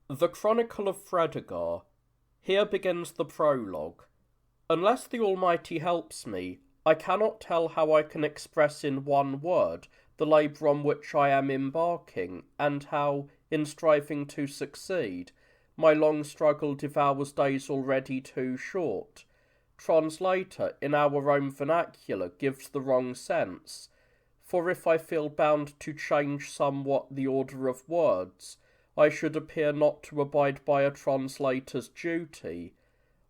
The Chronicle of Fredegar. Here begins the prologue. Unless the Almighty helps me, I cannot tell how I can express in one word the labour on which I am embarking, and how, in striving to succeed, my long struggle devours days already too short. Translator, in our own vernacular, gives the wrong sense, for if I feel bound to change somewhat the order of words, I should appear not to abide by a translator's duty.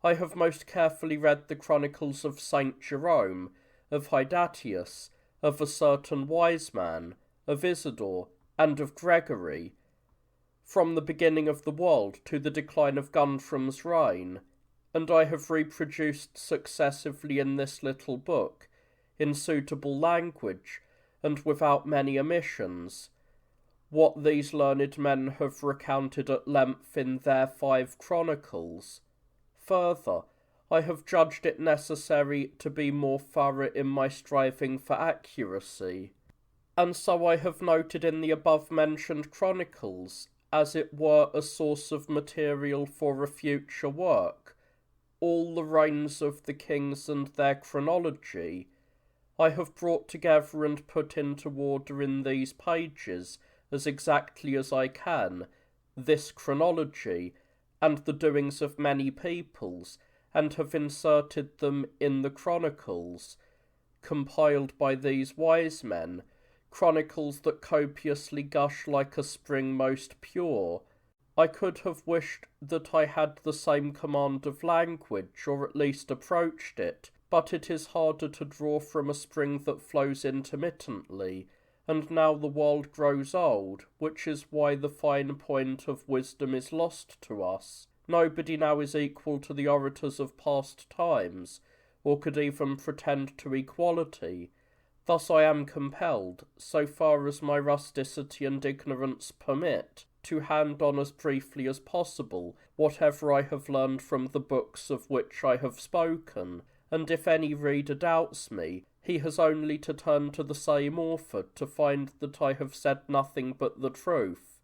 I have most carefully read the Chronicles of Saint Jerome, of Hydatius, of a certain wise man, of Isidore, and of Gregory, from the beginning of the world to the decline of Guntram's reign, and I have reproduced successively in this little book, in suitable language, and without many omissions, what these learned men have recounted at length in their 5 Chronicles. Further, I have judged it necessary to be more thorough in my striving for accuracy, and so I have noted in the above-mentioned Chronicles, as it were a source of material for a future work, all the reigns of the kings and their chronology. I have brought together and put into order in these pages, as exactly as I can, this chronology, and the doings of many peoples, and have inserted them in the Chronicles, compiled by these wise men, chronicles that copiously gush like a spring most pure. I could have wished that I had the same command of language, or at least approached it, but it is harder to draw from a spring that flows intermittently, and now the world grows old, which is why the fine point of wisdom is lost to us. Nobody now is equal to the orators of past times, or could even pretend to equality. Thus I am compelled, so far as my rusticity and ignorance permit, to hand on as briefly as possible whatever I have learned from the books of which I have spoken, and if any reader doubts me, he has only to turn to the same author to find that I have said nothing but the truth.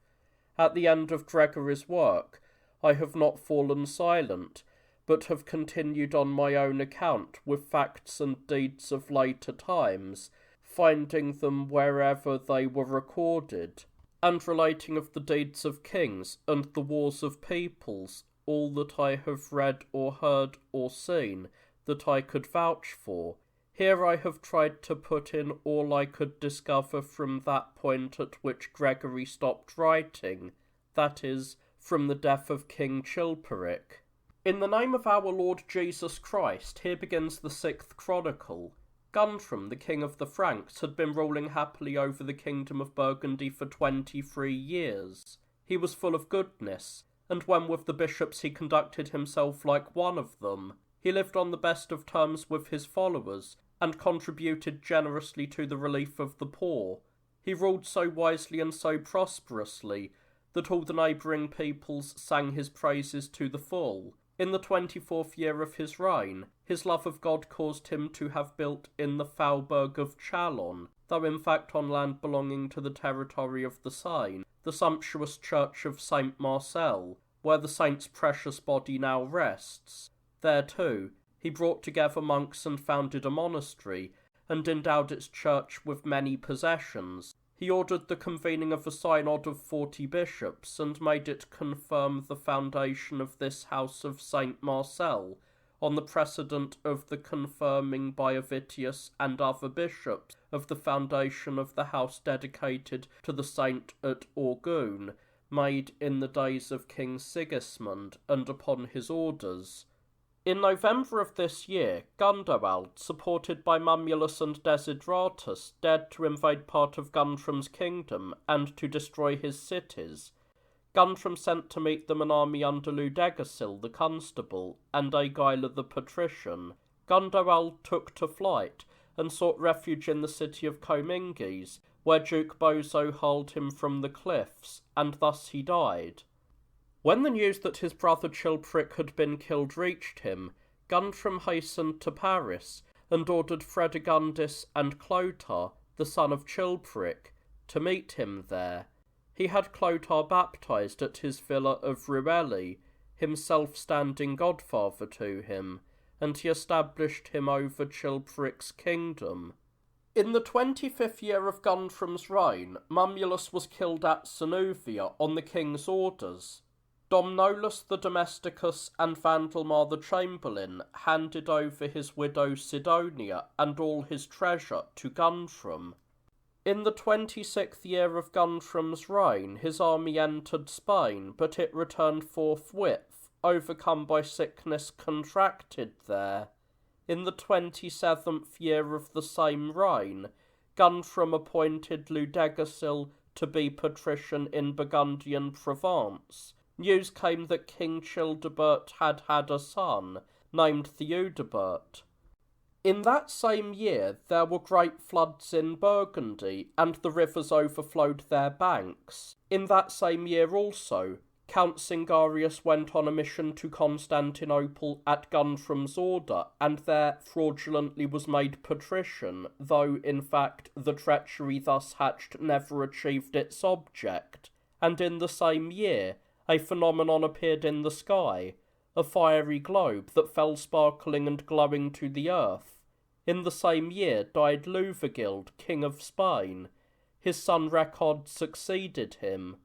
At the end of Gregory's work, I have not fallen silent, but have continued on my own account with facts and deeds of later times, finding them wherever they were recorded, and relating of the deeds of kings and the wars of peoples, all that I have read or heard or seen that I could vouch for. Here I have tried to put in all I could discover from that point at which Gregory stopped writing, that is, from the death of King Chilperic. In the name of our Lord Jesus Christ, here begins the 6th Chronicle. Guntram, the king of the Franks, had been ruling happily over the kingdom of Burgundy for 23 years. He was full of goodness, and when with the bishops he conducted himself like one of them. He lived on the best of terms with his followers, and contributed generously to the relief of the poor. He ruled so wisely and so prosperously that all the neighbouring peoples sang his praises to the full. In the 24th year of his reign, his love of God caused him to have built in the Faubourg of Chalon, though in fact on land belonging to the territory of the Seine, the sumptuous church of Saint Marcel, where the saint's precious body now rests. There, too, he brought together monks and founded a monastery, and endowed its church with many possessions. He ordered the convening of a synod of 40 bishops, and made it confirm the foundation of this house of Saint Marcel, on the precedent of the confirming by Avidius and other bishops of the foundation of the house dedicated to the saint at Orgoune, made in the days of King Sigismund, and upon his orders. In November of this year, Gundobald, supported by Mumulus and Desidratus, dared to invade part of Guntram's kingdom and to destroy his cities. Guntram sent to meet them an army under Ludegasil the constable and Aegila the patrician. Gundobald took to flight and sought refuge in the city of Cominges, where Duke Boso hurled him from the cliffs, and thus he died. When the news that his brother Chilperic had been killed reached him, Guntram hastened to Paris, and ordered Fredegundis and Clotar, the son of Chilperic, to meet him there. He had Clotaire baptized at his villa of Ruelli, himself standing godfather to him, and he established him over Chilperic's kingdom. In the 25th year of Guntram's reign, Mamulus was killed at Sanuvia on the king's orders. Domnolus the Domesticus and Vandalmar the Chamberlain handed over his widow Sidonia and all his treasure to Guntram. In the 26th year of Guntram's reign, his army entered Spain, but it returned forthwith, overcome by sickness contracted there. In the 27th year of the same reign, Guntram appointed Ludegasil to be patrician in Burgundian Provence. News came that King Childebert had had a son, named Theudebert. In that same year there were great floods in Burgundy, and the rivers overflowed their banks. In that same year also, Count Singarius went on a mission to Constantinople at Guntram's order, and there fraudulently was made patrician, though, in fact, the treachery thus hatched never achieved its object. And in the same year, a phenomenon appeared in the sky, a fiery globe that fell sparkling and glowing to the earth. In the same year died Louvergild, king of Spain. His son Record succeeded him.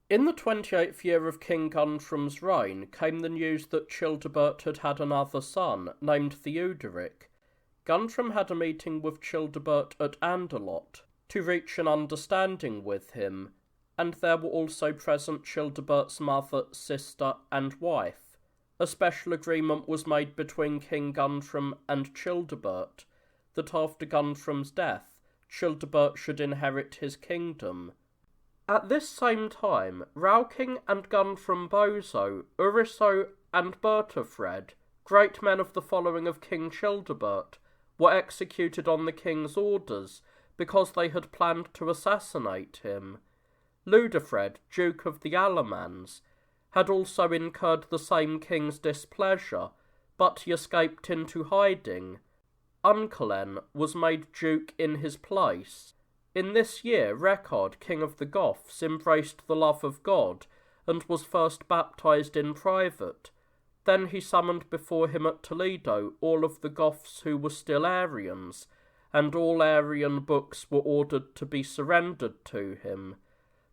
In the 28th year of King Guntram's reign came the news that Childebert had had another son, named Theuderic. Guntram had a meeting with Childebert at Anderlot, to reach an understanding with him, and there were also present Childebert's mother, sister, and wife. A special agreement was made between King Guntram and Childebert, that after Guntram's death, Childebert should inherit his kingdom. At this same time, Rauking and Guntram Boso, Uriso, and Bertafred, great men of the following of King Childebert, were executed on the king's orders because they had planned to assassinate him. Ludefred, Duke of the Alamans, had also incurred the same king's displeasure, but he escaped into hiding. Uncalen was made duke in his place. In this year Record, king of the Goths, embraced the love of God, and was first baptized in private. Then he summoned before him at Toledo all of the Goths who were still Arians, and all Arian books were ordered to be surrendered to him.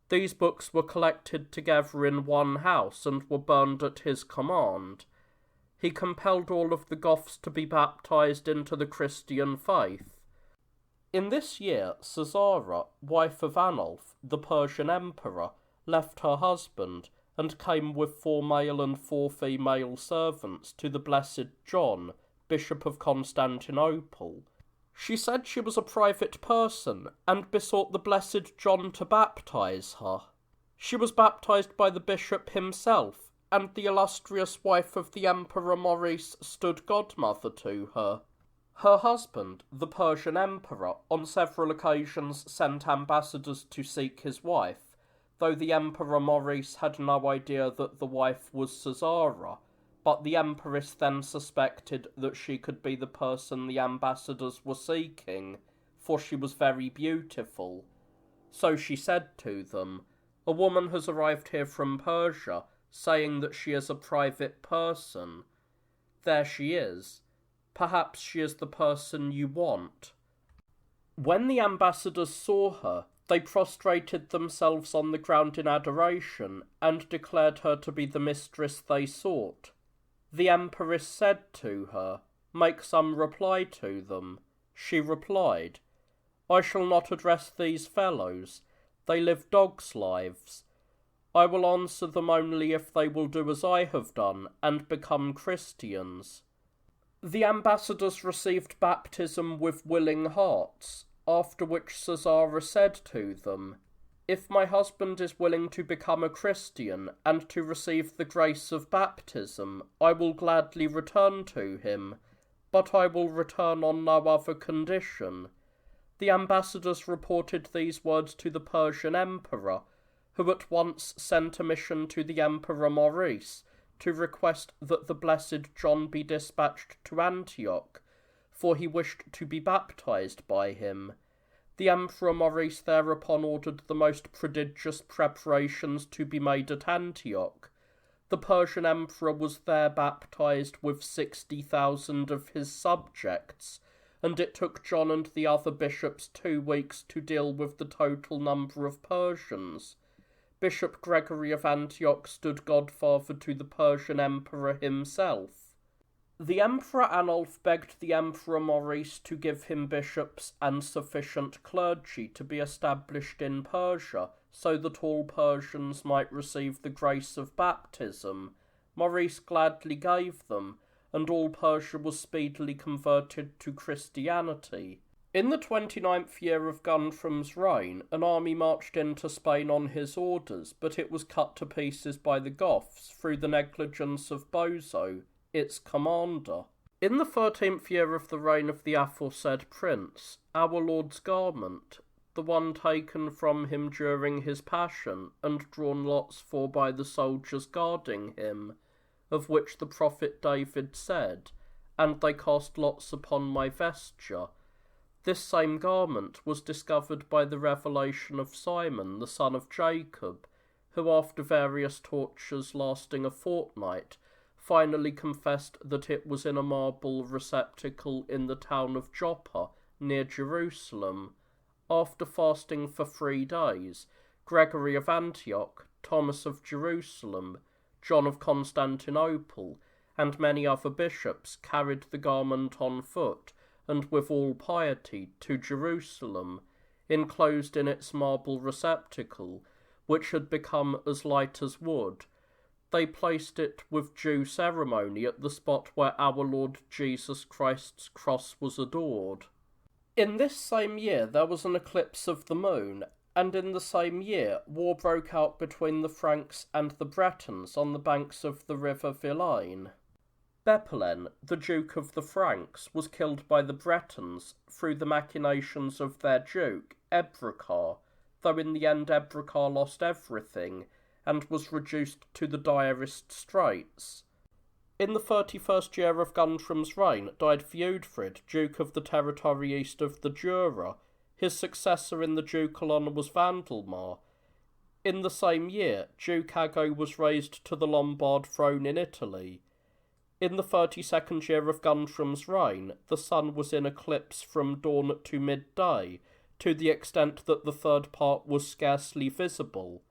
These books were collected together in one house and were burned at his command. He compelled all of the Goths to be baptized into the Christian faith. In this year, Caesara, wife of Anulf, the Persian emperor, left her husband, and came with 4 male and 4 female servants to the blessed John, Bishop of Constantinople. She said she was a private person, and besought the blessed John to baptize her. She was baptized by the bishop himself, and the illustrious wife of the Emperor Maurice stood godmother to her. Her husband, the Persian emperor, on several occasions sent ambassadors to seek his wife, though the Emperor Maurice had no idea that the wife was Caesara, but the Empress then suspected that she could be the person the ambassadors were seeking, for she was very beautiful. So she said to them, "A woman has arrived here from Persia, saying that she is a private person. There she is. Perhaps she is the person you want." When the ambassadors saw her, they prostrated themselves on the ground in adoration, and declared her to be the mistress they sought. The Empress said to her, "Make some reply to them." She replied, "I shall not address these fellows. They live dogs' lives. I will answer them only if they will do as I have done, and become Christians." The ambassadors received baptism with willing hearts, after which Caesara said to them, "If my husband is willing to become a Christian and to receive the grace of baptism, I will gladly return to him, but I will return on no other condition." The ambassadors reported these words to the Persian emperor, who at once sent a mission to the Emperor Maurice to request that the blessed John be dispatched to Antioch, for he wished to be baptized by him. The Emperor Maurice thereupon ordered the most prodigious preparations to be made at Antioch. The Persian Emperor was there baptized with 60,000 of his subjects, and it took John and the other bishops 2 weeks to deal with the total number of Persians. Bishop Gregory of Antioch stood godfather to the Persian Emperor himself. The Emperor Anulf begged the Emperor Maurice to give him bishops and sufficient clergy to be established in Persia, so that all Persians might receive the grace of baptism. Maurice gladly gave them, and all Persia was speedily converted to Christianity. In the 29th year of Guthrum's reign, an army marched into Spain on his orders, but it was cut to pieces by the Goths through the negligence of Boso, its commander. In the 13th year of the reign of the aforesaid prince, our Lord's garment, the one taken from him during his passion, and drawn lots for by the soldiers guarding him, of which the prophet David said, "And they cast lots upon my vesture," this same garment was discovered by the revelation of Simon, the son of Jacob, who after various tortures lasting a fortnight, finally confessed that it was in a marble receptacle in the town of Joppa, near Jerusalem. After fasting for 3 days, Gregory of Antioch, Thomas of Jerusalem, John of Constantinople, and many other bishops carried the garment on foot, and with all piety, to Jerusalem, enclosed in its marble receptacle, which had become as light as wood. They placed it with due ceremony at the spot where our Lord Jesus Christ's cross was adored. In this same year there was an eclipse of the moon, and in the same year war broke out between the Franks and the Bretons on the banks of the river Vilaine. Bepelen, the Duke of the Franks, was killed by the Bretons through the machinations of their Duke, Ebrikar, though in the end Ebrikar lost everything, and was reduced to the direst straits. In the 31st year of Guthrum's reign died Feudfrid, Duke of the territory east of the Jura. His successor in the ducal honour was Vandalmar. In the same year, Duke Ago was raised to the Lombard throne in Italy. In the 32nd year of Guthrum's reign, the sun was in eclipse from dawn to midday, to the extent that the third part was scarcely visible.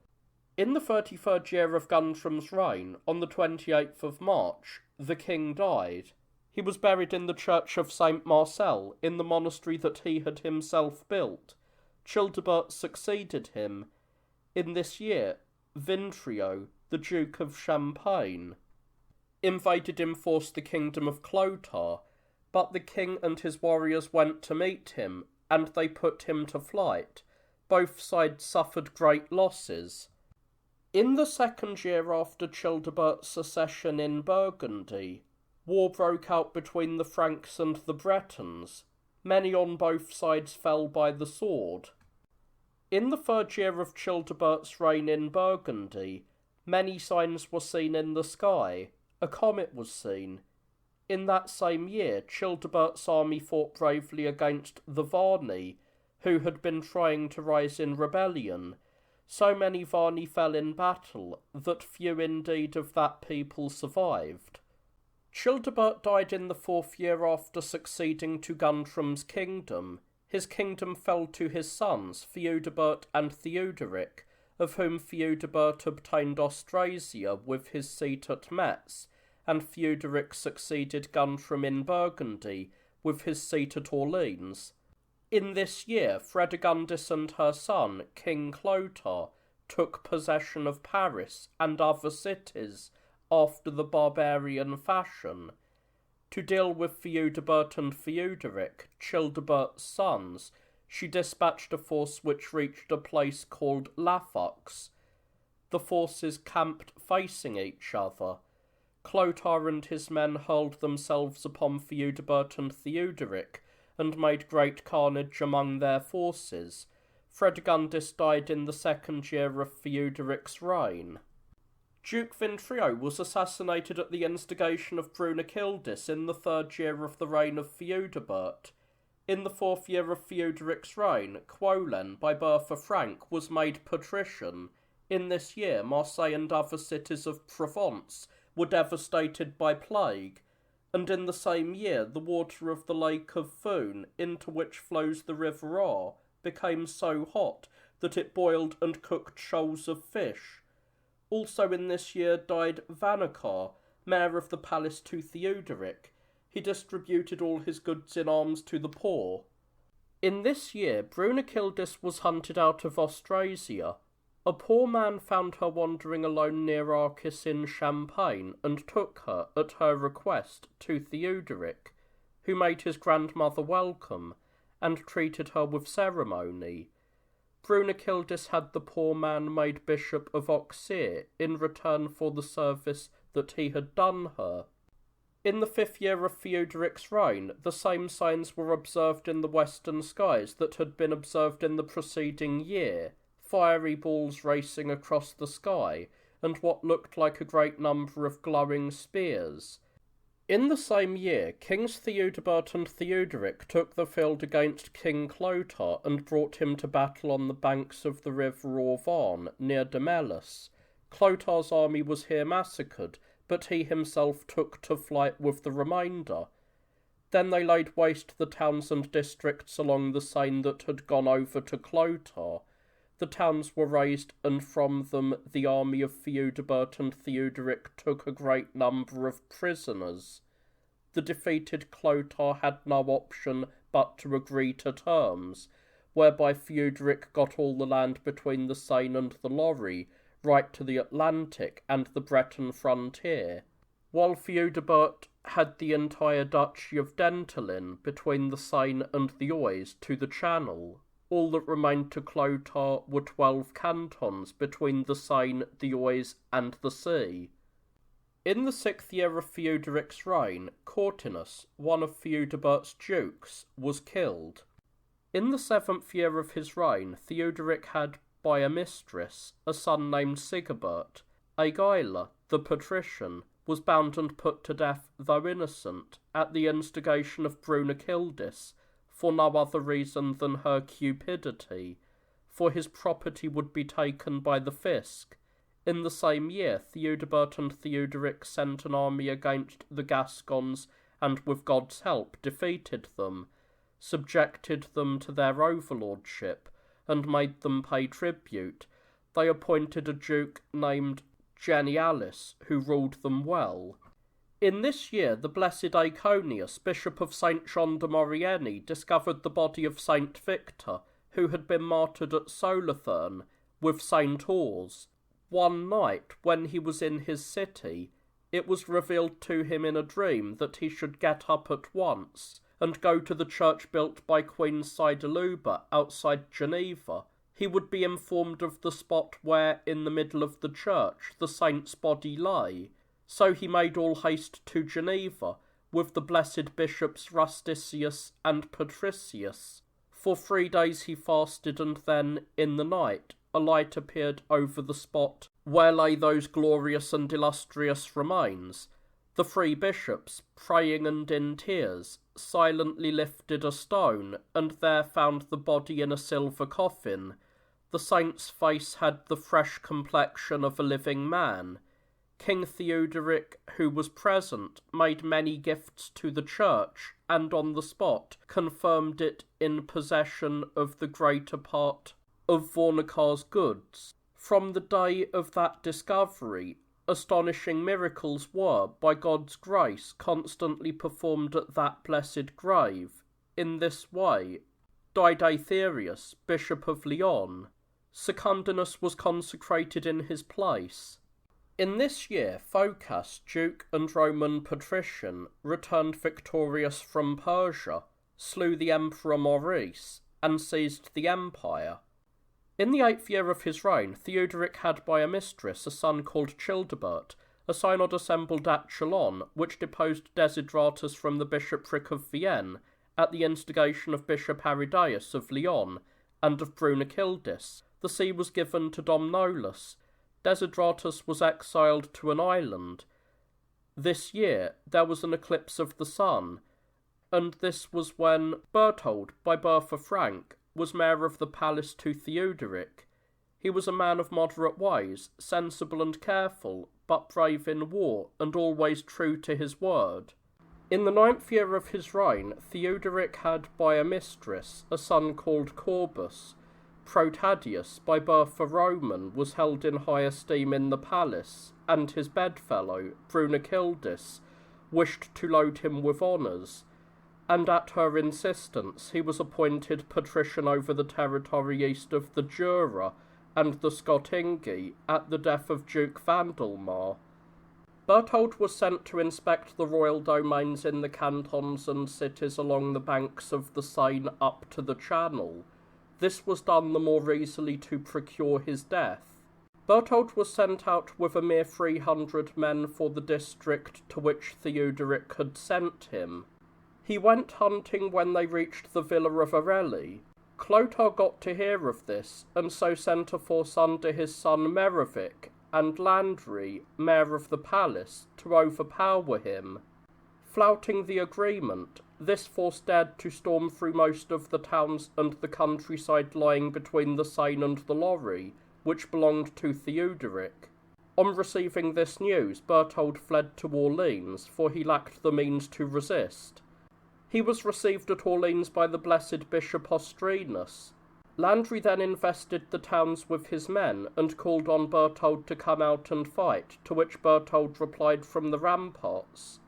In the 33rd year of Guthrum's reign, on the 28th of March, the king died. He was buried in the church of Saint Marcel, in the monastery that he had himself built. Childebert succeeded him. In this year, Vintrio, the Duke of Champagne, invaded in force the kingdom of Clotaire, but the king and his warriors went to meet him, and they put him to flight. Both sides suffered great losses. In the 2nd year after Childebert's accession in Burgundy, war broke out between the Franks and the Bretons. Many on both sides fell by the sword. In the 3rd year of Childebert's reign in Burgundy, many signs were seen in the sky. A comet was seen. In that same year, Childebert's army fought bravely against the Varni, who had been trying to rise in rebellion. So many Varni fell in battle that few indeed of that people survived. Childebert died in the 4th year after succeeding to Guthrum's kingdom. His kingdom fell to his sons, Theudebert and Theuderic, of whom Theudebert obtained Austrasia with his seat at Metz, and Theuderic succeeded Guthrum in Burgundy with his seat at Orleans. In this year, Fredegundis and her son, King Clotaire, took possession of Paris and other cities after the barbarian fashion. To deal with Theudebert and Theuderic, Childebert's sons, she dispatched a force which reached a place called Lafox. The forces camped facing each other. Clotaire and his men hurled themselves upon Theudebert and Theuderic, and made great carnage among their forces. Fredegundis died in the 2nd year of Theuderic's reign. Duke Vintrio was assassinated at the instigation of Brunechildis in the 3rd year of the reign of Theudebert. In the 4th year of Theoderic's reign, Quolen, by Bertha Frank, was made patrician. In this year, Marseille and other cities of Provence were devastated by plague, and in the same year the water of the lake of Foun, into which flows the river Ar, became so hot that it boiled and cooked shoals of fish. Also in this year died Vanacar, mayor of the palace to Theodoric. He distributed all his goods in alms to the poor. In this year Brunechildis was hunted out of Austrasia. A poor man found her wandering alone near Arcis in Champagne, and took her, at her request, to Theodoric, who made his grandmother welcome, and treated her with ceremony. Brunechildis had the poor man made Bishop of Auxerre in return for the service that he had done her. In the 5th year of Theodoric's reign, the same signs were observed in the western skies that had been observed in the preceding year, fiery balls racing across the sky, and what looked like a great number of glowing spears. In the same year, Kings Theudebert and Theodoric took the field against King Clotar and brought him to battle on the banks of the river Orvan, near Demellus. Clotar's army was here massacred, but he himself took to flight with the remainder. Then they laid waste the towns and districts along the Seine that had gone over to Clotar. The towns were razed, and from them the army of Theudebert and Theodoric took a great number of prisoners. The defeated Clotar had no option but to agree to terms, whereby Theodoric got all the land between the Seine and the Lorry, right to the Atlantic and the Breton frontier, while Theudebert had the entire duchy of Dentelin between the Seine and the Oise to the Channel. All that remained to Clotar were 12 cantons between the Seine, the Oise, and the sea. In the 6th year of Theodoric's reign, Cortinus, one of Theodebert's dukes, was killed. In the 7th year of his reign, Theodoric had by a mistress a son named Sigibert. Aegaila, the patrician, was bound and put to death, though innocent, at the instigation of Brunechildis, for no other reason than her cupidity, for his property would be taken by the fisc. In the same year, Theudebert and Theodoric sent an army against the Gascons, and with God's help defeated them, subjected them to their overlordship, and made them pay tribute. They appointed a duke named Genialis, who ruled them well. In this year, the blessed Aconius, Bishop of St. John de Maurienne, discovered the body of St. Victor, who had been martyred at Solothurn, with St. Tours. One night, when he was in his city, it was revealed to him in a dream that he should get up at once and go to the church built by Queen Sideluba outside Geneva. He would be informed of the spot where, in the middle of the church, the saint's body lay. So he made all haste to Geneva, with the blessed bishops Rusticius and Patricius. For 3 days he fasted, and then, in the night, a light appeared over the spot where lay those glorious and illustrious remains. The 3 bishops, praying and in tears, silently lifted a stone, and there found the body in a silver coffin. The saint's face had the fresh complexion of a living man. King Theodoric, who was present, made many gifts to the church, and on the spot confirmed it in possession of the greater part of Vornicar's goods. From the day of that discovery, astonishing miracles were, by God's grace, constantly performed at that blessed grave. In this way died Aetherius, Bishop of Lyon. Secundinus was consecrated in his place. In this year, Phocas, Duke and Roman patrician, returned victorious from Persia, slew the Emperor Maurice, and seized the empire. In the 8th year of his reign, Theodoric had by a mistress a son called Childebert. A synod assembled at Chalon, which deposed Desidratus from the bishopric of Vienne, at the instigation of Bishop Aridaeus of Lyon, and of Brunechildis. The see was given to Domnolus. Desidratus was exiled to an island. This year there was an eclipse of the sun. and this was when Berthold, by birth a Frank, was mayor of the palace to Theuderic. He was a man of moderate ways, sensible and careful, but brave in war, and always true to his word. In the 9th year of his reign, Theuderic had by a mistress a son called Corbus. Protadius, by birth a Roman, was held in high esteem in the palace, and his bedfellow, Brunechildis, wished to load him with honours, and at her insistence he was appointed patrician over the territory east of the Jura and the Scotingi at the death of Duke Vandelmar. Berthold was sent to inspect the royal domains in the cantons and cities along the banks of the Seine up to the Channel. This was done the more easily to procure his death. Berthold was sent out with a mere 300 men for the district to which Theuderic had sent him. He went hunting when they reached the villa of Arelli. Clotaire got to hear of this, and so sent a force under his son Merovic and Landry, mayor of the palace, to overpower him. Flouting the agreement, this force dared to storm through most of the towns and the countryside lying between the Seine and the Lorry, which belonged to Theuderic. On receiving this news, Berthold fled to Orleans, for he lacked the means to resist. He was received at Orleans by the blessed Bishop Ostrinus. Landry then invested the towns with his men, and called on Berthold to come out and fight, to which Berthold replied from the ramparts,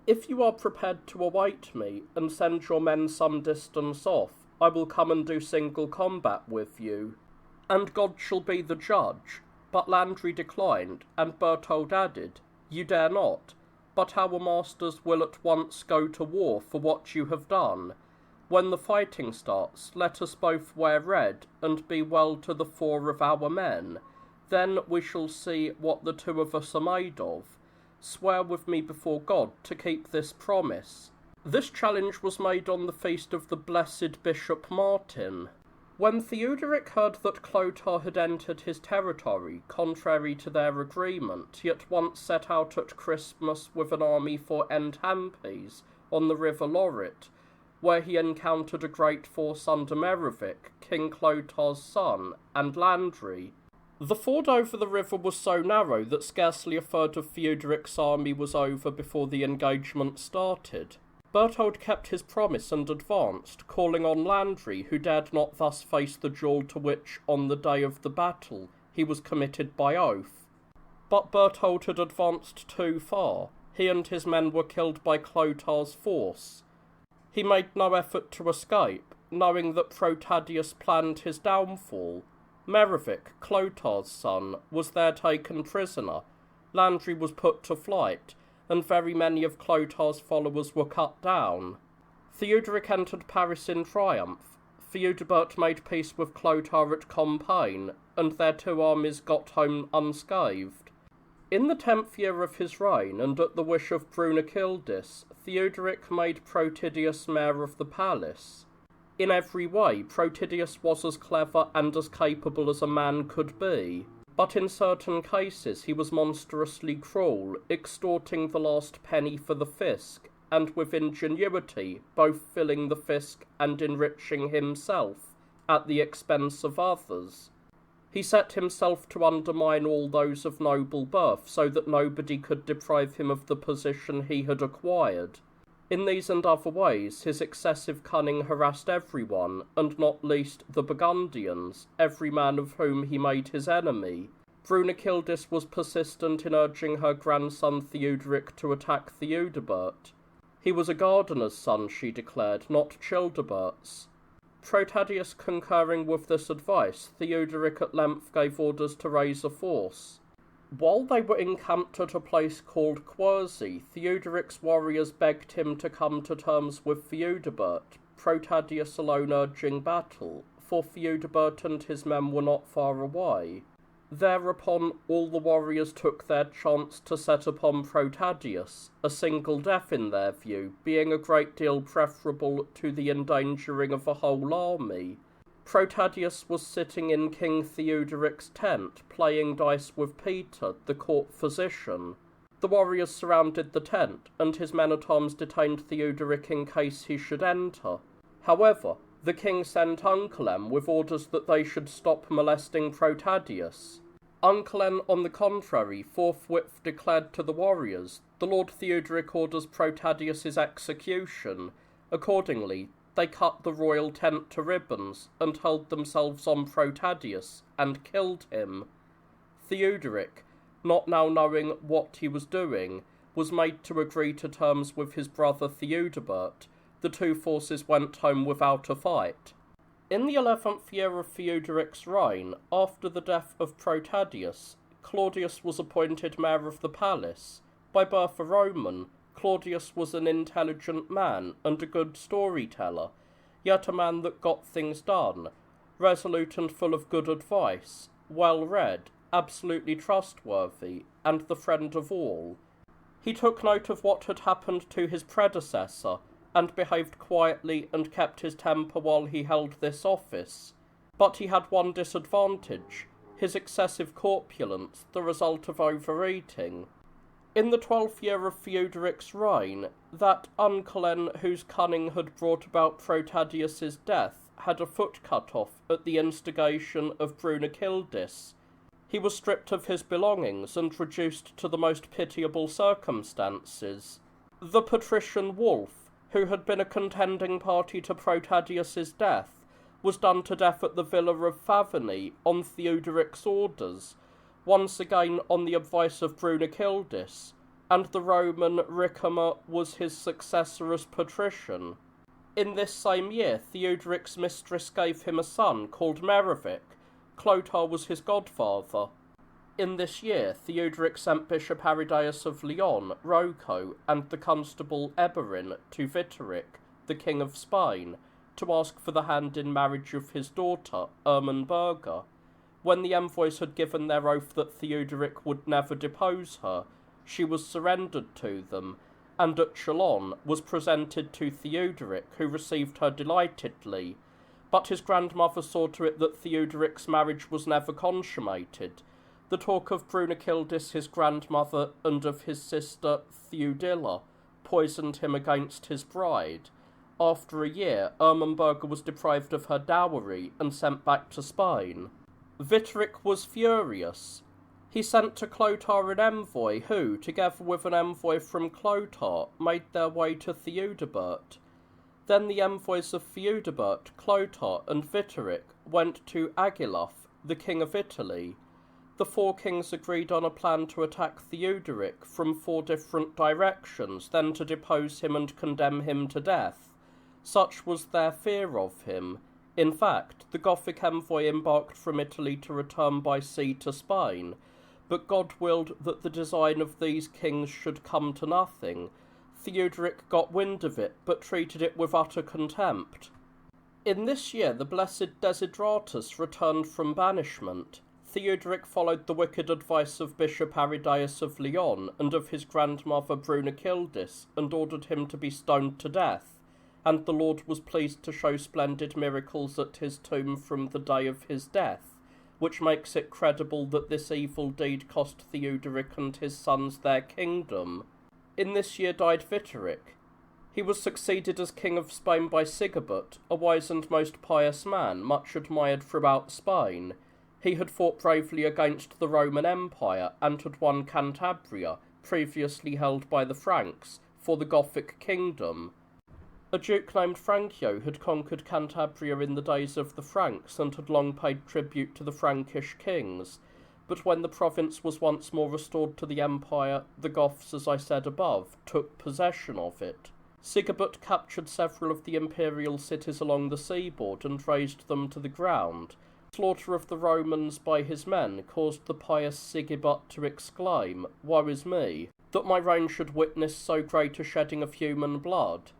"If you are prepared to await me, and send your men some distance off, I will come and do single combat with you, and God shall be the judge." But Landry declined, and Berthold added, "You dare not, but our masters will at once go to war for what you have done. When the fighting starts, let us both wear red, and be well to the fore of our men. Then we shall see what the two of us are made of. Swear with me before God to keep this promise." This challenge was made on the feast of the blessed Bishop Martin. When Theuderic heard that Clotaire had entered his territory, contrary to their agreement, he at once set out at Christmas with an army for Entampes, on the river Lorit, where he encountered a great force under Merovic, King Clotaire's son, and Landry. The ford over the river was so narrow that scarcely a third of Theuderic's army was over before the engagement started. Berthold kept his promise and advanced, calling on Landry, who dared not thus face the duel to which, on the day of the battle, he was committed by oath. But Berthold had advanced too far. He and his men were killed by Clotaire's force. He made no effort to escape, knowing that Protadius planned his downfall. Merovic, Clotaire's son, was there taken prisoner. Landry was put to flight, and very many of Clotaire's followers were cut down. Theuderic entered Paris in triumph. Theudebert made peace with Clotaire at Compiègne, and their two armies got home unscathed. In the 10th year of his reign, and at the wish of Brunechildis, Theuderic made Protidius mayor of the palace. In every way, Protidius was as clever and as capable as a man could be, but in certain cases he was monstrously cruel, extorting the last penny for the fisc, and with ingenuity both filling the fisc and enriching himself at the expense of others. He set himself to undermine all those of noble birth, so that nobody could deprive him of the position he had acquired. In these and other ways his excessive cunning harassed everyone, and not least the Burgundians, every man of whom he made his enemy. Brunechildis was persistent in urging her grandson Theuderic to attack Theudebert. He was a gardener's son, she declared, not Childebert's. Protadius concurring with this advice, Theuderic at length gave orders to raise a force. While they were encamped at a place called Quersy, Theuderic's warriors begged him to come to terms with Theudebert, Protadius alone urging battle, for Theudebert and his men were not far away. Thereupon all the warriors took their chance to set upon Protadius, a single death in their view, being a great deal preferable to the endangering of a whole army. Protadius was sitting in King Theuderic's tent, playing dice with Peter, the court physician. The warriors surrounded the tent, and his men-at-arms detained Theuderic in case he should enter. However, the king sent Uncle with orders that they should stop molesting Protadius. Uncle, on the contrary, forthwith declared to the warriors, "The Lord Theuderic orders Protadius's execution." Accordingly, they cut the royal tent to ribbons, and hurled themselves on Protadius, and killed him. Theuderic, not now knowing what he was doing, was made to agree to terms with his brother Theudebert. The two forces went home without a fight. In the 11th year of Theuderic's reign, after the death of Protadius, Claudius was appointed mayor of the palace. By birth a Roman, Claudius was an intelligent man and a good storyteller, yet a man that got things done, resolute and full of good advice, well-read, absolutely trustworthy, and the friend of all. He took note of what had happened to his predecessor, and behaved quietly and kept his temper while he held this office. But he had one disadvantage, his excessive corpulence, the result of overeating. In the 12th year of Theuderic's reign, that Uncle whose cunning had brought about Protadius's death had a foot cut off at the instigation of Brunechildis. He was stripped of his belongings and reduced to the most pitiable circumstances. The patrician Wolf, who had been a contending party to Protadius's death, was done to death at the villa of Favany on Theuderic's orders, once again on the advice of Brunechildis, and the Roman Ricimer was his successor as patrician. In this same year, Theuderic's mistress gave him a son called Merovic. Clotaire was his godfather. In this year, Theuderic sent Bishop Aridaeus of Lyon, Rocco, and the constable Eberin to Witteric, the king of Spain, to ask for the hand in marriage of his daughter, Ermenberga. When the envoys had given their oath that Theuderic would never depose her, she was surrendered to them, and at Chalon was presented to Theuderic, who received her delightedly. But his grandmother saw to it that Theuderic's marriage was never consummated. The talk of Brunechildis, his grandmother, and of his sister Theudilla poisoned him against his bride. After a year, Ermenberga was deprived of her dowry and sent back to Spain. Witteric was furious. He sent to Clotaire an envoy who, together with an envoy from Clotaire, made their way to Theudebert. Then the envoys of Theudebert, Clotaire, and Witteric went to Agilulf, the king of Italy. The four kings agreed on a plan to attack Theuderic from 4 different directions, then to depose him and condemn him to death. Such was their fear of him. In fact, the Gothic envoy embarked from Italy to return by sea to Spain, but God willed that the design of these kings should come to nothing. Theuderic got wind of it, but treated it with utter contempt. In this year the blessed Desidratus returned from banishment. Theuderic followed the wicked advice of Bishop Aridaeus of Lyon and of his grandmother Brunechildis, and ordered him to be stoned to death, and the Lord was pleased to show splendid miracles at his tomb from the day of his death, which makes it credible that this evil deed cost Theuderic and his sons their kingdom. In this year died Witteric. He was succeeded as king of Spain by Sigebert, a wise and most pious man, much admired throughout Spain. He had fought bravely against the Roman Empire, and had won Cantabria, previously held by the Franks, for the Gothic kingdom. A duke named Francio had conquered Cantabria in the days of the Franks, and had long paid tribute to the Frankish kings. But when the province was once more restored to the empire, the Goths, as I said above, took possession of it. Sigebert captured several of the imperial cities along the seaboard and razed them to the ground. Slaughter of the Romans by his men caused the pious Sigebert to exclaim, "Woe is me, that my reign should witness so great a shedding of human blood."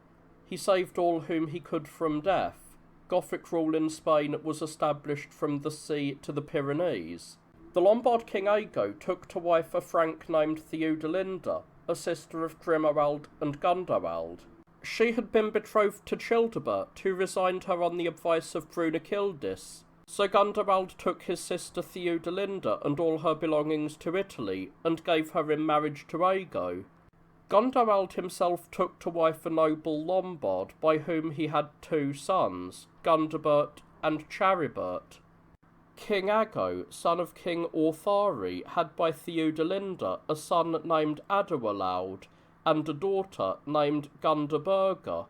He saved all whom he could from death. Gothic rule in Spain was established from the sea to the Pyrenees. The Lombard king Ago took to wife a Frank named Theodelinda, a sister of Grimoald and Gundobald. She had been betrothed to Childebert, who resigned her on the advice of Brunechildis. So Gundobald took his sister Theodelinda and all her belongings to Italy, and gave her in marriage to Ago. Gundobald himself took to wife a noble Lombard, by whom he had 2 sons, Gundobert and Charibert. King Ago, son of King Orthari, had by Theodelinda a son named Adewalaud, and a daughter named Gundeberga.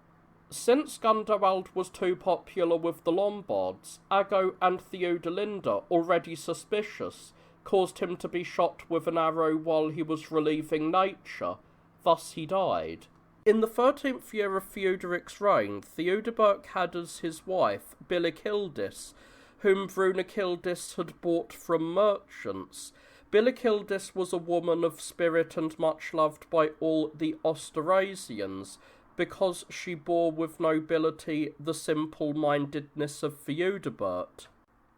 Since Gundobald was too popular with the Lombards, Ago and Theodelinda, already suspicious, caused him to be shot with an arrow while he was relieving nature. Thus he died. In the 13th year of Theoderic's reign, Theudebert had as his wife Billikildis, whom Brunekildis had bought from merchants. Billikildis was a woman of spirit and much loved by all the Austrasians, because she bore with nobility the simple-mindedness of Theudebert.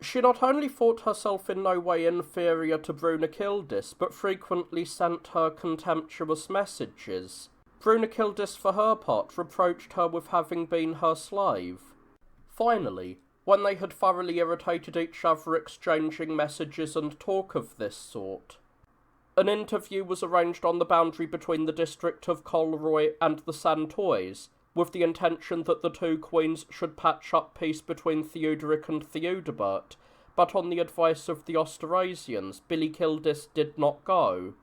She not only thought herself in no way inferior to Brunekildis, but frequently sent her contemptuous messages. Brunekildis, for her part, reproached her with having been her slave. Finally, when they had thoroughly irritated each other exchanging messages and talk of this sort, an interview was arranged on the boundary between the district of Colroy and the Santois, with the intention that the 2 queens should patch up peace between Theodoric and Theudebert, but on the advice of the Austrasians, Billikildis did not go.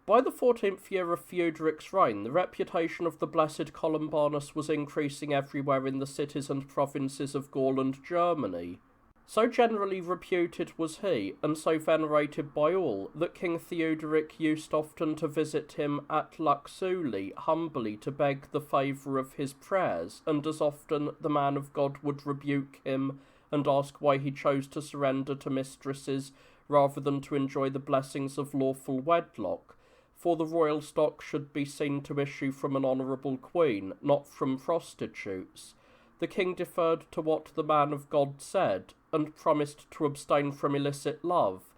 By the 14th year of Theodoric's reign, the reputation of the blessed Columbanus was increasing everywhere in the cities and provinces of Gaul and Germany. So generally reputed was he, and so venerated by all, that King Theodoric used often to visit him at Luxeuil, humbly to beg the favour of his prayers, and as often the man of God would rebuke him, and ask why he chose to surrender to mistresses rather than to enjoy the blessings of lawful wedlock, for the royal stock should be seen to issue from an honourable queen, not from prostitutes. The king deferred to what the man of God said, and promised to abstain from illicit love,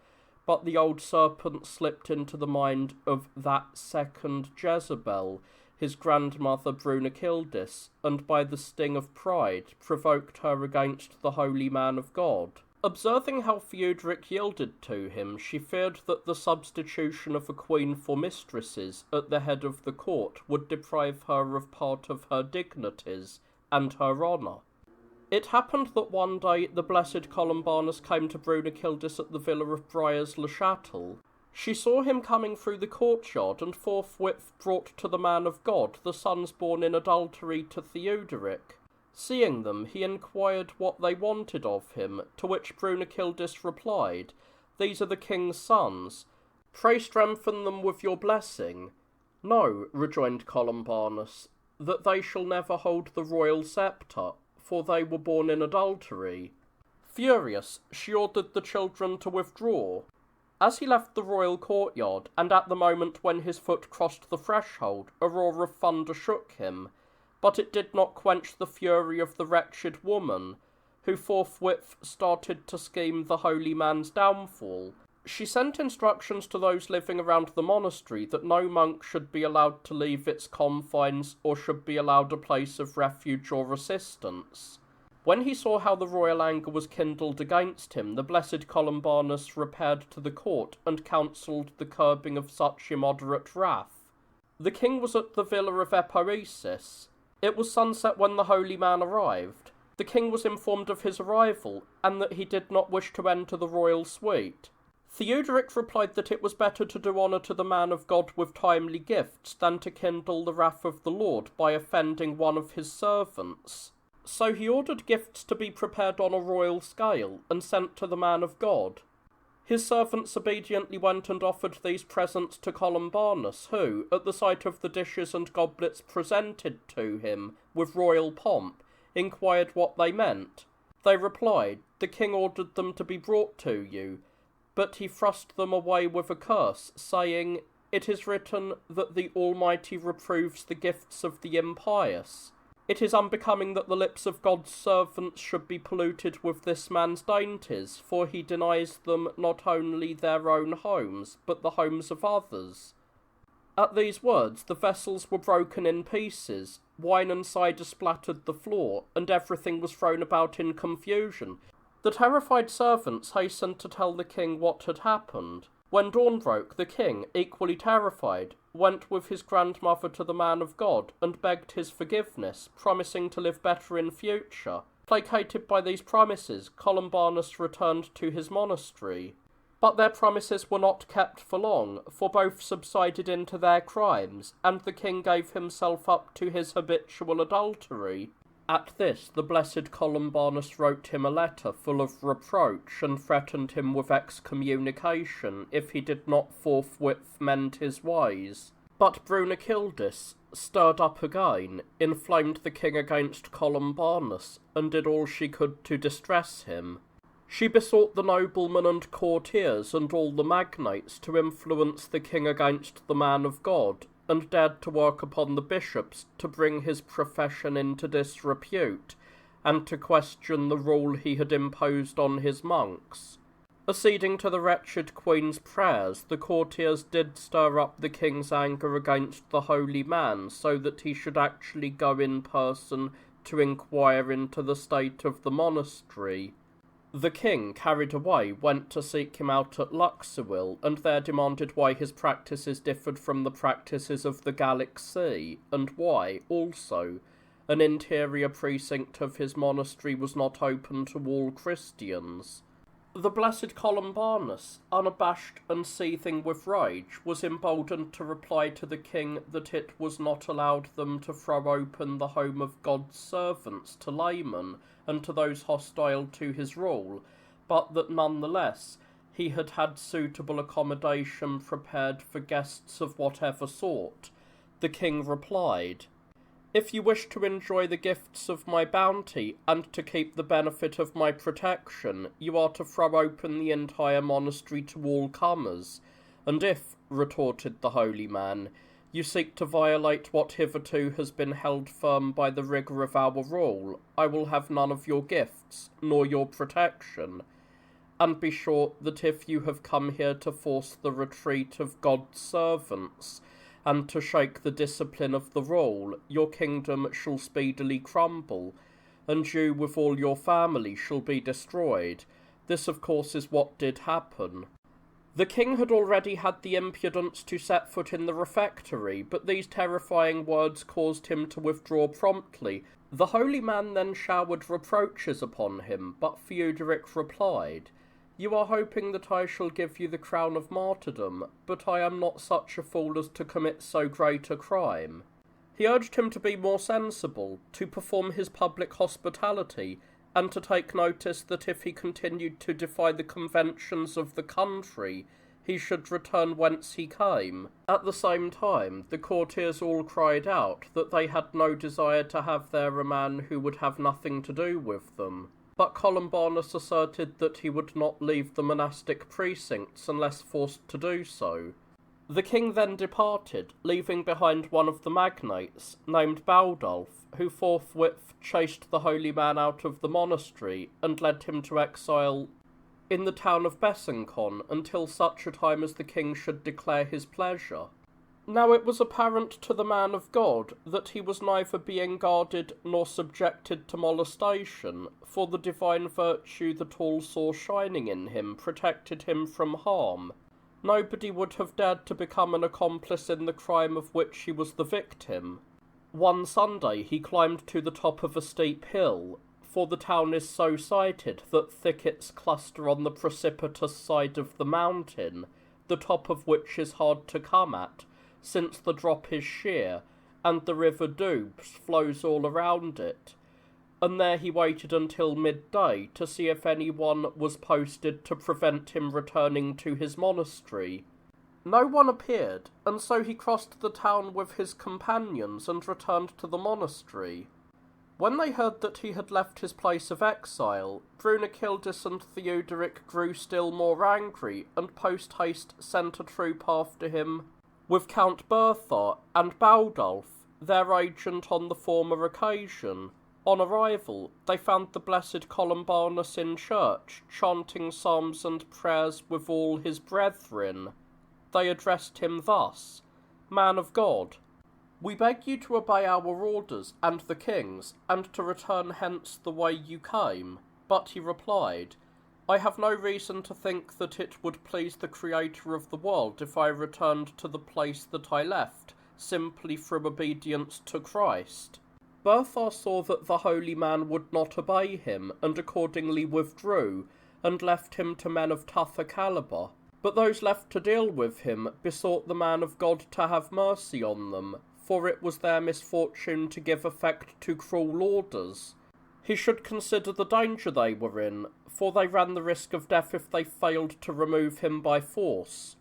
but the old serpent slipped into the mind of that second Jezebel, his grandmother Brunekildis, and by the sting of pride provoked her against the holy man of God. Observing how Theodoric yielded to him, she feared that the substitution of a queen for mistresses at the head of the court would deprive her of part of her dignities and her honour. It happened that one day the blessed Columbanus came to Brunekildis at the villa of Briars-le-Châtel. She saw him coming through the courtyard, and forthwith brought to the man of God the sons born in adultery to Theodoric. Seeing them, he inquired what they wanted of him, to which Brunekildis replied, "These are the king's sons. Pray strengthen them with your blessing." "No," rejoined Columbanus, "that they shall never hold the royal sceptre, for they were born in adultery." Furious, she ordered the children to withdraw. As he left the royal courtyard, and at the moment when his foot crossed the threshold, a roar of thunder shook him, but it did not quench the fury of the wretched woman, who forthwith started to scheme the holy man's downfall. She sent instructions to those living around the monastery that no monk should be allowed to leave its confines or should be allowed a place of refuge or assistance. When he saw how the royal anger was kindled against him, the blessed Columbanus repaired to the court and counselled the curbing of such immoderate wrath. The king was at the villa of Eparesis. It was sunset when the holy man arrived. The king was informed of his arrival, and that he did not wish to enter the royal suite. Theodoric replied that it was better to do honour to the man of God with timely gifts than to kindle the wrath of the Lord by offending one of his servants. So he ordered gifts to be prepared on a royal scale and sent to the man of God. His servants obediently went and offered these presents to Columbanus, who, at the sight of the dishes and goblets presented to him with royal pomp, inquired what they meant. They replied, "The king ordered them to be brought to you," but he thrust them away with a curse, saying, "It is written that the Almighty reproves the gifts of the impious. It is unbecoming that the lips of God's servants should be polluted with this man's dainties, for he denies them not only their own homes, but the homes of others." At these words, the vessels were broken in pieces, wine and cider splattered the floor, and everything was thrown about in confusion. The terrified servants hastened to tell the king what had happened. When dawn broke, the king, equally terrified, went with his grandmother to the man of God and begged his forgiveness, promising to live better in future. Placated by these promises, Columbanus returned to his monastery. But their promises were not kept for long, for both subsided into their crimes, and the king gave himself up to his habitual adultery. At this, the blessed Columbanus wrote him a letter full of reproach, and threatened him with excommunication if he did not forthwith mend his ways. But Brunechildis, stirred up again, inflamed the king against Columbanus, and did all she could to distress him. She besought the noblemen and courtiers and all the magnates to influence the king against the man of God, and dared to work upon the bishops to bring his profession into disrepute, and to question the rule he had imposed on his monks. Acceding to the wretched queen's prayers, the courtiers did stir up the king's anger against the holy man, so that he should actually go in person to inquire into the state of the monastery. The king, carried away, went to seek him out at Luxeuil, and there demanded why his practices differed from the practices of the Gallic Sea, and why, also, an interior precinct of his monastery was not open to all Christians. The blessed Columbanus, unabashed and seething with rage, was emboldened to reply to the king that it was not allowed them to throw open the home of God's servants to laymen and to those hostile to his rule, but that nonetheless he had had suitable accommodation prepared for guests of whatever sort. The king replied, "If you wish to enjoy the gifts of my bounty, and to keep the benefit of my protection, you are to throw open the entire monastery to all comers, and if," retorted the holy man, "you seek to violate what hitherto has been held firm by the rigour of our rule, I will have none of your gifts, nor your protection. And be sure that if you have come here to force the retreat of God's servants, and to shake the discipline of the rule, your kingdom shall speedily crumble, and you with all your family shall be destroyed." This, of course, is what did happen. The king had already had the impudence to set foot in the refectory, but these terrifying words caused him to withdraw promptly. The holy man then showered reproaches upon him, but Theuderic replied, "You are hoping that I shall give you the crown of martyrdom, but I am not such a fool as to commit so great a crime." He urged him to be more sensible, to perform his public hospitality, and to take notice that if he continued to defy the conventions of the country, he should return whence he came. At the same time, the courtiers all cried out that they had no desire to have there a man who would have nothing to do with them. But Columbanus asserted that he would not leave the monastic precincts unless forced to do so. The king then departed, leaving behind one of the magnates, named Baudulf, who forthwith chased the holy man out of the monastery, and led him to exile in the town of Besancon until such a time as the king should declare his pleasure. Now it was apparent to the man of God that he was neither being guarded nor subjected to molestation, for the divine virtue that all saw shining in him protected him from harm. Nobody would have dared to become an accomplice in the crime of which he was the victim. One Sunday he climbed to the top of a steep hill, for the town is so sited that thickets cluster on the precipitous side of the mountain, the top of which is hard to come at, since the drop is sheer, and the river Doubs flows all around it. And there he waited until midday to see if anyone was posted to prevent him returning to his monastery. No one appeared, and so he crossed the town with his companions and returned to the monastery. When they heard that he had left his place of exile, Brunechildis and Theuderic grew still more angry, and post-haste sent a troop after him, with Count Berthar and Baudulf, their agent on the former occasion. On arrival, they found the blessed Columbanus in church, chanting psalms and prayers with all his brethren. They addressed him thus: "Man of God, we beg you to obey our orders and the king's, and to return hence the way you came. But he replied, "I have no reason to think that it would please the Creator of the world if I returned to the place that I left, simply from obedience to Christ." Berthar saw that the holy man would not obey him, and accordingly withdrew, and left him to men of tougher calibre. But those left to deal with him besought the man of God to have mercy on them, for it was their misfortune to give effect to cruel orders. He should consider the danger they were in, for they ran the risk of death if they failed to remove him by force.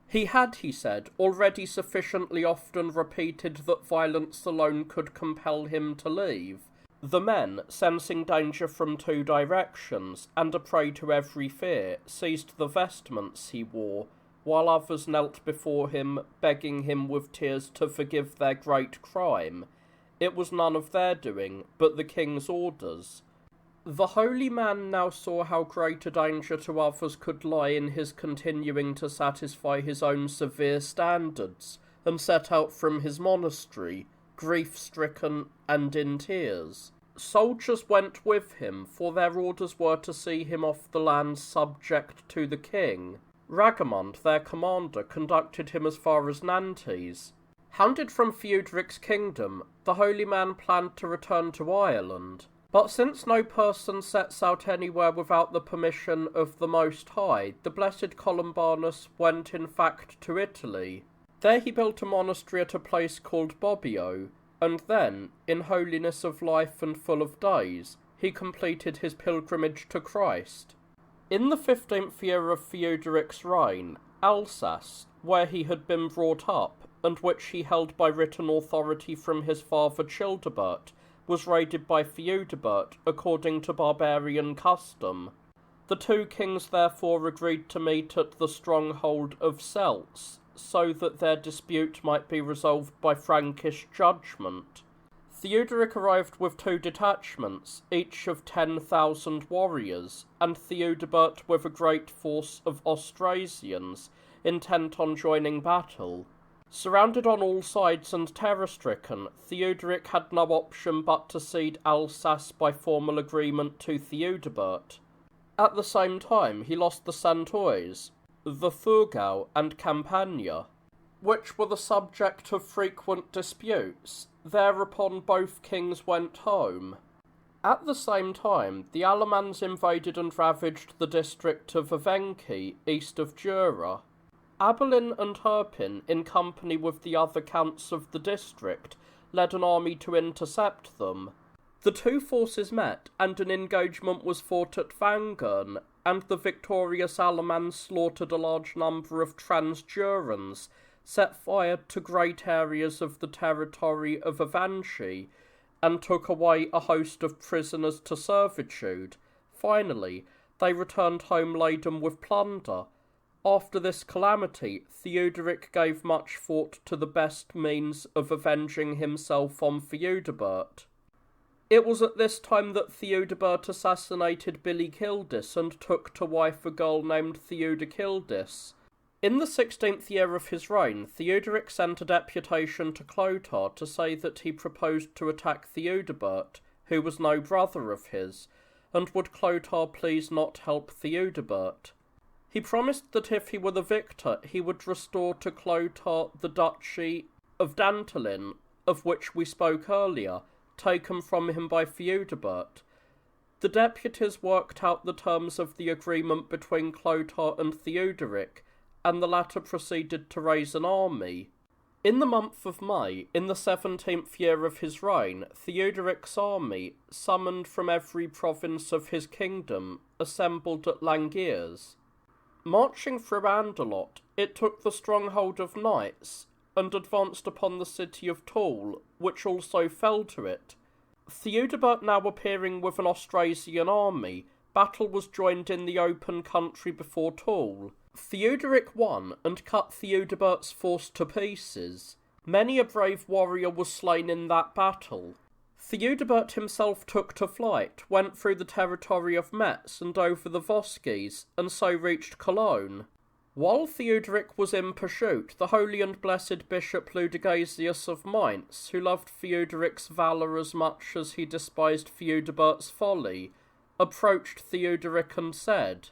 He had, he said, already sufficiently often repeated that violence alone could compel him to leave. The men, sensing danger from two directions, and a prey to every fear, seized the vestments he wore, while others knelt before him, begging him with tears to forgive their great crime. It was none of their doing, but the king's orders. The holy man now saw how great a danger to others could lie in his continuing to satisfy his own severe standards, and set out from his monastery, grief-stricken and in tears. Soldiers went with him, for their orders were to see him off the land subject to the king. Ragamund, their commander, conducted him as far as Nantes. Hounded from Theudoric's kingdom, the holy man planned to return to Ireland. But since no person sets out anywhere without the permission of the Most High, the blessed Columbanus went in fact to Italy. There he built a monastery at a place called Bobbio, and then, in holiness of life and full of days, he completed his pilgrimage to Christ. In the 15th year of Theudoric's reign, Alsace, where he had been brought up, and which he held by written authority from his father Childebert, was raided by Theudebert according to barbarian custom. The two kings therefore agreed to meet at the stronghold of Seltz, so that their dispute might be resolved by Frankish judgment. Theuderic arrived with two detachments, each of 10,000 warriors, and Theudebert with a great force of Austrasians, intent on joining battle. Surrounded on all sides and terror-stricken, Theuderic had no option but to cede Alsace by formal agreement to Theudebert. At the same time, he lost the Santois, the Thurgau and Campania, which were the subject of frequent disputes. Thereupon both kings went home. At the same time, the Alamans invaded and ravaged the district of Avenki, east of Jura. Abelin and Herpin, in company with the other counts of the district, led an army to intercept them. The two forces met, and an engagement was fought at Vangern, and the victorious Alamans slaughtered a large number of Transjurans, set fire to great areas of the territory of Avanchi, and took away a host of prisoners to servitude. Finally, they returned home laden with plunder. After this calamity, Theuderic gave much thought to the best means of avenging himself on Theudebert. It was at this time that Theudebert assassinated Billy-Kildis and took to wife a girl named Theudekildis. In the 16th year of his reign, Theuderic sent a deputation to Clotaire to say that he proposed to attack Theudebert, who was no brother of his, and would Clotaire please not help Theudebert. He promised that if he were the victor, he would restore to Clotaire the duchy of Dantolin, of which we spoke earlier, taken from him by Theudebert. The deputies worked out the terms of the agreement between Clotaire and Theuderic, and the latter proceeded to raise an army. In the month of May, in the 17th year of his reign, Theuderic's army, summoned from every province of his kingdom, assembled at Langiers. Marching through Andelot, it took the stronghold of Knights, and advanced upon the city of Toul, which also fell to it. Theudebert now appearing with an Austrasian army, battle was joined in the open country before Toul. Theuderic won, and cut Theudebert's force to pieces. Many a brave warrior was slain in that battle. Theudebert himself took to flight, went through the territory of Metz and over the Vosges, and so reached Cologne. While Theuderic was in pursuit, the holy and blessed Bishop Ludegasius of Mainz, who loved Theuderic's valour as much as he despised Theudebert's folly, approached Theuderic and said,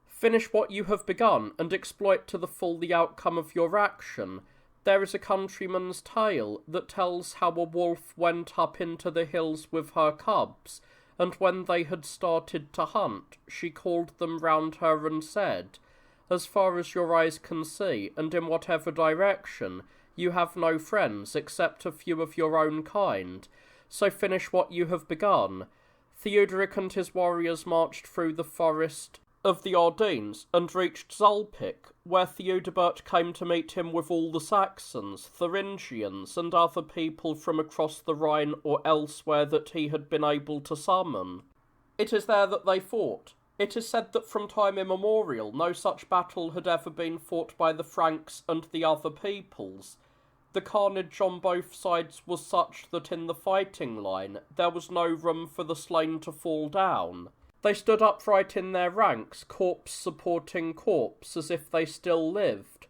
"Finish what you have begun, and exploit to the full the outcome of your action. There is a countryman's tale that tells how a wolf went up into the hills with her cubs, and when they had started to hunt, she called them round her and said, 'As far as your eyes can see, and in whatever direction, you have no friends except a few of your own kind. So finish what you have begun.' Theuderic and his warriors marched through the forest of the Ardennes and reached Zalpic, where Theudebert came to meet him with all the Saxons, Thuringians, and other people from across the Rhine or elsewhere that he had been able to summon. It is there that they fought. It is said that from time immemorial no such battle had ever been fought by the Franks and the other peoples. The carnage on both sides was such that in the fighting line there was no room for the slain to fall down. They stood upright in their ranks, corpse supporting corpse, as if they still lived.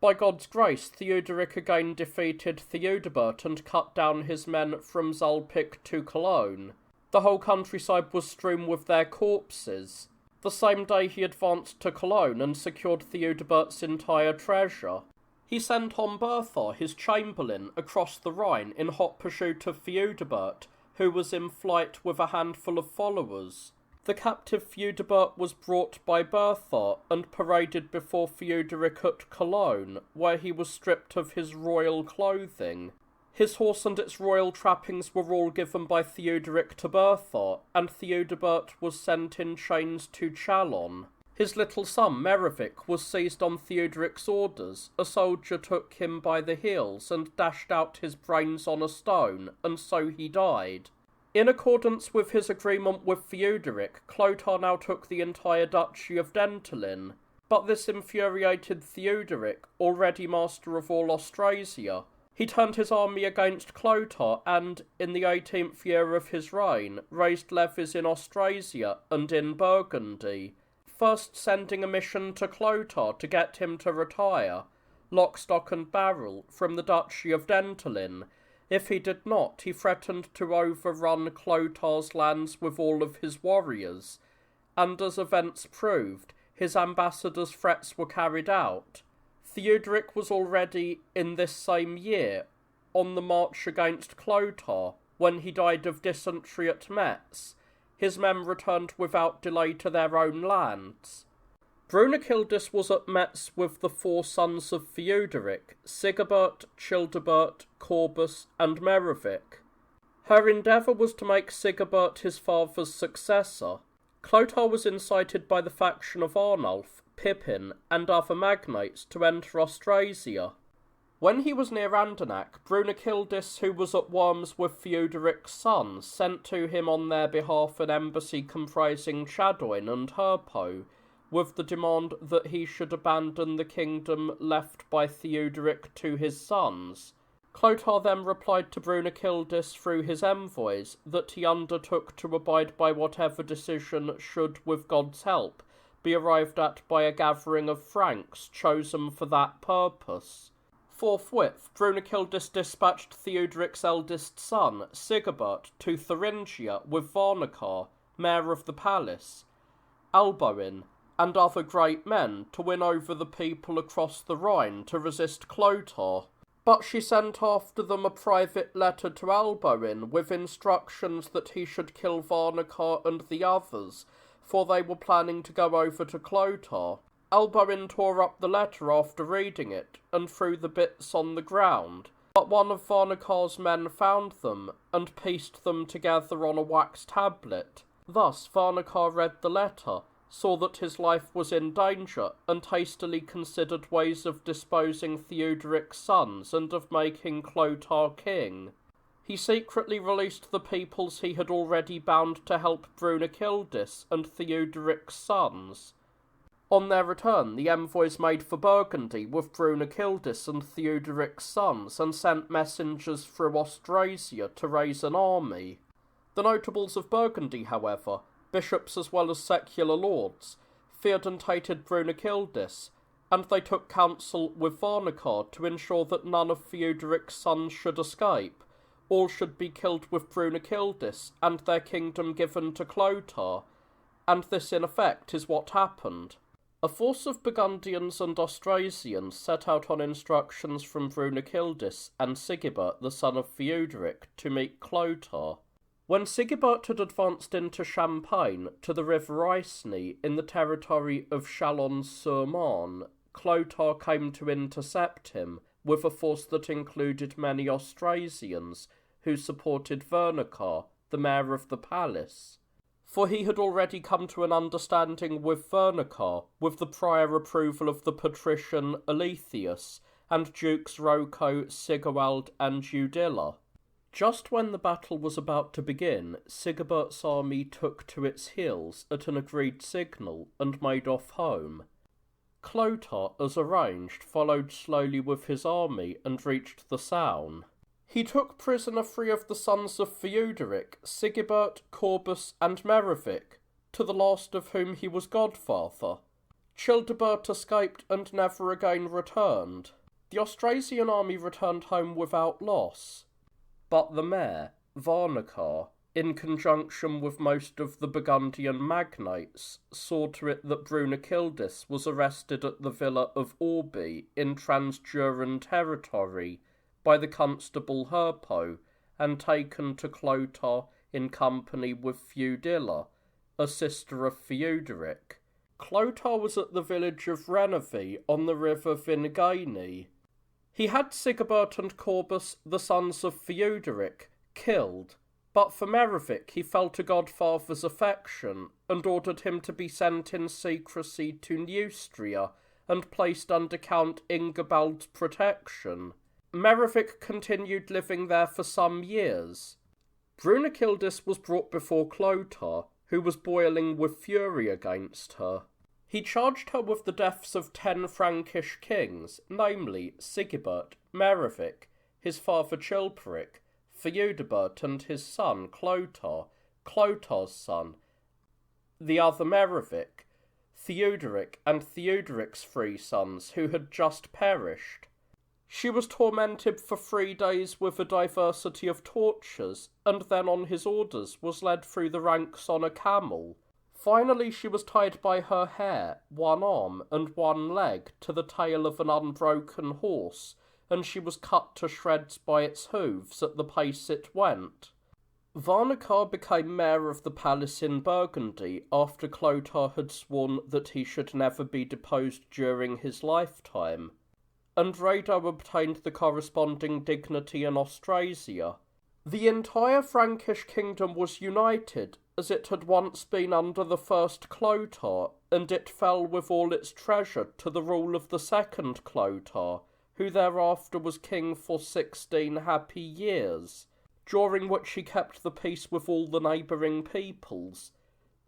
By God's grace, Theuderic again defeated Theudebert and cut down his men from Zalpic to Cologne. The whole countryside was strewn with their corpses. The same day he advanced to Cologne and secured Theudebert's entire treasure. He sent on Berthar, his chamberlain, across the Rhine in hot pursuit of Theudebert, who was in flight with a handful of followers. The captive Theudebert was brought by Berthar and paraded before Theuderic at Cologne, where he was stripped of his royal clothing. His horse and its royal trappings were all given by Theuderic to Berthar, and Theudebert was sent in chains to Chalon. His little son, Merrivic, was seized on Theoderic's orders. A soldier took him by the heels and dashed out his brains on a stone, and so he died. In accordance with his agreement with Theuderic, Clotaire now took the entire duchy of Dentelin, but this infuriated Theuderic, already master of all Austrasia. He turned his army against Clotaire and, in the 18th year of his reign, raised levies in Austrasia and in Burgundy, first sending a mission to Clotaire to get him to retire, lock, stock and barrel, from the duchy of Dentelin. If he did not, he threatened to overrun Clotaire's lands with all of his warriors, and as events proved, his ambassador's threats were carried out. Theuderic was already, in this same year, on the march against Clotaire, when he died of dysentery at Metz. His men returned without delay to their own lands. Brunechildis was at Metz with the 4 sons of Theuderic, Sigibert, Childebert, Corbus, and Merrivic. Her endeavour was to make Sigibert his father's successor. Clotaire was incited by the faction of Arnulf, Pippin, and other magnates to enter Austrasia. When he was near Andernach, Brunechildis, who was at Worms with Theuderic's sons, sent to him on their behalf an embassy comprising Chadoin and Herpo, with the demand that he should abandon the kingdom left by Theuderic to his sons. Clotaire then replied to Brunechildis through his envoys that he undertook to abide by whatever decision should, with God's help, be arrived at by a gathering of Franks chosen for that purpose. Forthwith, Brunechildis dispatched Theuderic's eldest son, Sigibert, to Thuringia with Varnacar, mayor of the palace, Alboin, and other great men to win over the people across the Rhine to resist Clotaire. But she sent after them a private letter to Alboin with instructions that he should kill Varnacar and the others, for they were planning to go over to Clotaire. Alboin tore up the letter after reading it, and threw the bits on the ground. But one of Varnacar's men found them, and pieced them together on a wax tablet. Thus Varnacar read the letter, saw that his life was in danger, and hastily considered ways of disposing Theuderic's sons and of making Clotaire king. He secretly released the peoples he had already bound to help Brunechildis and Theuderic's sons. On their return, the envoys made for Burgundy with Brunechildis and Theuderic's sons, and sent messengers through Austrasia to raise an army. The notables of Burgundy, however, bishops as well as secular lords, feared and hated Brunechildis, and they took counsel with Varnacar to ensure that none of Theuderic's sons should escape. All should be killed with Brunechildis, and their kingdom given to Clotaire. and this in effect is what happened. A force of Burgundians and Austrasians set out on instructions from Brunechildis and Sigebert, the son of Theuderic, to meet Clotaire. When Sigebert had advanced into Champagne to the river Aisne in the territory of Chalons-sur-Marne, Clotaire came to intercept him with a force that included many Austrasians who supported Wernicar, the mayor of the palace. For he had already come to an understanding with Wernicar, with the prior approval of the patrician Alethius and Dukes Rocco, Sigewald, and Eudilla. Just when the battle was about to begin, Sigebert's army took to its heels at an agreed signal and made off home. Clotaire, as arranged, followed slowly with his army and reached the Saône. He took prisoner 3 of the sons of Theuderic, Sigebert, Corbus, and Merovic, to the last of whom he was godfather. Childebert escaped and never again returned. The Austrasian army returned home without loss, but the mayor, Wernicar, in conjunction with most of the Burgundian magnates, saw to it that Brunechildis was arrested at the villa of Orby in Transjuran territory by the constable Herpo, and taken to Clotaire in company with Theudilla, a sister of Theuderic. Clotaire was at the village of Renevy on the river Vingaine. He had Sigebert and Corbus, the sons of Theuderic, killed, but for Merovic he felt a godfather's affection, and ordered him to be sent in secrecy to Neustria, and placed under Count Ingibald's protection. Merovic continued living there for some years. Brunechildis was brought before Clotaire, who was boiling with fury against her. He charged her with the deaths of 10 Frankish kings, namely Sigebert, Merovic, his father Chilperic, Theudebert and his son Clotaire, Clotaire's son, the other Merovic, Theuderic and Theuderic's 3 sons, who had just perished. She was tormented for 3 days with a diversity of tortures, and then on his orders was led through the ranks on a camel. Finally she was tied by her hair, 1 arm and 1 leg, to the tail of an unbroken horse, and she was cut to shreds by its hooves at the pace it went. Wernicar became mayor of the palace in Burgundy after Clotaire had sworn that he should never be deposed during his lifetime, and Rado obtained the corresponding dignity in Austrasia. The entire Frankish kingdom was united, as it had once been under the first Clotaire, and it fell with all its treasure to the rule of the second Clotaire, who thereafter was king for 16 happy years, during which he kept the peace with all the neighbouring peoples.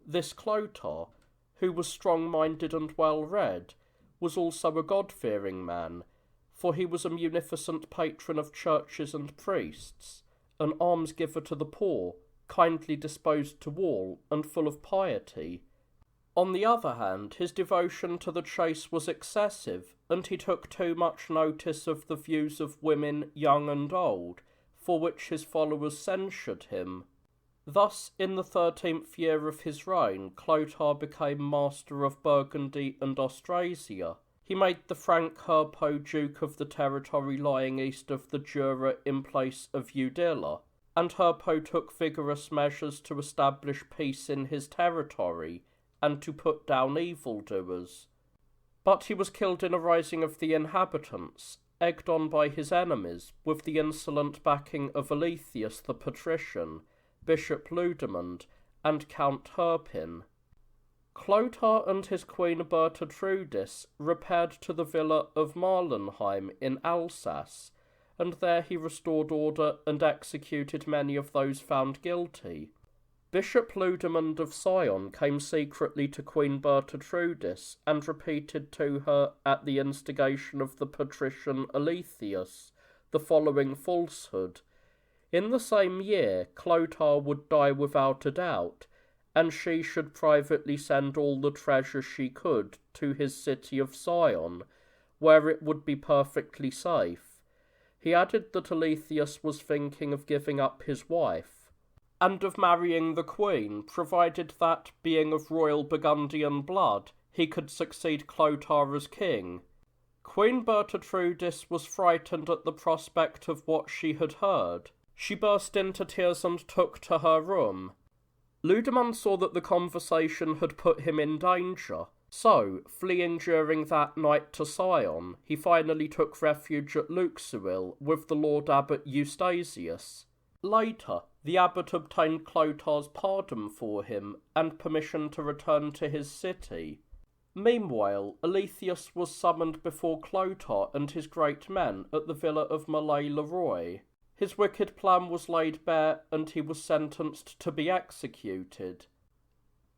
This Clotaire, who was strong-minded and well-read, was also a God-fearing man, for he was a munificent patron of churches and priests, an almsgiver to the poor, kindly disposed to all, and full of piety. On the other hand, his devotion to the chase was excessive, and he took too much notice of the views of women, young and old, for which his followers censured him. Thus, in the 13th year of his reign, Clotaire became master of Burgundy and Austrasia. He made the Frank Herpo Duke of the territory lying east of the Jura in place of Eudilla, and Herpo took vigorous measures to establish peace in his territory and to put down evildoers. But he was killed in a rising of the inhabitants, egged on by his enemies, with the insolent backing of Alethius the patrician, Bishop Ludemund, and Count Herpin. Clotaire and his queen Bertatrudis repaired to the villa of Marlenheim in Alsace, and there he restored order and executed many of those found guilty. Bishop Ludemund of Sion came secretly to Queen Bertatrudis and repeated to her, at the instigation of the patrician Alethius, the following falsehood: in the same year Clotaire would die without a doubt, and she should privately send all the treasure she could to his city of Sion, where it would be perfectly safe. He added that Alethius was thinking of giving up his wife. and of marrying the queen, provided that, being of royal Burgundian blood, he could succeed Clotaire as king. Queen Bertatrudis was frightened at the prospect of what she had heard. She burst into tears and took to her room. Ludeman saw that the conversation had put him in danger, so, fleeing during that night to Sion, he finally took refuge at Luxeuil with the Lord Abbot Eustasius. Later, the abbot obtained Clotaire's pardon for him and permission to return to his city. Meanwhile, Alethius was summoned before Clotaire and his great men at the villa of Malay-le-Roy. His wicked plan was laid bare, and he was sentenced to be executed.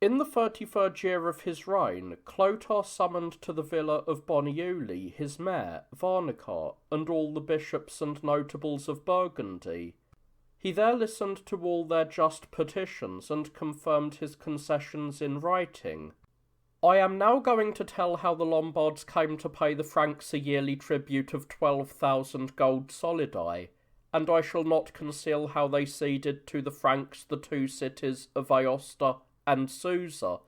In the 33rd year of his reign, Clotaire summoned to the villa of Boniuli his mayor, Warnechar, and all the bishops and notables of Burgundy. He there listened to all their just petitions and confirmed his concessions in writing. I am now going to tell how the Lombards came to pay the Franks a yearly tribute of 12,000 gold solidi, and I shall not conceal how they ceded to the Franks the two cities of Aosta and Susa,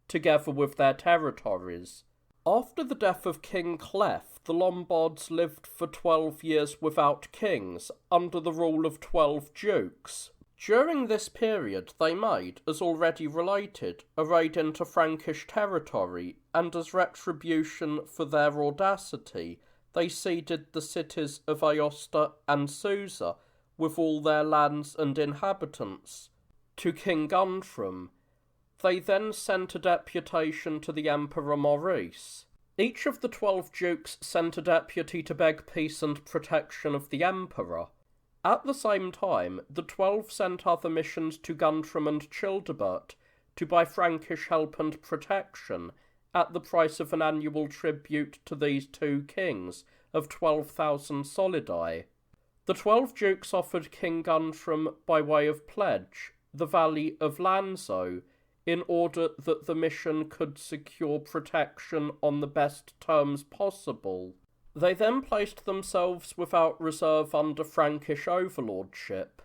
together with their territories. After the death of King Clef, the Lombards lived for 12 years without kings, under the rule of 12 dukes. During this period they made, as already related, a raid into Frankish territory, and as retribution for their audacity, they ceded the cities of Aosta and Susa, with all their lands and inhabitants, to King Guntram. They then sent a deputation to the Emperor Maurice. Each of the 12 dukes sent a deputy to beg peace and protection of the Emperor. At the same time, the 12 sent other missions to Guntram and Childebert to buy Frankish help and protection, at the price of an annual tribute to these two kings of 12,000 solidi. The 12 dukes offered King Guntram, by way of pledge, the valley of Lanzo, in order that the mission could secure protection on the best terms possible. They then placed themselves without reserve under Frankish overlordship.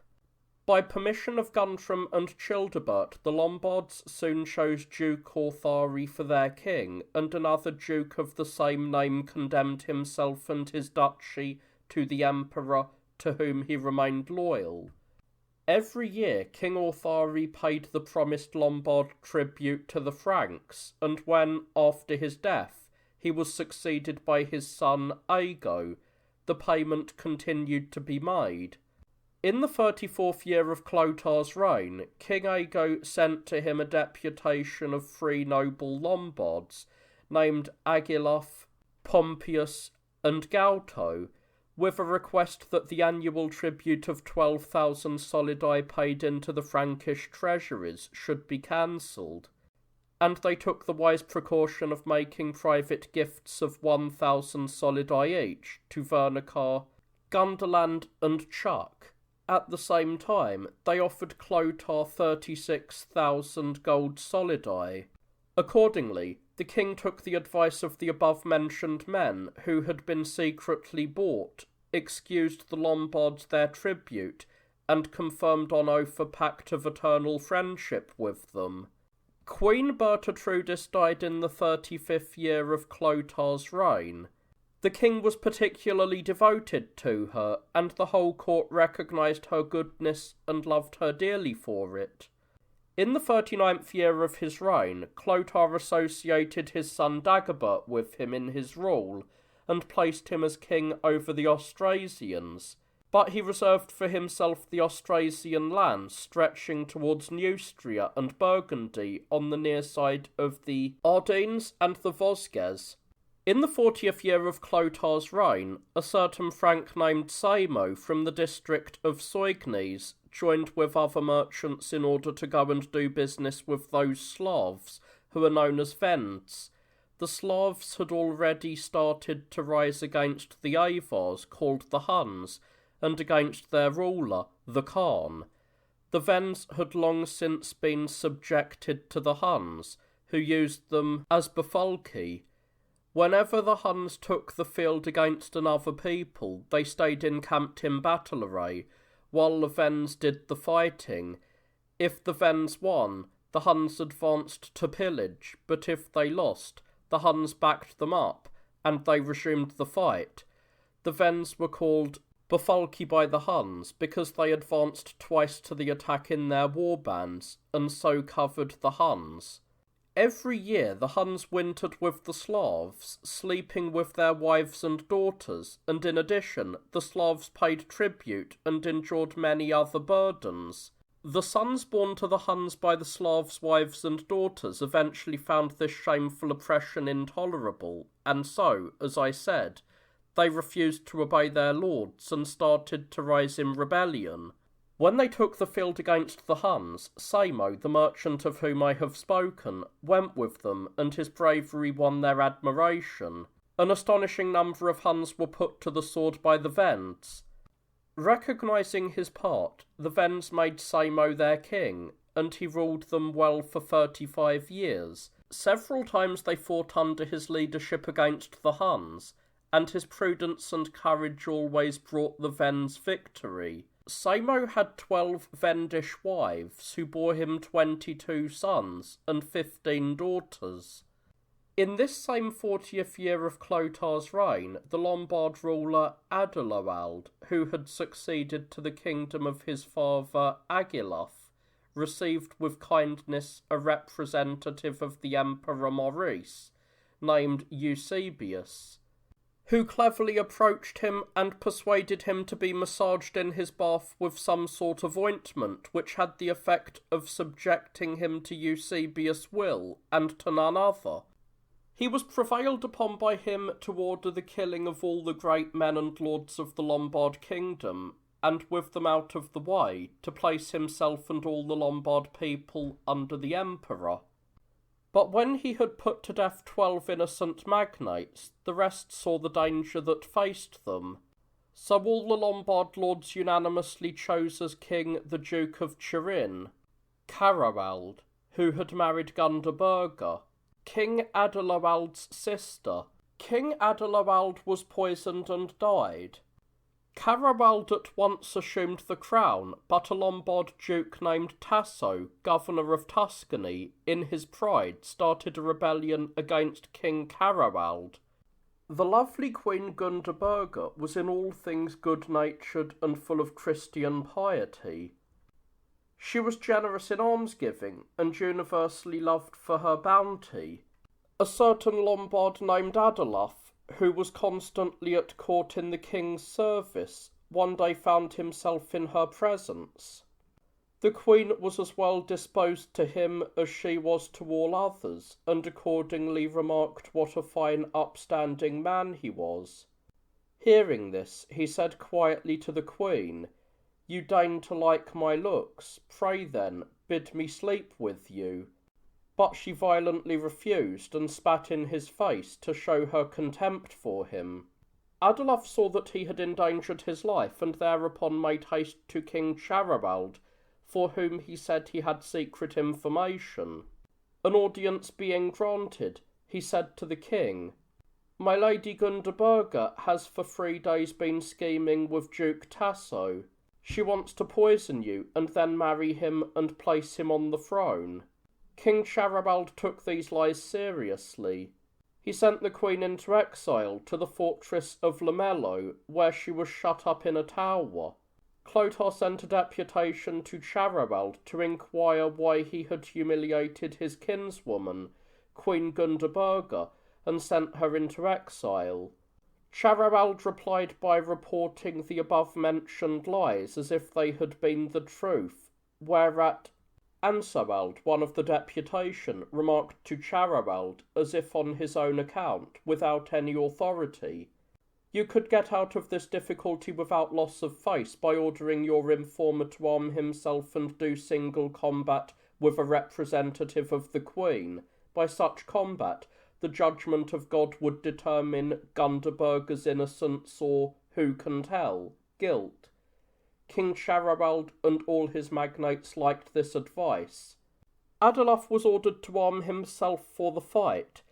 By permission of Guntram and Childebert, the Lombards soon chose Duke Authari for their king, and another duke of the same name condemned himself and his duchy to the emperor, to whom he remained loyal. Every year King Authari paid the promised Lombard tribute to the Franks, and when, after his death, he was succeeded by his son Ago, the payment continued to be made. In the 34th year of Clotaire's reign, King Ago sent to him a deputation of 3 noble Lombards, named Agilulf, Pompeius, and Gauto, with a request that the annual tribute of 12,000 solidi paid into the Frankish treasuries should be cancelled, and they took the wise precaution of making private gifts of 1,000 solidi each to Warnechar, Gunderland, and Chuck. At the same time, they offered Clotaire 36,000 gold solidi. Accordingly, the king took the advice of the above-mentioned men, who had been secretly bought, excused the Lombards their tribute, and confirmed on oath a pact of eternal friendship with them. Queen Bertatrudis died in the 35th year of Clotaire's reign. The king was particularly devoted to her, and the whole court recognised her goodness and loved her dearly for it. In the 39th year of his reign, Clotaire associated his son Dagobert with him in his rule, and placed him as king over the Austrasians, but he reserved for himself the Austrasian lands stretching towards Neustria and Burgundy on the near side of the Ardennes and the Vosges. In the 40th year of Clotaire's reign, a certain Frank named Saimo from the district of Soignes joined with other merchants in order to go and do business with those Slavs, who are known as Wends. The Slavs had already started to rise against the Avars, called the Huns, and against their ruler, the Khan. The Wends had long since been subjected to the Huns, who used them as befalki. Whenever the Huns took the field against another people, they stayed encamped in battle array, while the Wends did the fighting. If the Wends won, the Huns advanced to pillage, but if they lost, the Huns backed them up, and they resumed the fight. The Wends were called Befalki by the Huns because they advanced twice to the attack in their warbands, and so covered the Huns. Every year the Huns wintered with the Slavs, sleeping with their wives and daughters, and in addition the Slavs paid tribute and endured many other burdens. The sons born to the Huns by the Slavs' wives and daughters eventually found this shameful oppression intolerable, and so, as I said, they refused to obey their lords and started to rise in rebellion. When they took the field against the Huns, Samo, the merchant of whom I have spoken, went with them, and his bravery won their admiration. An astonishing number of Huns were put to the sword by the Wends. Recognising his part, the Wends made Samo their king, and he ruled them well for 35 years. Several times they fought under his leadership against the Huns, and his prudence and courage always brought the Wends victory. Samo had 12 Wendish wives, who bore him 22 sons and 15 daughters. In this same 40th year of Clotar's reign, the Lombard ruler Adalawald, who had succeeded to the kingdom of his father Agilulf, received with kindness a representative of the Emperor Maurice, named Eusebius, who cleverly approached him and persuaded him to be massaged in his bath with some sort of ointment which had the effect of subjecting him to Eusebius' will and to none other. He was prevailed upon by him to order the killing of all the great men and lords of the Lombard kingdom, and with them out of the way, to place himself and all the Lombard people under the emperor. But when he had put to death 12 innocent magnates, the rest saw the danger that faced them. So all the Lombard lords unanimously chose as king the Duke of Turin, Carrawald, who had married Gundeberga, King Adalawald's sister. King Adalawald was poisoned and died. Carrawald at once assumed the crown, but a Lombard duke named Tasso, governor of Tuscany, in his pride started a rebellion against King Carrawald. The lovely Queen Gundeberga was in all things good-natured and full of Christian piety. She was generous in almsgiving, and universally loved for her bounty. A certain Lombard named Adolf, who was constantly at court in the king's service, one day found himself in her presence. The queen was as well disposed to him as she was to all others, and accordingly remarked what a fine upstanding man he was. Hearing this, he said quietly to the queen, "You deign to like my looks, pray then, bid me sleep with you." But she violently refused, and spat in his face to show her contempt for him. Adolf saw that he had endangered his life, and thereupon made haste to King Charlemagne, for whom he said he had secret information. An audience being granted, he said to the king, "My lady Gundeberga has for 3 days been scheming with Duke Tasso. She wants to poison you, and then marry him and place him on the throne." King Charlemagne took these lies seriously. He sent the queen into exile to the fortress of Lamello, where she was shut up in a tower. Clotar sent a deputation to Charlemagne to inquire why he had humiliated his kinswoman, Queen Gundeberga, and sent her into exile. Charlemagne replied by reporting the above-mentioned lies as if they had been the truth, whereat Ansawald, one of the deputation, remarked to Charlemagne, as if on his own account, without any authority, "You could get out of this difficulty without loss of face by ordering your informer to arm himself and do single combat with a representative of the Queen. By such combat, the judgment of God would determine Gundeberga's innocence or, who can tell, guilt." King Charlemagne and all his magnates liked this advice. Adolf was ordered to arm himself for the fight.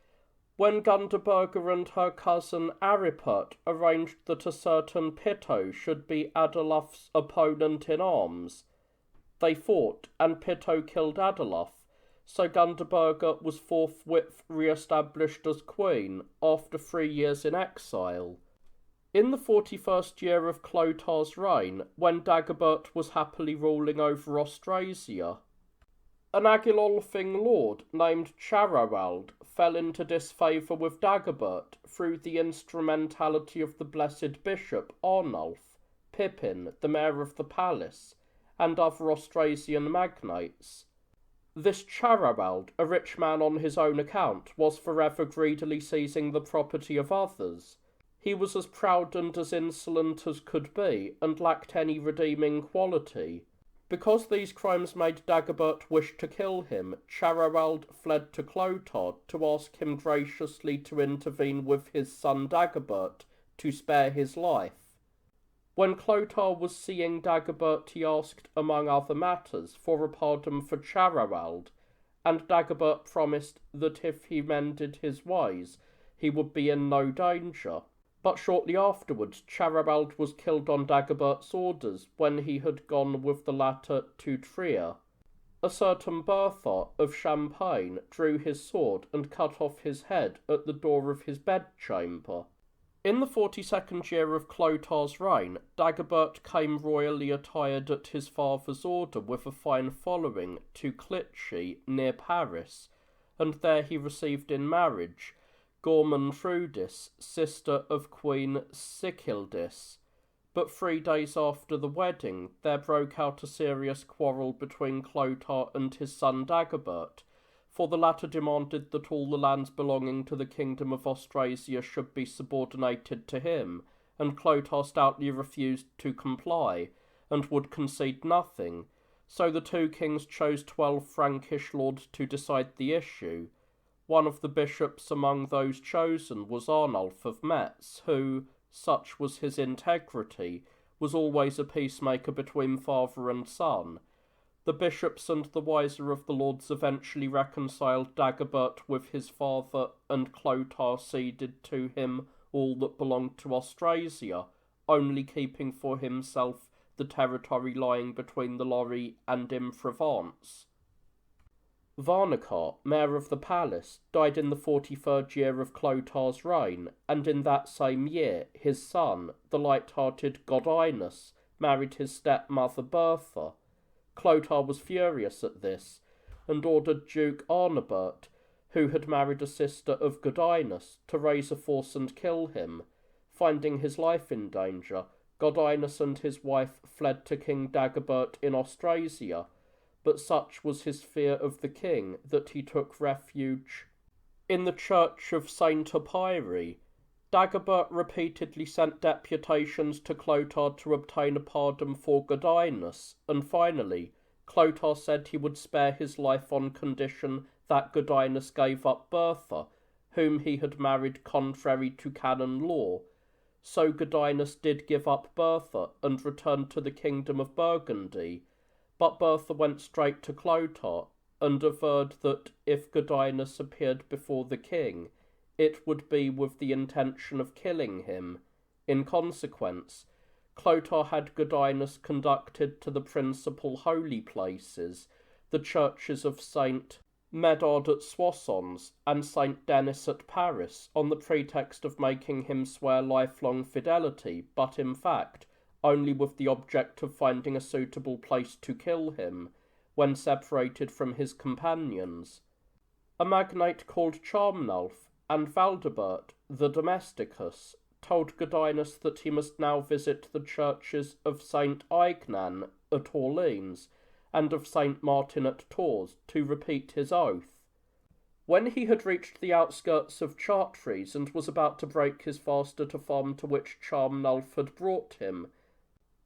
When Gundeberga and her cousin Aripert arranged that a certain Pitto should be Adolf's opponent in arms, They fought, and Pito killed Adolf, so Gundeberga was forthwith re-established as queen after 3 years in exile. In the 41st year of Clotar's reign, when Dagobert was happily ruling over Austrasia, an Agilolfing lord named Charawald fell into disfavour with Dagobert through the instrumentality of the blessed bishop Arnulf, Pippin, the mayor of the palace, and other Austrasian magnates. This Charawald, a rich man on his own account, was forever greedily seizing the property of others. He was as proud and as insolent as could be, and lacked any redeeming quality. Because these crimes made Dagobert wish to kill him, Charawald fled to Clotar to ask him graciously to intervene with his son Dagobert to spare his life. When Clotar was seeing Dagobert, he asked, among other matters, for a pardon for Charawald, and Dagobert promised that if he mended his ways, he would be in no danger. But shortly afterwards, Charawald was killed on Dagobert's orders when he had gone with the latter to Trier. A certain Bertha of Champagne drew his sword and cut off his head at the door of his bedchamber. In the 42nd year of Clotar's reign, Dagobert came royally attired at his father's order with a fine following to Clichy near Paris, and there he received in marriage Gormuntrudis, sister of Queen Sichildis. But 3 days after the wedding, there broke out a serious quarrel between Clotar and his son Dagobert, for the latter demanded that all the lands belonging to the kingdom of Austrasia should be subordinated to him, and Clotar stoutly refused to comply, and would concede nothing, so the 2 kings chose 12 Frankish lords to decide the issue. One of the bishops among those chosen was Arnulf of Metz, who, such was his integrity, was always a peacemaker between father and son. The bishops and the wiser of the lords eventually reconciled Dagobert with his father, and Clotar ceded to him all that belonged to Austrasia, only keeping for himself the territory lying between the Lorry and in Provence. Varnicar, mayor of the palace, died in the 43rd year of Clotar's reign, and in that same year his son, the light-hearted Godinus, married his stepmother Bertha. Clotar was furious at this, and ordered Duke Arnebert, who had married a sister of Godinus, to raise a force and kill him. Finding his life in danger, Godinus and his wife fled to King Dagobert in Austrasia, but such was his fear of the king that he took refuge in the church of Saint Opyri. Dagobert repeatedly sent deputations to Clotar to obtain a pardon for Godinus, and finally Clotar said he would spare his life on condition that Godinus gave up Bertha, whom he had married contrary to canon law. So Godinus did give up Bertha and returned to the kingdom of Burgundy, but Bertha went straight to Clotar, and averred that if Godinus appeared before the king, it would be with the intention of killing him. In consequence, Clotar had Godinus conducted to the principal holy places, the churches of Saint Medard at Soissons and Saint Denis at Paris, on the pretext of making him swear lifelong fidelity, but in fact only with the object of finding a suitable place to kill him, when separated from his companions. A magnate called Charlemagne and Valdebert, the domesticus, told Godinus that he must now visit the churches of Saint Aignan at Orleans and of Saint Martin at Tours to repeat his oath. When he had reached the outskirts of Chartres and was about to break his fast at a farm to which Charlemagne had brought him,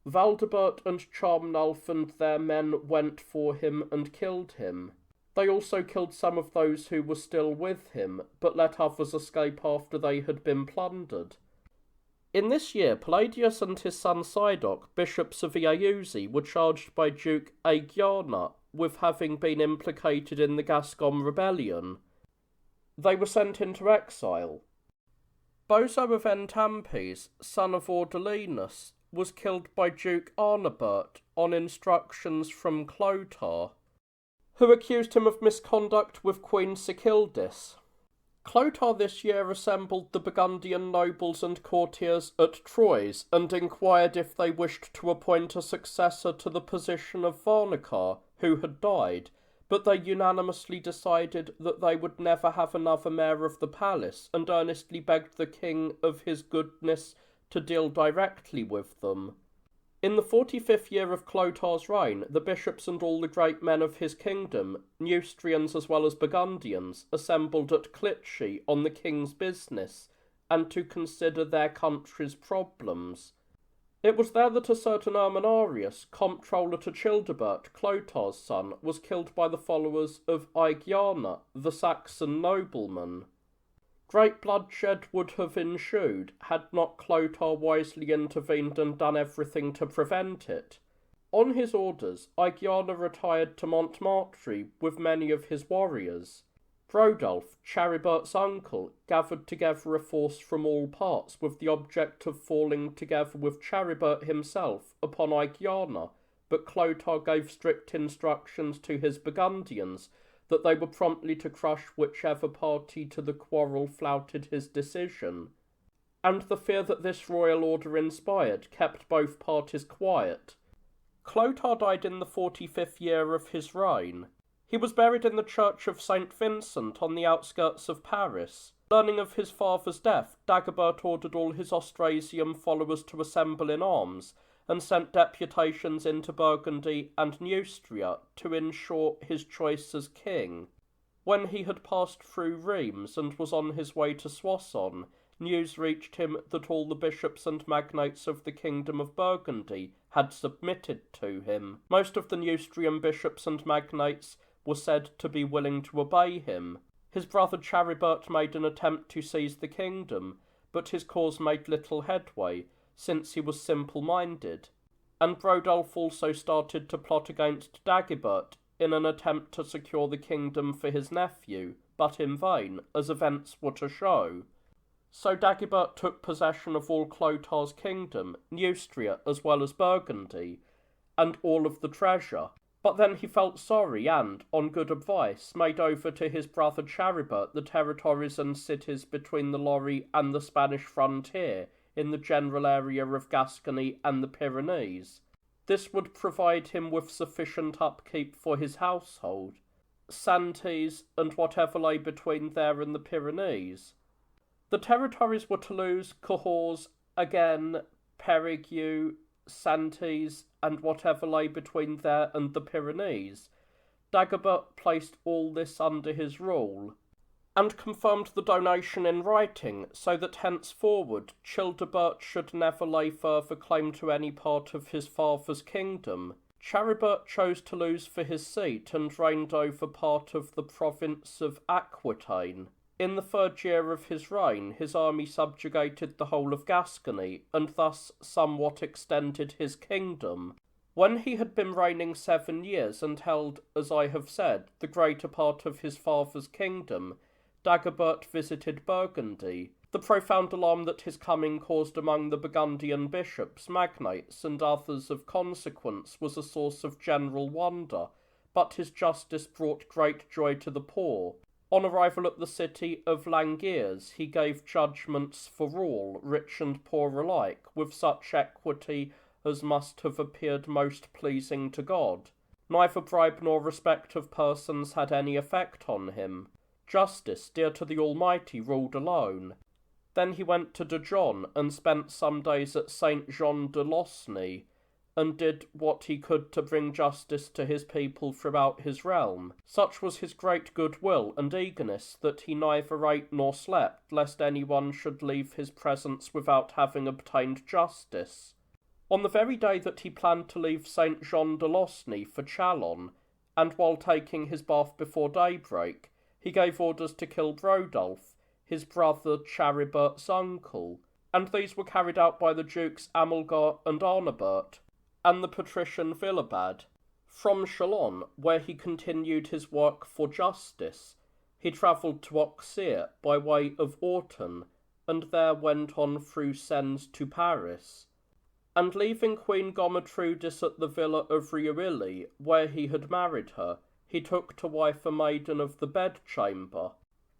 Valdebert and Charlemagne and their men went for him and killed him. They also killed some of those who were still with him, but let others escape after they had been plundered. In this year, Palladius and his son Sidoc, bishops of Iauzi, were charged by Duke Aegiana with having been implicated in the Gascon rebellion. They were sent into exile. Boso of Entampes, son of Ordelinus, was killed by Duke Arnabert on instructions from Clotaire, who accused him of misconduct with Queen Sicildis. Clotaire this year assembled the Burgundian nobles and courtiers at Troyes and inquired if they wished to appoint a successor to the position of Varnacar, who had died, but they unanimously decided that they would never have another mayor of the palace, and earnestly begged the king of his goodness to deal directly with them. In the 45th year of Clotaire's reign, the bishops and all the great men of his kingdom, Neustrians as well as Burgundians, assembled at Clichy on the king's business, and to consider their country's problems. It was there that a certain Ermenarius, comptroller to Childebert, Clotaire's son, was killed by the followers of Aegiana, the Saxon nobleman. Great bloodshed would have ensued had not Clotaire wisely intervened and done everything to prevent it. On his orders, Aegiana retired to Montmartre with many of his warriors. Brodulf, Charibert's uncle, gathered together a force from all parts with the object of falling together with Charibert himself upon Aegiana, but Clotaire gave strict instructions to his Burgundians that they were promptly to crush whichever party to the quarrel flouted his decision, and the fear that this royal order inspired kept both parties quiet. Clotaire died in the 45th year of his reign. He was buried in the church of St. Vincent on the outskirts of Paris. Learning of his father's death, Dagobert ordered all his Austrasian followers to assemble in arms, and sent deputations into Burgundy and Neustria to ensure his choice as king. When he had passed through Reims and was on his way to Soissons, news reached him that all the bishops and magnates of the kingdom of Burgundy had submitted to him. Most of the Neustrian bishops and magnates were said to be willing to obey him. His brother Charibert made an attempt to seize the kingdom, but his cause made little headway, since he was simple-minded, and Brodulf also started to plot against Dagobert in an attempt to secure the kingdom for his nephew, but in vain, as events were to show. So Dagobert took possession of all Clotaire's kingdom, Neustria as well as Burgundy, and all of the treasure. But then he felt sorry and, on good advice, made over to his brother Charibert the territories and cities between the Lorry and the Spanish frontier, in the general area of Gascony and the Pyrenees. This would provide him with sufficient upkeep for his household, Santes and whatever lay between there and the Pyrenees. The territories were Toulouse, Cahors, again, Périgueux, Santes, and whatever lay between there and the Pyrenees. Dagobert placed all this under his rule, and confirmed the donation in writing, so that henceforward Childebert should never lay further claim to any part of his father's kingdom. Charibert chose Toulouse for his seat and reigned over part of the province of Aquitaine. In the 3rd year of his reign, his army subjugated the whole of Gascony, and thus somewhat extended his kingdom. When he had been reigning 7 years and held, as I have said, the greater part of his father's kingdom, Dagobert visited Burgundy. The profound alarm that his coming caused among the Burgundian bishops, magnates, and others of consequence was a source of general wonder, but his justice brought great joy to the poor. On arrival at the city of Langueres, he gave judgments for all, rich and poor alike, with such equity as must have appeared most pleasing to God. Neither bribe nor respect of persons had any effect on him. Justice, dear to the Almighty, ruled alone. Then he went to Dijon, and spent some days at Saint Jean de Losny, and did what he could to bring justice to his people throughout his realm. Such was his great goodwill and eagerness that he neither ate nor slept, lest anyone should leave his presence without having obtained justice. On the very day that he planned to leave Saint Jean de Losny for Chalon, and while taking his bath before daybreak, he gave orders to kill Brodulf, his brother Charibert's uncle, and these were carried out by the Dukes Amelgar and Arnabert, and the patrician Villebad. From Chalon, where he continued his work for justice, he travelled to Auxerre by way of Autun, and there went on through Sens to Paris. and leaving Queen Gomertrudis at the villa of Reuilly, where he had married her, he took to wife a maiden of the bedchamber,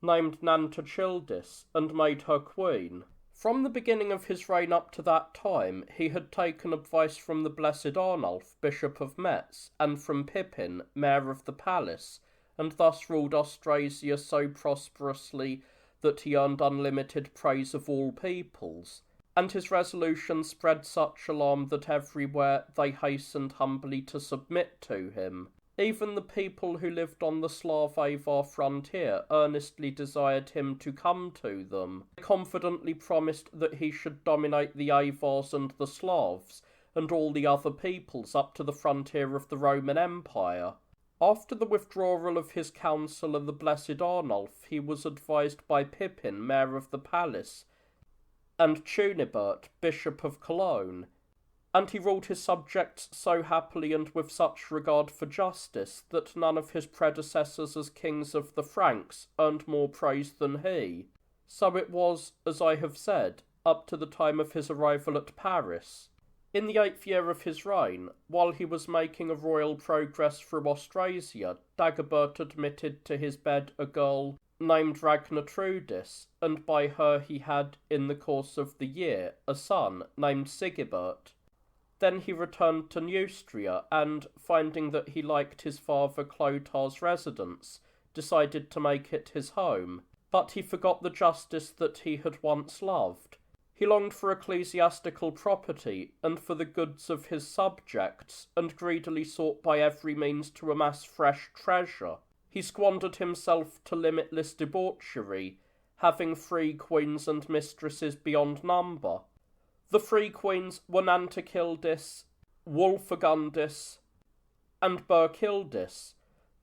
named Nantachildis, and made her queen. From the beginning of his reign up to that time, he had taken advice from the blessed Arnulf, Bishop of Metz, and from Pippin, Mayor of the Palace, and thus ruled Austrasia so prosperously that he earned unlimited praise of all peoples, and his resolution spread such alarm that everywhere they hastened humbly to submit to him. Even the people who lived on the Slav-Avar frontier earnestly desired him to come to them. They confidently promised that he should dominate the Avars and the Slavs, and all the other peoples up to the frontier of the Roman Empire. After the withdrawal of his counsellor, the blessed Arnulf, he was advised by Pippin, Mayor of the Palace, and Cunibert, Bishop of Cologne, and he ruled his subjects so happily and with such regard for justice that none of his predecessors as kings of the Franks earned more praise than he. So it was, as I have said, up to the time of his arrival at Paris. In the 8th year of his reign, while he was making a royal progress through Austrasia, Dagobert admitted to his bed a girl named Ragnatrudis, and by her he had, in the course of the year, a son named Sigibert. Then he returned to Neustria, and, finding that he liked his father Clotar's residence, decided to make it his home. But he forgot the justice that he had once loved. He longed for ecclesiastical property, and for the goods of his subjects, and greedily sought by every means to amass fresh treasure. He squandered himself to limitless debauchery, having 3 queens and mistresses beyond number. The 3 queens were Nantachildis, Wulfagundis, and Berkildis.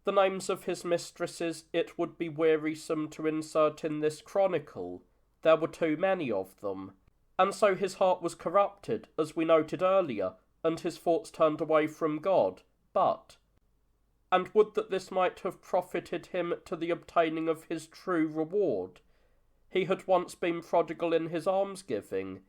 The names of his mistresses it would be wearisome to insert in this chronicle. There were too many of them. And so his heart was corrupted, as we noted earlier, and his thoughts turned away from God. But, and would that this might have profited him to the obtaining of his true reward, he had once been prodigal in his almsgiving,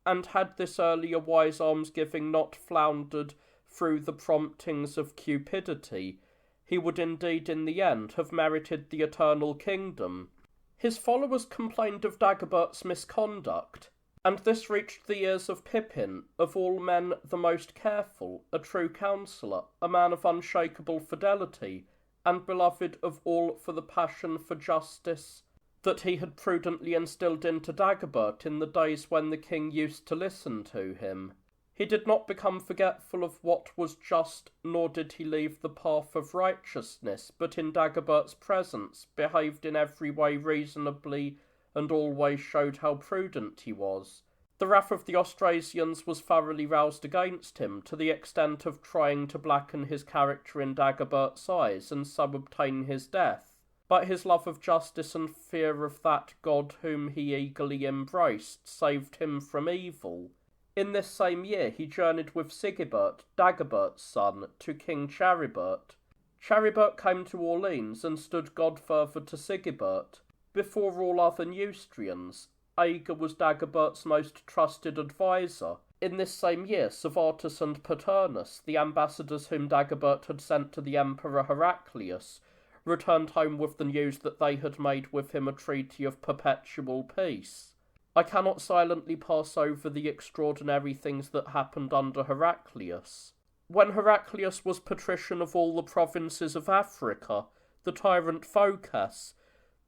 and had this earlier wise almsgiving not floundered through the promptings of cupidity, he would indeed in the end have merited the eternal kingdom. His followers complained of Dagobert's misconduct, and this reached the ears of Pippin, of all men the most careful, a true counsellor, a man of unshakable fidelity, and beloved of all for the passion for justice that he had prudently instilled into Dagobert in the days when the king used to listen to him. He did not become forgetful of what was just, nor did he leave the path of righteousness, but in Dagobert's presence behaved in every way reasonably, and always showed how prudent he was. The wrath of the Austrasians was thoroughly roused against him, to the extent of trying to blacken his character in Dagobert's eyes, and so obtain his death. But his love of justice and fear of that God whom he eagerly embraced saved him from evil. In this same year he journeyed with Sigibert, Dagobert's son, to King Charibert. Charibert came to Orleans and stood godfather to Sigibert. Before all other Neustrians, Ager was Dagobert's most trusted adviser. In this same year, Servatus and Paternus, the ambassadors whom Dagobert had sent to the Emperor Heraclius, returned home with the news that they had made with him a treaty of perpetual peace. I cannot silently pass over the extraordinary things that happened under Heraclius. When Heraclius was patrician of all the provinces of Africa, the tyrant Phocas,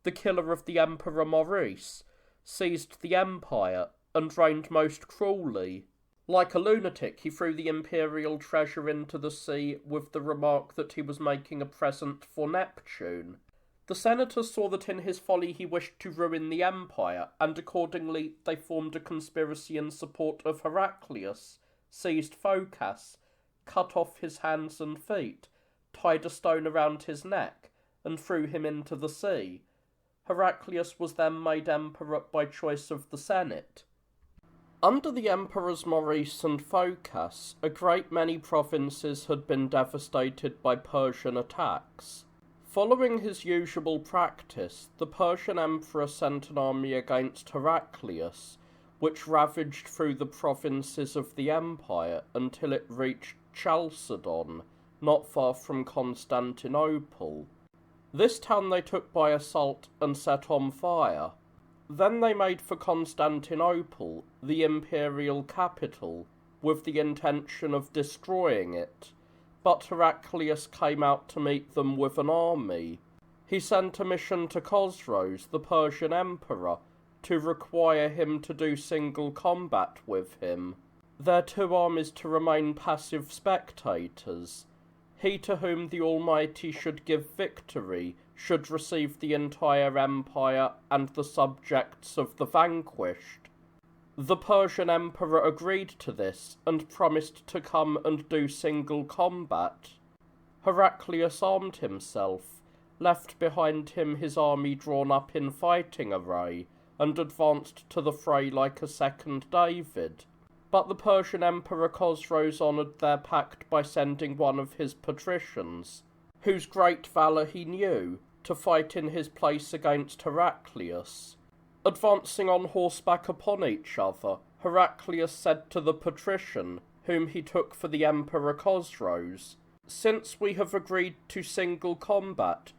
the killer of the Emperor Maurice, seized the empire and reigned most cruelly. Like a lunatic, he threw the imperial treasure into the sea with the remark that he was making a present for Neptune. The senators saw that in his folly he wished to ruin the empire, and accordingly they formed a conspiracy in support of Heraclius, seized Phocas, cut off his hands and feet, tied a stone around his neck, and threw him into the sea. Heraclius was then made emperor by choice of the Senate. Under the emperors Maurice and Phocas, a great many provinces had been devastated by Persian attacks. Following his usual practice, the Persian emperor sent an army against Heraclius, which ravaged through the provinces of the empire until it reached Chalcedon, not far from Constantinople. This town they took by assault and set on fire. Then they made for Constantinople, the imperial capital, with the intention of destroying it, but Heraclius came out to meet them with an army. He sent a mission to Chosroes, the Persian emperor, to require him to do single combat with him, their two armies to remain passive spectators. He to whom the Almighty should give victory should receive the entire empire and the subjects of the vanquished. The Persian emperor agreed to this and promised to come and do single combat. Heraclius armed himself, left behind him his army drawn up in fighting array, and advanced to the fray like a second David. But the Persian emperor Chosroes honoured their pact by sending one of his patricians, whose great valour he knew, to fight in his place against Heraclius. Advancing on horseback upon each other, Heraclius said to the patrician, whom he took for the emperor Chosroes, "Since we have agreed to single combat,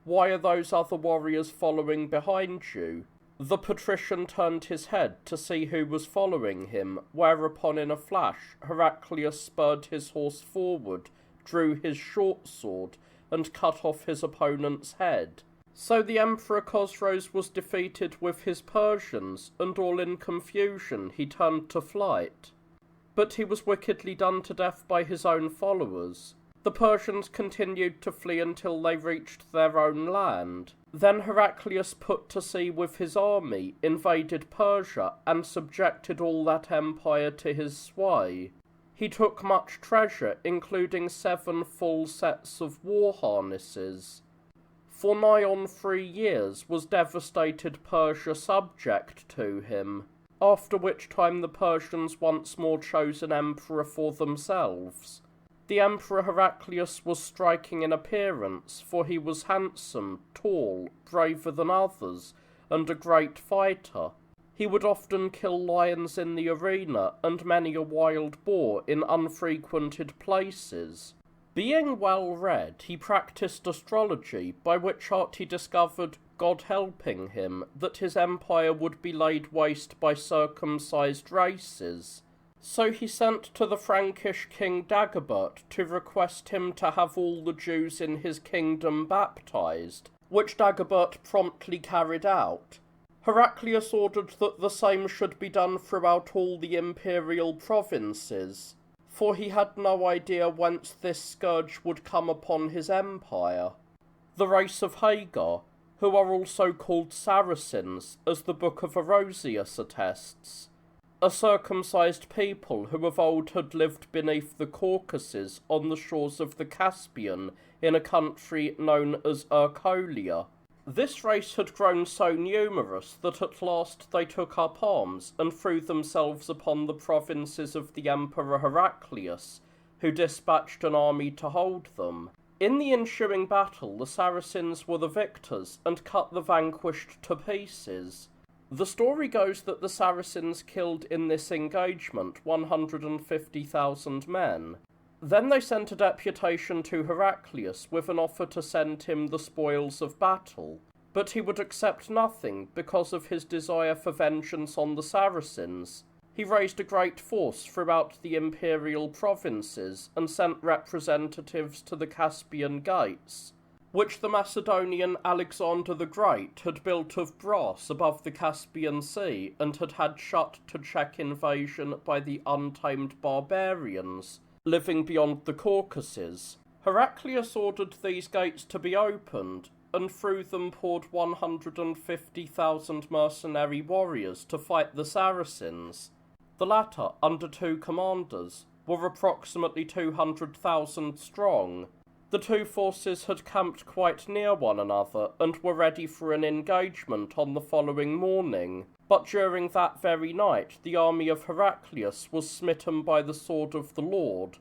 why are those other warriors following behind you?" The patrician turned his head to see who was following him, whereupon in a flash Heraclius spurred his horse forward, drew his short sword, and cut off his opponent's head. So the Emperor Chosroes was defeated with his Persians, and all in confusion he turned to flight. But he was wickedly done to death by his own followers. The Persians continued to flee until they reached their own land. Then Heraclius put to sea with his army, invaded Persia, and subjected all that empire to his sway. He took much treasure, including 7 full sets of war harnesses. For nigh on 3 years was devastated Persia subject to him, after which time the Persians once more chose an emperor for themselves. The Emperor Heraclius was striking in appearance, for he was handsome, tall, braver than others, and a great fighter. He would often kill lions in the arena, and many a wild boar in unfrequented places. Being well read, he practised astrology, by which art he discovered, God helping him, that his empire would be laid waste by circumcised races. So he sent to the Frankish king Dagobert to request him to have all the Jews in his kingdom baptized, which Dagobert promptly carried out. Heraclius ordered that the same should be done throughout all the imperial provinces, for he had no idea whence this scourge would come upon his empire. The race of Hagar, who are also called Saracens, as the Book of Erosius attests, a circumcised people who of old had lived beneath the Caucasus on the shores of the Caspian in a country known as Ercolia. This race had grown so numerous that at last they took up arms and threw themselves upon the provinces of the Emperor Heraclius, who dispatched an army to hold them. In the ensuing battle the Saracens were the victors and cut the vanquished to pieces. The story goes that the Saracens killed in this engagement 150,000 men. Then they sent a deputation to Heraclius with an offer to send him the spoils of battle, but he would accept nothing because of his desire for vengeance on the Saracens. He raised a great force throughout the imperial provinces and sent representatives to the Caspian gates, which the Macedonian Alexander the Great had built of brass above the Caspian Sea and had shut to check invasion by the untamed barbarians living beyond the Caucasus. Heraclius ordered these gates to be opened, and through them poured 150,000 mercenary warriors to fight the Saracens. The latter, under 2 commanders, were approximately 200,000 strong. The two forces had camped quite near one another and were ready for an engagement on the following morning, but during that very night the army of Heraclius was smitten by the sword of the Lord.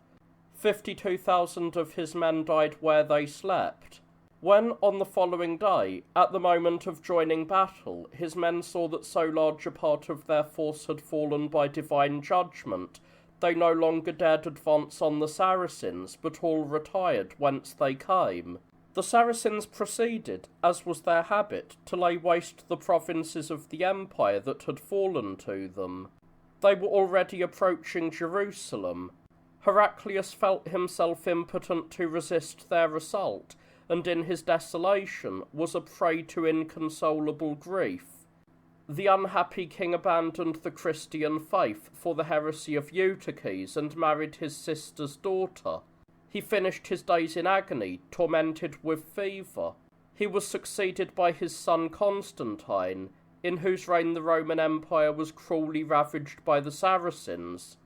52,000 of his men died where they slept. When, on the following day, at the moment of joining battle, his men saw that so large a part of their force had fallen by divine judgment, they no longer dared advance on the Saracens, but all retired whence they came. The Saracens proceeded, as was their habit, to lay waste the provinces of the empire that had fallen to them. They were already approaching Jerusalem. Heraclius felt himself impotent to resist their assault, and in his desolation was a prey to inconsolable grief. The unhappy king abandoned the Christian faith for the heresy of Eutyches and married his sister's daughter. He finished his days in agony, tormented with fever. He was succeeded by his son Constantine, in whose reign the Roman Empire was cruelly ravaged by the Saracens.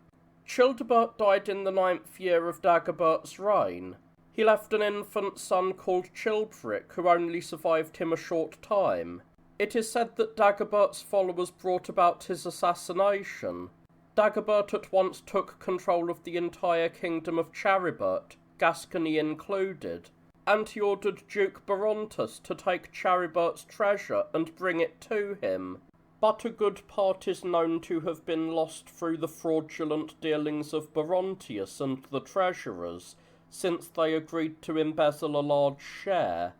Childebert died in the 9th year of Dagobert's reign. He left an infant son called Chilperic, who only survived him a short time. It is said that Dagobert's followers brought about his assassination. Dagobert at once took control of the entire kingdom of Charibert, Gascony included, and he ordered Duke Barontus to take Charibert's treasure and bring it to him. But a good part is known to have been lost through the fraudulent dealings of Barontius and the treasurers, since they agreed to embezzle a large share.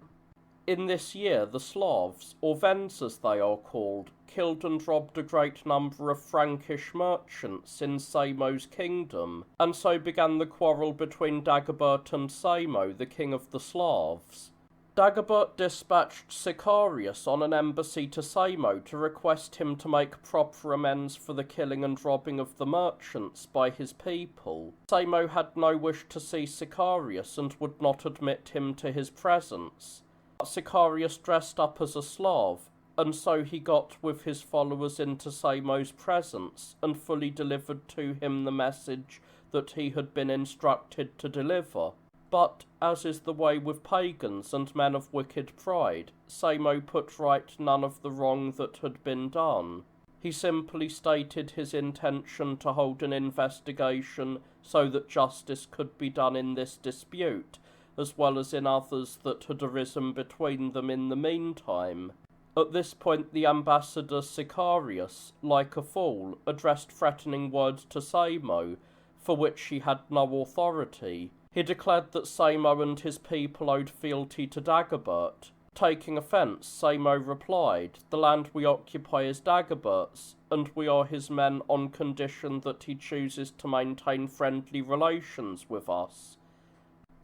In this year the Slavs, or Wends as they are called, killed and robbed a great number of Frankish merchants in Samo's kingdom, and so began the quarrel between Dagobert and Samo, the king of the Slavs. Dagobert dispatched Sicarius on an embassy to Samo to request him to make proper amends for the killing and robbing of the merchants by his people. Samo had no wish to see Sicarius and would not admit him to his presence. Sicarius dressed up as a Slav, and so he got with his followers into Samo's presence and fully delivered to him the message that he had been instructed to deliver. But, as is the way with pagans and men of wicked pride, Samo put right none of the wrong that had been done. He simply stated his intention to hold an investigation so that justice could be done in this dispute, as well as in others that had arisen between them in the meantime. At this point the ambassador Sicarius, like a fool, addressed threatening words to Samo, for which he had no authority. He declared that Samo and his people owed fealty to Dagobert. Taking offence, Samo replied, "The land we occupy is Dagobert's, and we are his men on condition that he chooses to maintain friendly relations with us."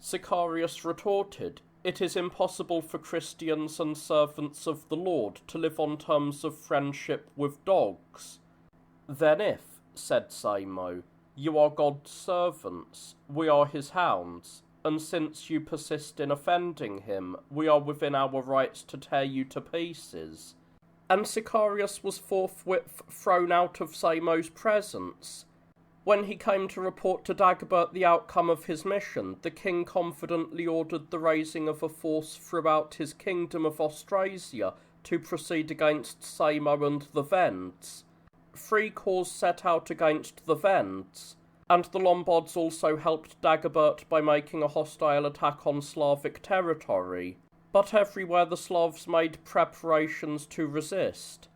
Sicarius retorted, "It is impossible for Christians and servants of the Lord to live on terms of friendship with dogs." "Then if," said Samo, "you are God's servants, we are his hounds, and since you persist in offending him, we are within our rights to tear you to pieces." And Sicarius was forthwith thrown out of Samo's presence. When he came to report to Dagobert the outcome of his mission, the king confidently ordered the raising of a force throughout his kingdom of Austrasia to proceed against Samo and the Wends. 3 corps set out against the Wends, and the Lombards also helped Dagobert by making a hostile attack on Slavic territory. But everywhere the Slavs made preparations to resist.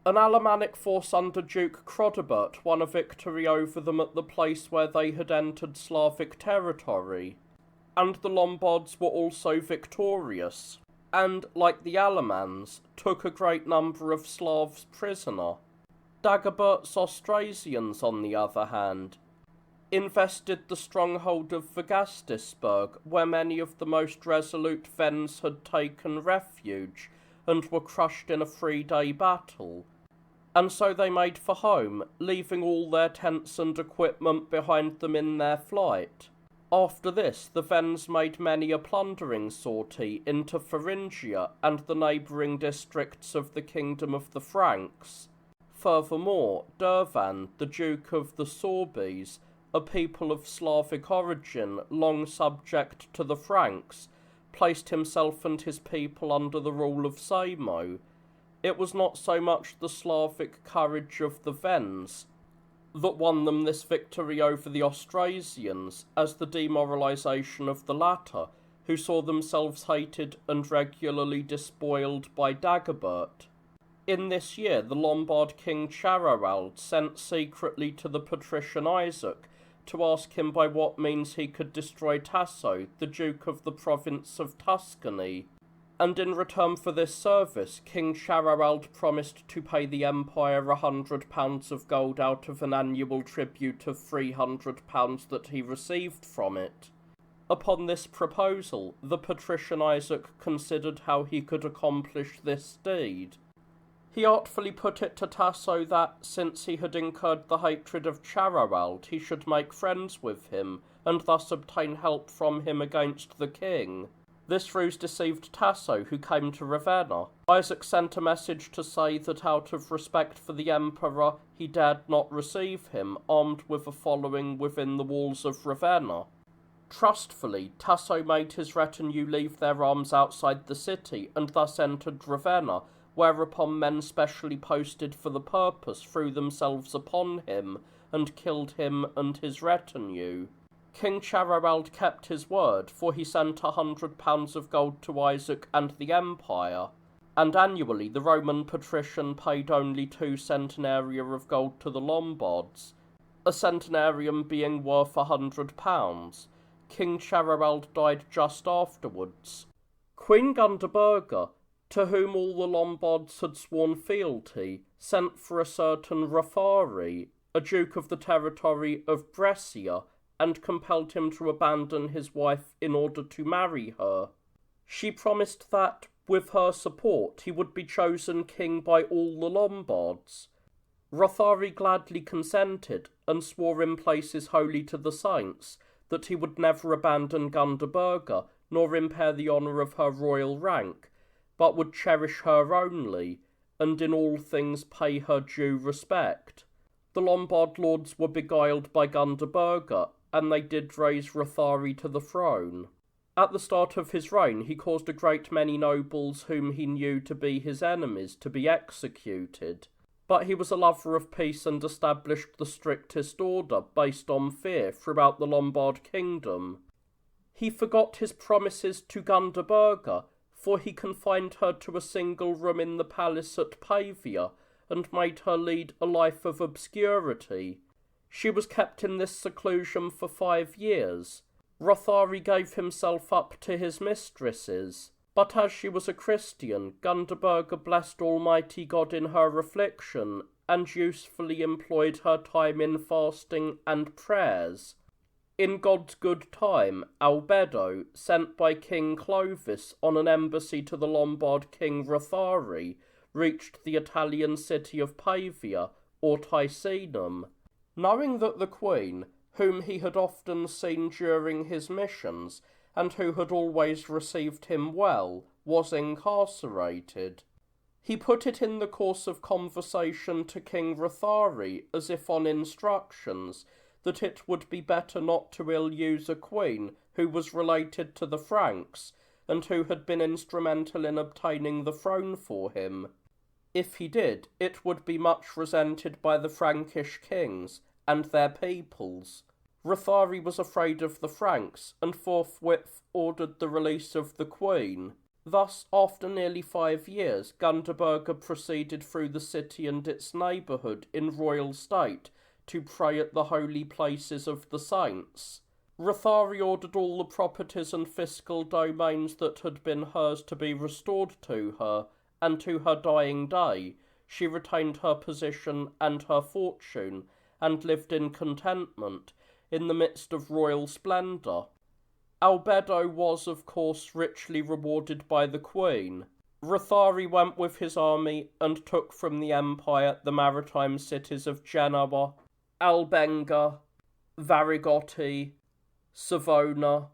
An Alemannic force under Duke Chrodebert won a victory over them at the place where they had entered Slavic territory, and the Lombards were also victorious, and, like the Alamans, took a great number of Slavs prisoner. Dagobert's Austrasians, on the other hand, invested the stronghold of Vergastisburg, where many of the most resolute Wends had taken refuge, and were crushed in a 3-day battle. And so they made for home, leaving all their tents and equipment behind them in their flight. After this, the Wends made many a plundering sortie into Thuringia and the neighbouring districts of the kingdom of the Franks. Furthermore, Durvan, the Duke of the Sorbis, a people of Slavic origin, long subject to the Franks, placed himself and his people under the rule of Samo. It was not so much the Slavic courage of the Wends that won them this victory over the Austrasians, as the demoralisation of the latter, who saw themselves hated and regularly despoiled by Dagobert. In this year, the Lombard king Charlemagne sent secretly to the patrician Isaac to ask him by what means he could destroy Tasso, the Duke of the province of Tuscany. And in return for this service, King Charlemagne promised to pay the empire £100 of gold out of an annual tribute of £300 that he received from it. Upon this proposal, the patrician Isaac considered how he could accomplish this deed. He artfully put it to Tasso that, since he had incurred the hatred of Charlemagne, he should make friends with him, and thus obtain help from him against the king. This ruse deceived Tasso, who came to Ravenna. Isaac sent a message to say that out of respect for the emperor, he dared not receive him, armed with a following within the walls of Ravenna. Trustfully, Tasso made his retinue leave their arms outside the city, and thus entered Ravenna, whereupon men specially posted for the purpose threw themselves upon him, and killed him and his retinue. King Charlemagne kept his word, for he sent £100 of gold to Isaac and the empire, and annually the Roman patrician paid only 2 centenaria of gold to the Lombards, a centenarium being worth £100. King Charlemagne died just afterwards. Queen Gundeberga, to whom all the Lombards had sworn fealty, sent for a certain Rothari, a duke of the territory of Brescia, and compelled him to abandon his wife in order to marry her. She promised that, with her support, he would be chosen king by all the Lombards. Rothari gladly consented, and swore in places holy to the saints that he would never abandon Gundeberga, nor impair the honour of her royal rank, but would cherish her only, and in all things pay her due respect. The Lombard lords were beguiled by Gundeberga, and they did raise Rothari to the throne. At the start of his reign he caused a great many nobles whom he knew to be his enemies to be executed, but he was a lover of peace and established the strictest order, based on fear, throughout the Lombard kingdom. He forgot his promises to Gundeberga, for he confined her to a single room in the palace at Pavia, and made her lead a life of obscurity. She was kept in this seclusion for 5 years. Rothari gave himself up to his mistresses, but as she was a Christian, Gundeberga blessed Almighty God in her affliction, and usefully employed her time in fasting and prayers. In God's good time, Albedo, sent by King Clovis on an embassy to the Lombard king Rothari, reached the Italian city of Pavia, or Ticinum. Knowing that the queen, whom he had often seen during his missions, and who had always received him well, was incarcerated, he put it in the course of conversation to King Rothari, as if on instructions, that it would be better not to ill-use a queen who was related to the Franks, and who had been instrumental in obtaining the throne for him. If he did, it would be much resented by the Frankish kings and their peoples. Rothari was afraid of the Franks, and forthwith ordered the release of the queen. Thus, after nearly 5 years, Gundeberga proceeded through the city and its neighbourhood in royal state to pray at the holy places of the saints. Rothari ordered all the properties and fiscal domains that had been hers to be restored to her, and to her dying day she retained her position and her fortune, and lived in contentment, in the midst of royal splendour. Albedo was, of course, richly rewarded by the queen. Rothari went with his army and took from the empire the maritime cities of Genoa, Albenga, Varigotti, Savona,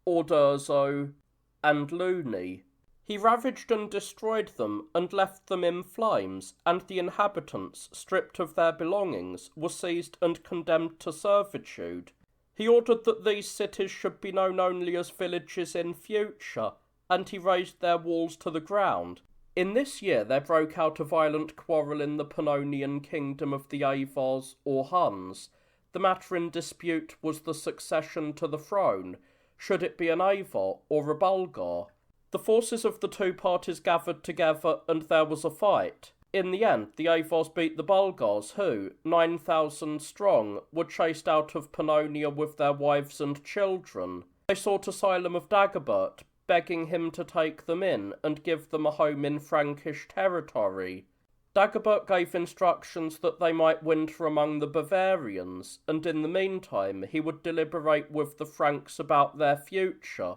Ordurzo, and Luni. He ravaged and destroyed them, and left them in flames, and the inhabitants, stripped of their belongings, were seized and condemned to servitude. He ordered that these cities should be known only as villages in future, and he razed their walls to the ground. In this year there broke out a violent quarrel in the Pannonian kingdom of the Avars or Huns. The matter in dispute was the succession to the throne. should it be an Avar or a Bulgar. The forces of the two parties gathered together and there was a fight. In the end, the Avars beat the Bulgars who, 9,000 strong, were chased out of Pannonia with their wives and children. They sought asylum of Dagobert, begging him to take them in and give them a home in Frankish territory. Dagobert gave instructions that they might winter among the Bavarians, and in the meantime he would deliberate with the Franks about their future.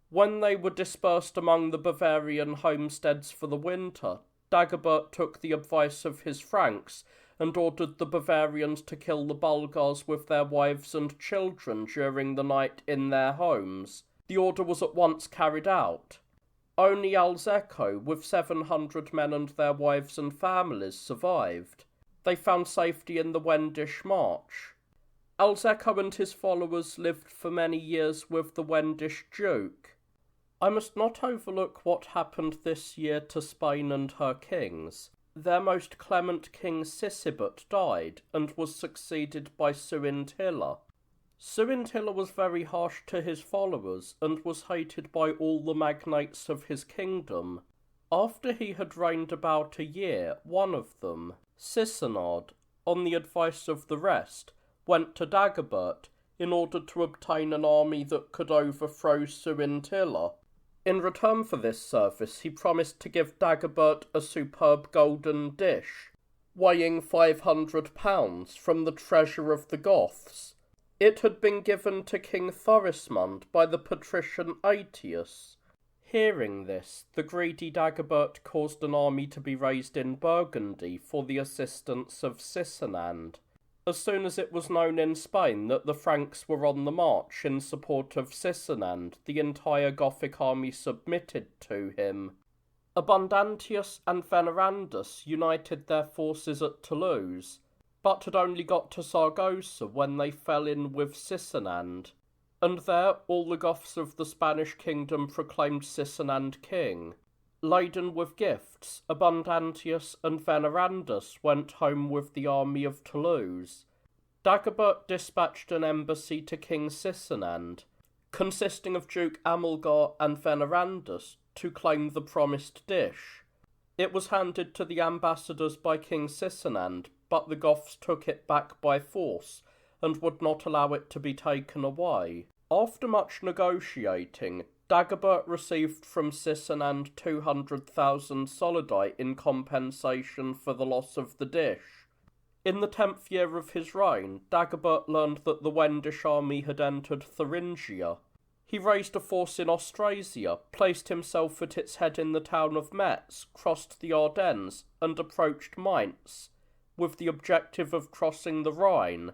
When they were dispersed among the Bavarian homesteads for the winter, Dagobert took the advice of his Franks and ordered the Bavarians to kill the Bulgars with their wives and children during the night in their homes. The order was at once carried out. Only Alzeko, with 700 men and their wives and families, survived. They found safety in the Wendish March. Alzeko and his followers lived for many years with the Wendish Duke. I must not overlook what happened this year to Spain and her kings. Their most clement king Sisibut died and was succeeded by Suintila. Suintila was very harsh to his followers and was hated by all the magnates of his kingdom. After he had reigned about a year, one of them, Sisenard, on the advice of the rest, went to Dagobert in order to obtain an army that could overthrow Suintila. In return for this service, he promised to give Dagobert a superb golden dish, weighing 500 pounds, from the treasure of the Goths. It had been given to King Thorismund by the patrician Aetius. Hearing this, the greedy Dagobert caused an army to be raised in Burgundy for the assistance of Sisenand. As soon as it was known in Spain that the Franks were on the march in support of Sisenand, the entire Gothic army submitted to him. Abundantius and Venerandus united their forces at Toulouse, but had only got to Saragossa when they fell in with Sisenand, and there all the Goths of the Spanish kingdom proclaimed Sisenand king. Laden with gifts, Abundantius and Venerandus went home with the army of Toulouse. Dagobert dispatched an embassy to King Sisenand, consisting of Duke Amilgar and Venerandus, to claim the promised dish. It was handed to the ambassadors by King Sisenand, but the Goths took it back by force, and would not allow it to be taken away. After much negotiating, Dagobert received from Sisenand 200,000 solidi in compensation for the loss of the dish. In the 10th year of his reign, Dagobert learned that the Wendish army had entered Thuringia. He raised a force in Austrasia, placed himself at its head in the town of Metz, crossed the Ardennes, and approached Mainz, with the objective of crossing the Rhine.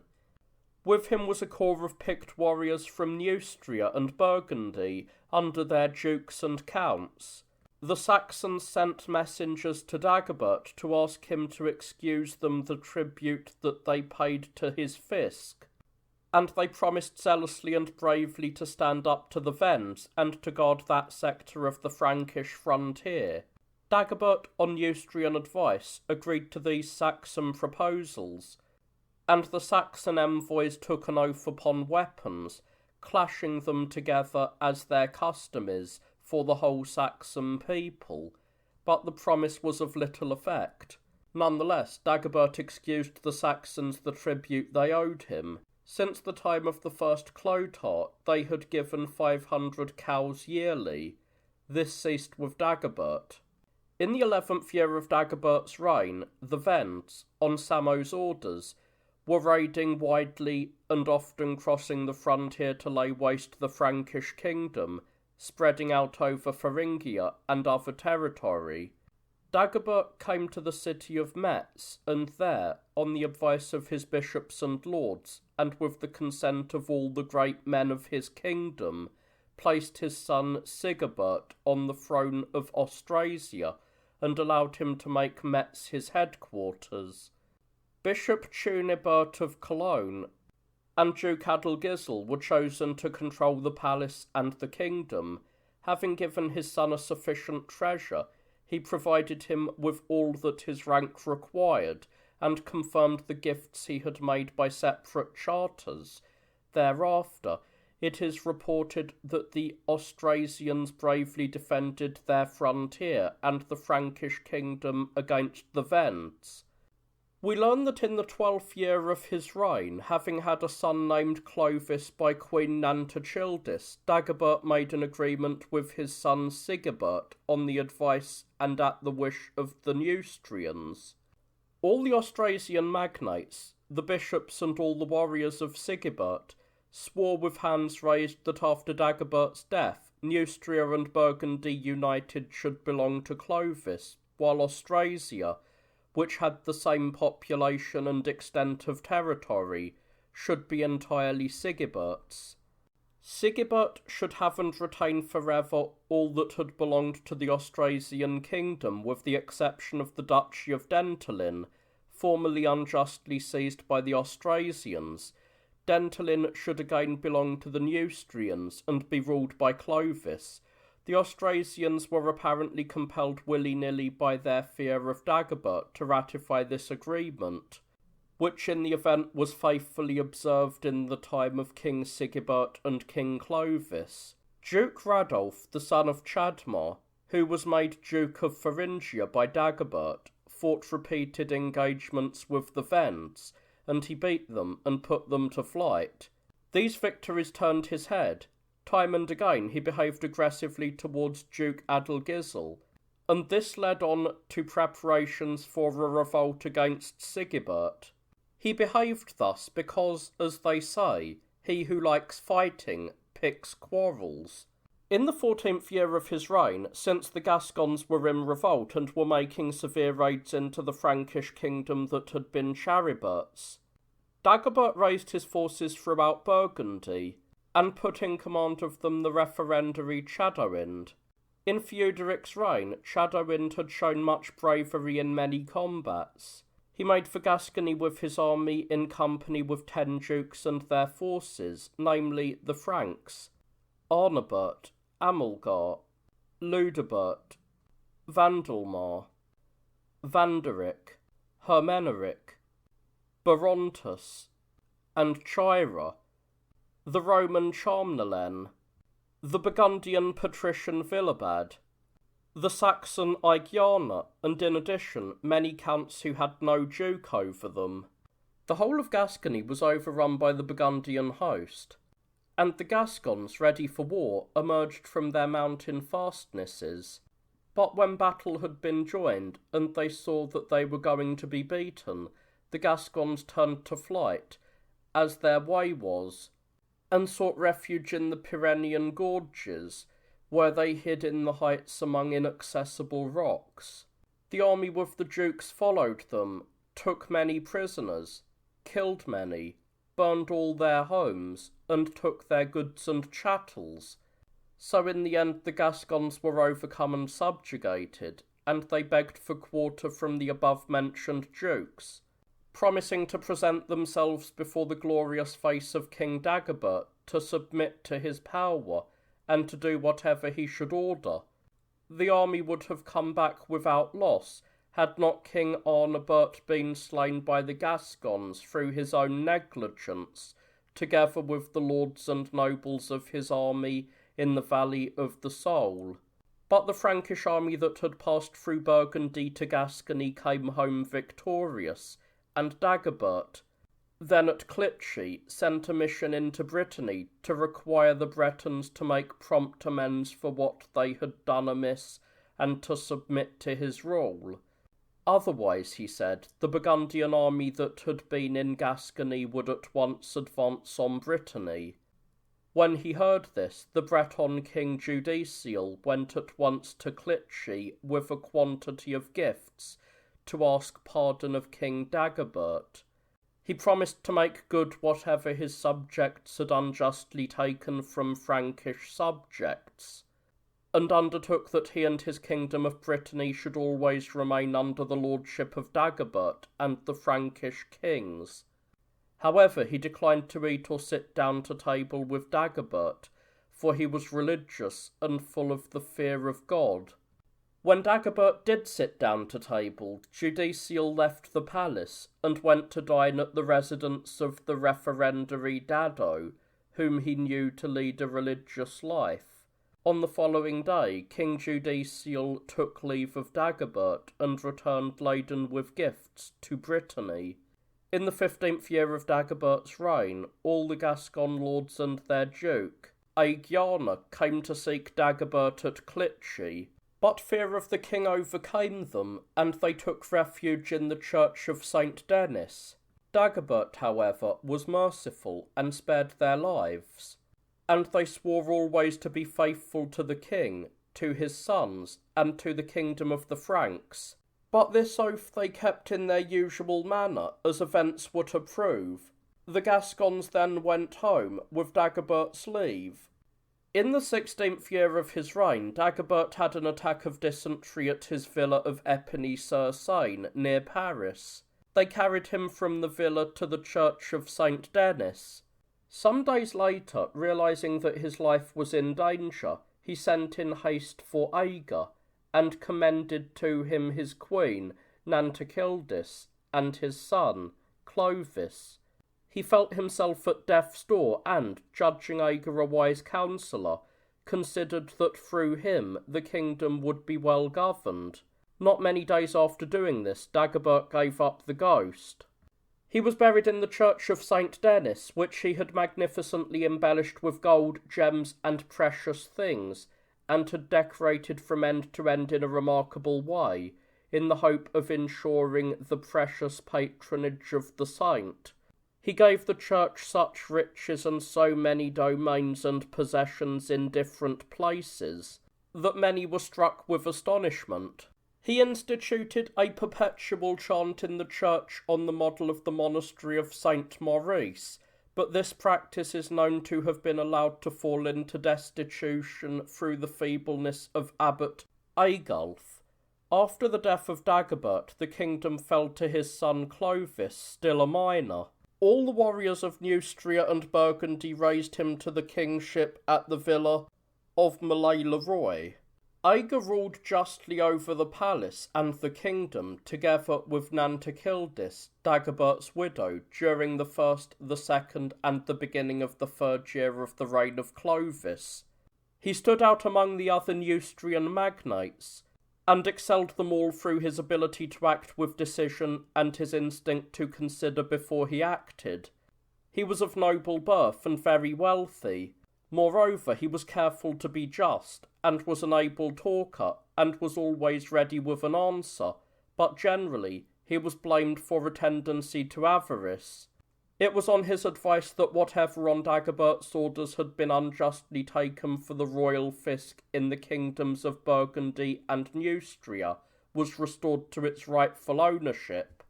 With him was a corps of picked warriors from Neustria and Burgundy, under their dukes and counts. The Saxons sent messengers to Dagobert to ask him to excuse them the tribute that they paid to his fisc, and they promised zealously and bravely to stand up to the Wends and to guard that sector of the Frankish frontier. Dagobert, on Neustrian advice, agreed to these Saxon proposals, and the Saxon envoys took an oath upon weapons, clashing them together as their custom is for the whole Saxon people, but the promise was of little effect. Nonetheless, Dagobert excused the Saxons the tribute they owed him. Since the time of the first Clothar, they had given 500 cows yearly. This ceased with Dagobert. In the 11th year of Dagobert's reign, the Wends, on Samo's orders, were raiding widely and often crossing the frontier to lay waste the Frankish kingdom, spreading out over Thuringia and other territory. Dagobert came to the city of Metz, and there, on the advice of his bishops and lords, and with the consent of all the great men of his kingdom, placed his son Sigebert on the throne of Austrasia, and allowed him to make Metz his headquarters. Bishop Chunibert of Cologne and Duke Adelgisel were chosen to control the palace and the kingdom. Having given his son a sufficient treasure, he provided him with all that his rank required, and confirmed the gifts he had made by separate charters. Thereafter, it is reported that the Austrasians bravely defended their frontier and the Frankish kingdom against the Wends. We learn that in the 12th year of his reign, having had a son named Clovis by Queen Nantachildis, Dagobert made an agreement with his son Sigebert on the advice and at the wish of the Neustrians. All the Austrasian magnates, the bishops and all the warriors of Sigebert, swore with hands raised that after Dagobert's death, Neustria and Burgundy united should belong to Clovis, while Austrasia, which had the same population and extent of territory, should be entirely Sigebert's. Sigebert should have and retain forever all that had belonged to the Austrasian kingdom, with the exception of the Duchy of Dentolin, formerly unjustly seized by the Austrasians. Dentolin should again belong to the Neustrians and be ruled by Clovis. The Austrasians were apparently compelled willy-nilly by their fear of Dagobert to ratify this agreement, which in the event was faithfully observed in the time of King Sigebert and King Clovis. Duke Radolf, the son of Chadmar, who was made Duke of Thuringia by Dagobert, fought repeated engagements with the Wends, and he beat them and put them to flight. These victories turned his head. Time and again he behaved aggressively towards Duke Adelgisel, and this led on to preparations for a revolt against Sigebert. He behaved thus because, as they say, he who likes fighting picks quarrels. In the 14th year of his reign, since the Gascons were in revolt and were making severe raids into the Frankish kingdom that had been Charibert's, Dagobert raised his forces throughout Burgundy, and put in command of them the referendary Chadowind. In Theoderic's reign, Chadowind had shown much bravery in many combats. He made for Gascony with his army in company with 10 dukes and their forces, namely the Franks, Arnebert, Amelgar, Ludebert, Vandalmar, Vanderic, Hermeneric, Barontus, and Chira, the Roman Charlemagne, the Burgundian patrician Villebad, the Saxon Aigiana, and in addition many counts who had no duke over them. The whole of Gascony was overrun by the Burgundian host, and the Gascons, ready for war, emerged from their mountain fastnesses. But when battle had been joined, and they saw that they were going to be beaten, the Gascons turned to flight, as their way was, and sought refuge in the Pyrenean gorges, where they hid in the heights among inaccessible rocks. The army with the dukes followed them, took many prisoners, killed many, burned all their homes, and took their goods and chattels. So in the end the Gascons were overcome and subjugated, and they begged for quarter from the above-mentioned dukes, promising to present themselves before the glorious face of King Dagobert, to submit to his power, and to do whatever he should order. The army would have come back without loss, had not King Arnebert been slain by the Gascons through his own negligence, together with the lords and nobles of his army in the Valley of the Soul. But the Frankish army that had passed through Burgundy to Gascony came home victorious, and Dagobert, then at Clichy, sent a mission into Brittany to require the Bretons to make prompt amends for what they had done amiss and to submit to his rule. Otherwise, he said, the Burgundian army that had been in Gascony would at once advance on Brittany. When he heard this, the Breton king Judicial went at once to Clichy with a quantity of gifts to ask pardon of King Dagobert. He promised to make good whatever his subjects had unjustly taken from Frankish subjects, and undertook that he and his kingdom of Brittany should always remain under the lordship of Dagobert and the Frankish kings. However, he declined to eat or sit down to table with Dagobert, for he was religious and full of the fear of God. When Dagobert did sit down to table, Judicial left the palace and went to dine at the residence of the referendary Dado, whom he knew to lead a religious life. On the following day, King Judicial took leave of Dagobert and returned laden with gifts to Brittany. In the 15th year of Dagobert's reign, all the Gascon lords and their duke, Aegiana, came to seek Dagobert at Clichy, but fear of the king overcame them, and they took refuge in the church of Saint Denis. Dagobert, however, was merciful and spared their lives, and they swore always to be faithful to the king, to his sons, and to the kingdom of the Franks. But this oath they kept in their usual manner, as events were to prove. The Gascons then went home, with Dagobert's leave. In the 16th year of his reign, Dagobert had an attack of dysentery at his villa of Epinay-sur-Seine, near Paris. They carried him from the villa to the church of Saint Denis. Some days later, realizing that his life was in danger, he sent in haste for Ager, and commended to him his queen, Nantachildis, and his son, Clovis. He felt himself at death's door and, judging Ager a wise counsellor, considered that through him the kingdom would be well governed. Not many days after doing this, Dagobert gave up the ghost. He was buried in the church of Saint Denis, which he had magnificently embellished with gold, gems, and precious things, and had decorated from end to end in a remarkable way, in the hope of ensuring the precious patronage of the saint. He gave the church such riches and so many domains and possessions in different places, that many were struck with astonishment. He instituted a perpetual chant in the church on the model of the monastery of Saint Maurice, but this practice is known to have been allowed to fall into destitution through the feebleness of Abbot Aigulf. After the death of Dagobert, the kingdom fell to his son Clovis, still a minor. All the warriors of Neustria and Burgundy raised him to the kingship at the villa of Malay-le-Roy. Ager ruled justly over the palace and the kingdom, together with Nantachildis, Dagobert's widow, during the first, the second, and the beginning of the third year of the reign of Clovis. He stood out among the other Neustrian magnates, and excelled them all through his ability to act with decision and his instinct to consider before he acted. He was of noble birth and very wealthy. Moreover, he was careful to be just, and was an able talker, and was always ready with an answer, but generally he was blamed for a tendency to avarice. It was on his advice that whatever on Dagobert's orders had been unjustly taken for the royal fisc in the kingdoms of Burgundy and Neustria was restored to its rightful ownership.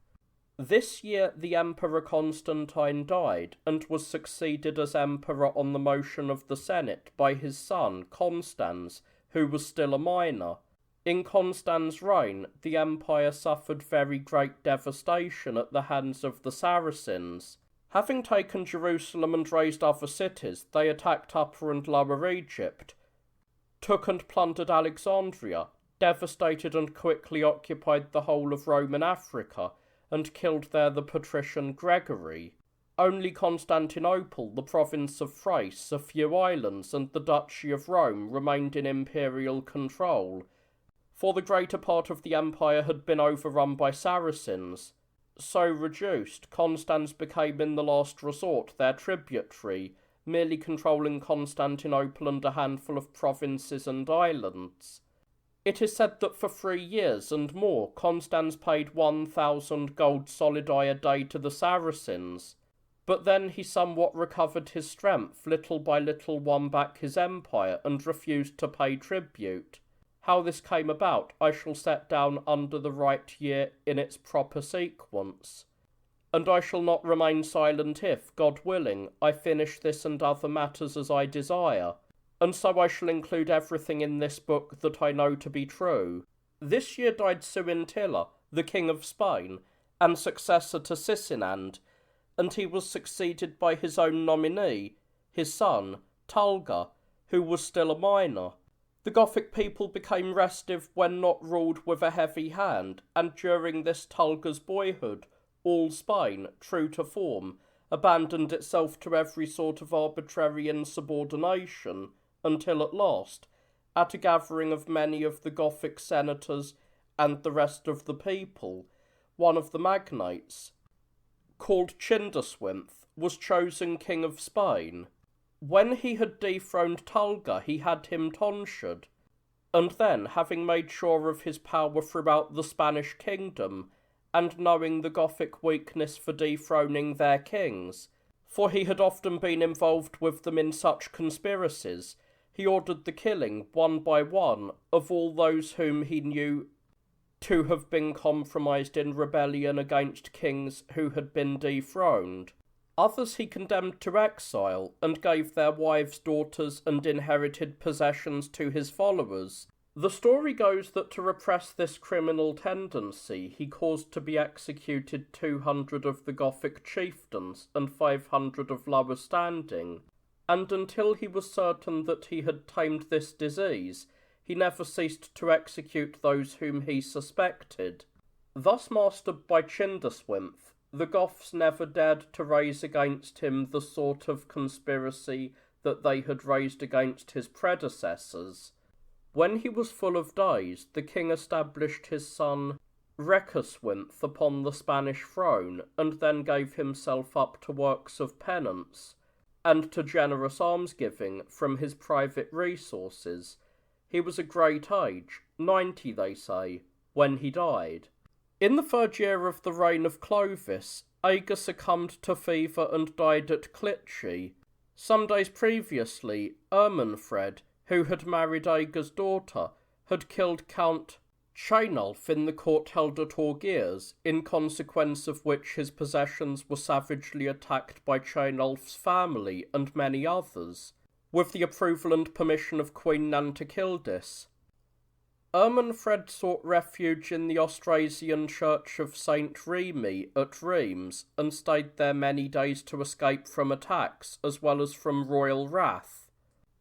This year the Emperor Constantine died, and was succeeded as emperor on the motion of the Senate by his son Constans, who was still a minor. In Constans' reign, the empire suffered very great devastation at the hands of the Saracens. Having taken Jerusalem and razed other cities, they attacked Upper and Lower Egypt, took and plundered Alexandria, devastated and quickly occupied the whole of Roman Africa, and killed there the patrician Gregory. Only Constantinople, the province of Thrace, a few islands, and the Duchy of Rome remained in imperial control, for the greater part of the empire had been overrun by Saracens. So reduced, Constans became in the last resort their tributary, merely controlling Constantinople and a handful of provinces and islands. It is said that for 3 years and more, Constans paid 1,000 gold solidi a day to the Saracens, but then he somewhat recovered his strength, little by little won back his empire, and refused to pay tribute. How this came about I shall set down under the right year in its proper sequence, and I shall not remain silent if, God willing, I finish this and other matters as I desire, and so I shall include everything in this book that I know to be true. This year died Suintila, the king of Spain, and successor to Sisinand, and he was succeeded by his own nominee, his son, Tulga, who was still a minor. The Gothic people became restive when not ruled with a heavy hand, and during this Tulga's boyhood, all Spain, true to form, abandoned itself to every sort of arbitrary insubordination, until at last, at a gathering of many of the Gothic senators and the rest of the people, one of the magnates, called Chindaswinth, was chosen King of Spain. When he had dethroned Tulga, he had him tonsured, and then, having made sure of his power throughout the Spanish kingdom, and knowing the Gothic weakness for dethroning their kings, for he had often been involved with them in such conspiracies, he ordered the killing, one by one, of all those whom he knew to have been compromised in rebellion against kings who had been dethroned. Others he condemned to exile, and gave their wives, daughters, and inherited possessions to his followers. The story goes that to repress this criminal tendency, he caused to be executed 200 of the Gothic chieftains and 500 of lower standing, and until he was certain that he had tamed this disease, he never ceased to execute those whom he suspected. Thus mastered by Chindaswinth, the Goths never dared to raise against him the sort of conspiracy that they had raised against his predecessors. When he was full of days, the king established his son Recuswinth upon the Spanish throne, and then gave himself up to works of penance, and to generous almsgiving from his private resources. He was a great age, 90 they say, when he died. In the third year of the reign of Clovis, Aga succumbed to fever and died at Clichy. Some days previously, Ermenfred, who had married Aga's daughter, had killed Count Chainulf in the court held at Orgeres, in consequence of which his possessions were savagely attacked by Chainulf's family and many others, with the approval and permission of Queen Nantakildis. Ermenfred sought refuge in the Austrasian church of St. Remi at Reims, and stayed there many days to escape from attacks, as well as from royal wrath.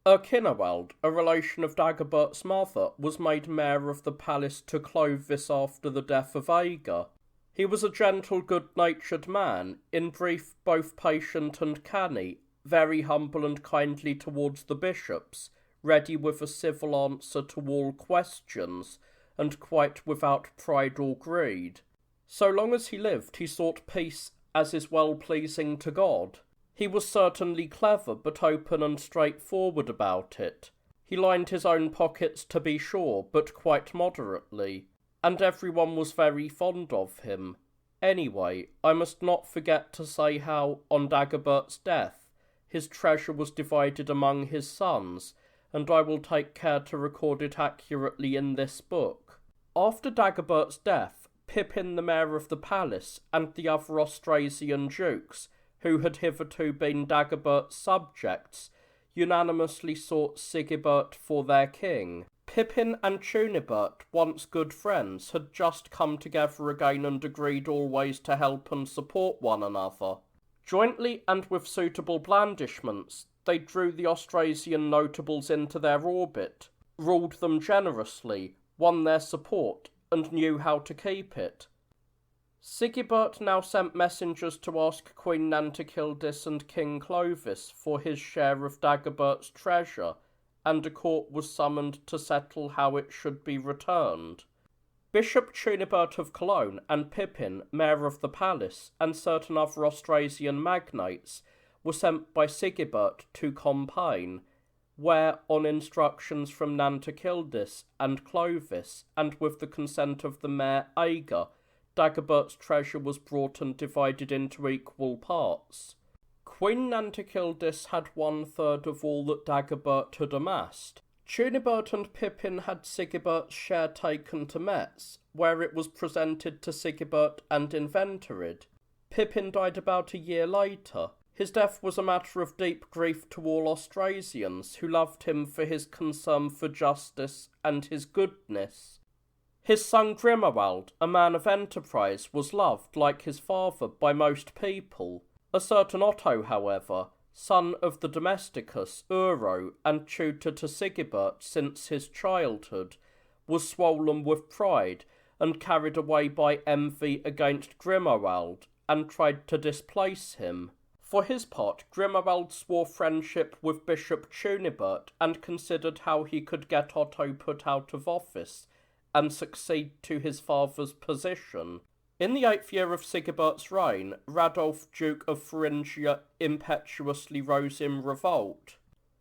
Ercinewald, a relation of Dagobert's mother, was made mayor of the palace to Clovis after the death of Aga. He was a gentle, good-natured man, in brief both patient and canny, very humble and kindly towards the bishops, ready with a civil answer to all questions, and quite without pride or greed. So long as he lived, he sought peace as is well-pleasing to God. He was certainly clever, but open and straightforward about it. He lined his own pockets, to be sure, but quite moderately, and everyone was very fond of him. Anyway, I must not forget to say how, on Dagobert's death, his treasure was divided among his sons, and I will take care to record it accurately in this book. After Dagobert's death, Pippin, the mayor of the palace, and the other Austrasian dukes, who had hitherto been Dagobert's subjects, unanimously sought Sigebert for their king. Pippin and Cunibert, once good friends, had just come together again and agreed always to help and support one another. Jointly and with suitable blandishments, they drew the Austrasian notables into their orbit, ruled them generously, won their support, and knew how to keep it. Sigebert now sent messengers to ask Queen Nantakildis and King Clovis for his share of Dagobert's treasure, and a court was summoned to settle how it should be returned. Bishop Cunibert of Cologne and Pippin, mayor of the palace, and certain other Austrasian magnates were sent by Sigebert to Compiegne, where, on instructions from Nantakildis and Clovis, and with the consent of the mayor Aga, Dagobert's treasure was brought and divided into equal parts. Queen Nantakildis had 1/3 of all that Dagobert had amassed. Cunibert and Pippin had Sigebert's share taken to Metz, where it was presented to Sigebert and inventoried. Pippin died about a year later. His death was a matter of deep grief to all Austrasians, who loved him for his concern for justice and his goodness. His son Grimewald, a man of enterprise, was loved, like his father, by most people. A certain Otto, however, son of the domesticus Euro and tutor to Sigebert since his childhood, was swollen with pride and carried away by envy against Grimewald, and tried to displace him. For his part, Grimwald swore friendship with Bishop Cunibert and considered how he could get Otto put out of office and succeed to his father's position. In the 8th year of Sigebert's reign, Radolf, Duke of Thuringia, impetuously rose in revolt.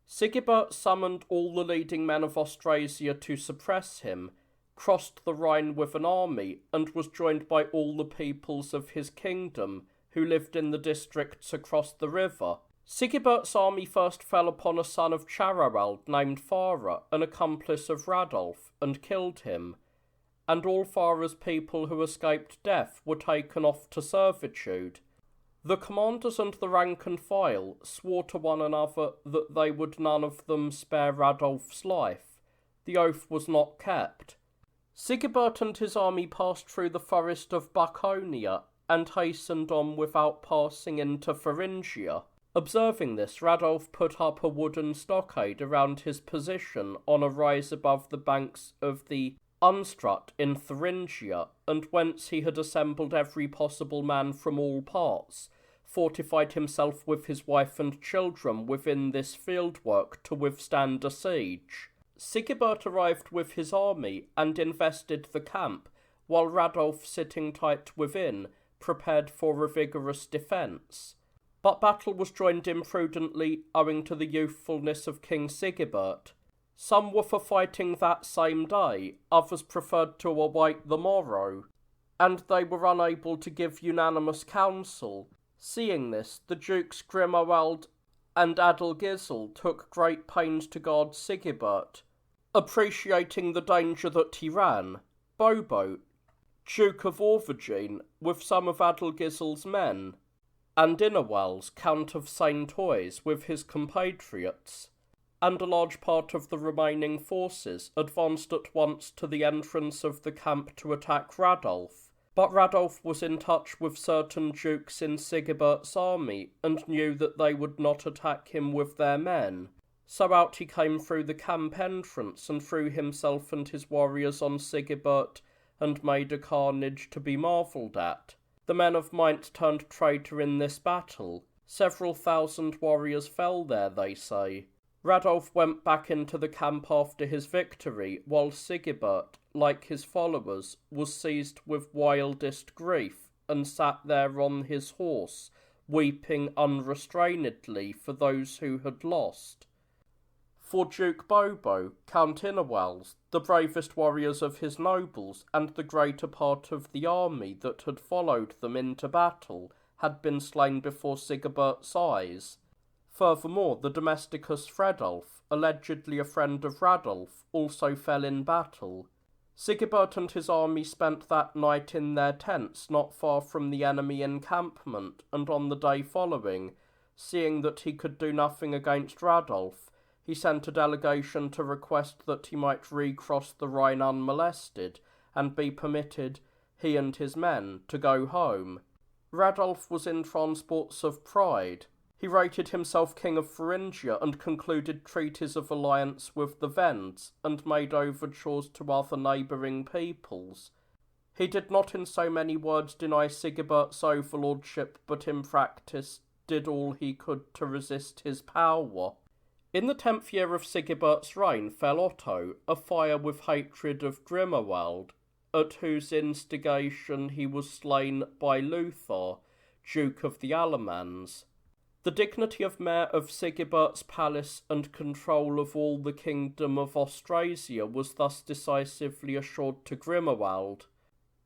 Sigebert summoned all the leading men of Austrasia to suppress him, crossed the Rhine with an army, and was joined by all the peoples of his kingdom, who lived in the districts across the river. Sigebert's army first fell upon a son of Charlemagne named Farah, an accomplice of Radolf, and killed him, and all Farah's people who escaped death were taken off to servitude. The commanders and the rank and file swore to one another that they would none of them spare Radolf's life. The oath was not kept. Sigebert and his army passed through the forest of Bucconia and hastened on without passing into Thuringia. Observing this, Radolf put up a wooden stockade around his position on a rise above the banks of the Unstrut in Thuringia, and whence he had assembled every possible man from all parts, fortified himself with his wife and children within this fieldwork to withstand a siege. Sigebert arrived with his army and invested the camp, while Radolf, sitting tight within, prepared for a vigorous defence. But battle was joined imprudently owing to the youthfulness of King Sigebert. Some were for fighting that same day, others preferred to await the morrow, and they were unable to give unanimous counsel. Seeing this, the Dukes Grimwald and Adelgisel took great pains to guard Sigebert. Appreciating the danger that he ran, Bobo, Duke of Auvergne, with some of Adelgisel's men, and Innerwals, Count of Saint-Oys, with his compatriots, and a large part of the remaining forces advanced at once to the entrance of the camp to attack Radolf. But Radolf was in touch with certain dukes in Sigebert's army, and knew that they would not attack him with their men. So out he came through the camp entrance, and threw himself and his warriors on Sigebert, and made a carnage to be marvelled at. The men of might turned traitor in this battle. Several thousand warriors fell there, they say. Radolf went back into the camp after his victory, while Sigebert, like his followers, was seized with wildest grief, and sat there on his horse, weeping unrestrainedly for those who had lost. For Duke Bobo, Count Innerwals, the bravest warriors of his nobles, and the greater part of the army that had followed them into battle, had been slain before Sigebert's eyes. Furthermore, the domesticus Fredolf, allegedly a friend of Radolf, also fell in battle. Sigebert and his army spent that night in their tents not far from the enemy encampment, and on the day following, seeing that he could do nothing against Radolf, he sent a delegation to request that he might recross the Rhine unmolested, and be permitted, he and his men, to go home. Radolf was in transports of pride. He rated himself king of Thuringia, and concluded treaties of alliance with the Wends, and made overtures to other neighbouring peoples. He did not in so many words deny Sigebert's overlordship, but in practice did all he could to resist his power. In the 10th year of Sigebert's reign fell Otto, afire with hatred of Grimwald, at whose instigation he was slain by Lothar, Duke of the Alamans. The dignity of mayor of Sigebert's palace and control of all the kingdom of Austrasia was thus decisively assured to Grimwald.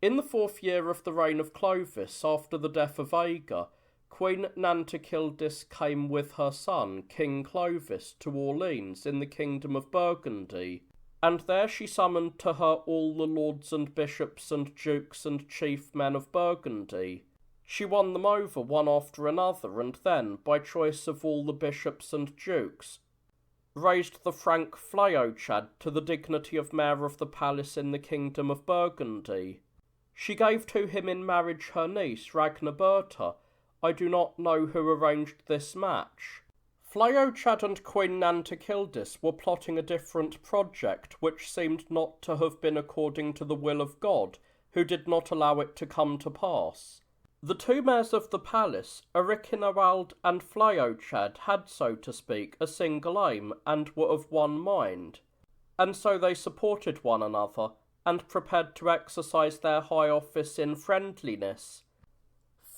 In the 4th year of the reign of Clovis, after the death of Aeger, Queen Nantokildis came with her son, King Clovis, to Orleans in the kingdom of Burgundy, and there she summoned to her all the lords and bishops and dukes and chief men of Burgundy. She won them over one after another, and then, by choice of all the bishops and dukes, raised the Frank Fleochad to the dignity of mayor of the palace in the kingdom of Burgundy. She gave to him in marriage her niece, Ragnaberta. I do not know who arranged this match. Fleochad and Queen Nantokildis were plotting a different project, which seemed not to have been according to the will of God, who did not allow it to come to pass. The two mayors of the palace, Erichinawald and Fliochad, had, so to speak, a single aim and were of one mind, and so they supported one another and prepared to exercise their high office in friendliness.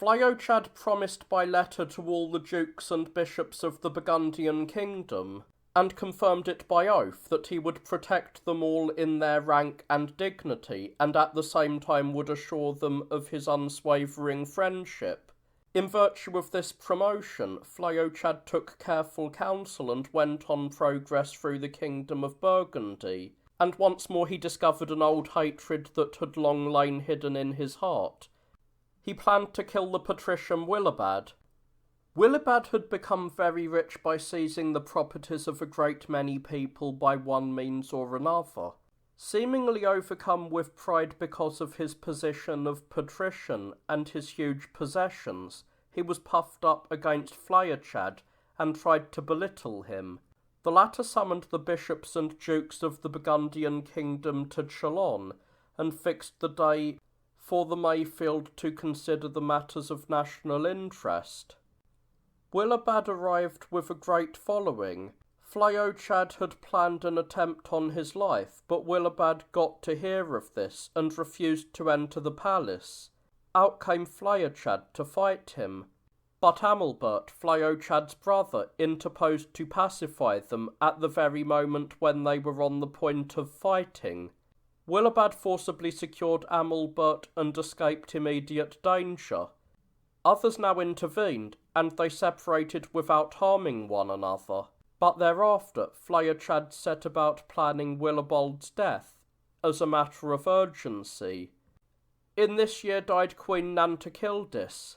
Fliochad promised by letter to all the dukes and bishops of the Burgundian kingdom, and confirmed it by oath, that he would protect them all in their rank and dignity, and at the same time would assure them of his unswavering friendship. In virtue of this promotion, Fliochad took careful counsel and went on progress through the kingdom of Burgundy, and once more he discovered an old hatred that had long lain hidden in his heart. He planned to kill the patrician Willibad. Willibad had become very rich by seizing the properties of a great many people by one means or another. Seemingly overcome with pride because of his position of patrician and his huge possessions, he was puffed up against Fliochad and tried to belittle him. The latter summoned the bishops and dukes of the Burgundian kingdom to Chalon, and fixed the day for the Mayfield to consider the matters of national interest. Willibad arrived with a great following. Fliochad had planned an attempt on his life, but Willibad got to hear of this and refused to enter the palace. Out came Fliochad to fight him, but Amalbert, Fliochad's brother, interposed to pacify them at the very moment when they were on the point of fighting. Willibad forcibly secured Amalbert and escaped immediate danger. Others now intervened, and they separated without harming one another. But thereafter, Fliochad set about planning Willibald's death, as a matter of urgency. In this year died Queen Nantachildis,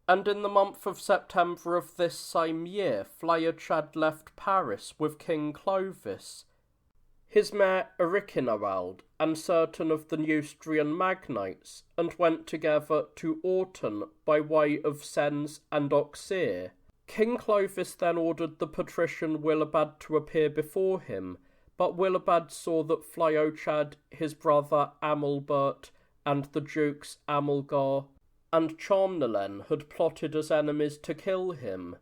and in the month of September of this same year, Fliochad left Paris with King Clovis, his mayor Erichinawald, and certain of the Neustrian magnates, and went together to Autun by way of Sens and Auxerre. King Clovis then ordered the patrician Willibad to appear before him, but Willibad saw that Fliochad, his brother Amalbert, and the dukes Amalgar and Charlemagne had plotted as enemies to kill him.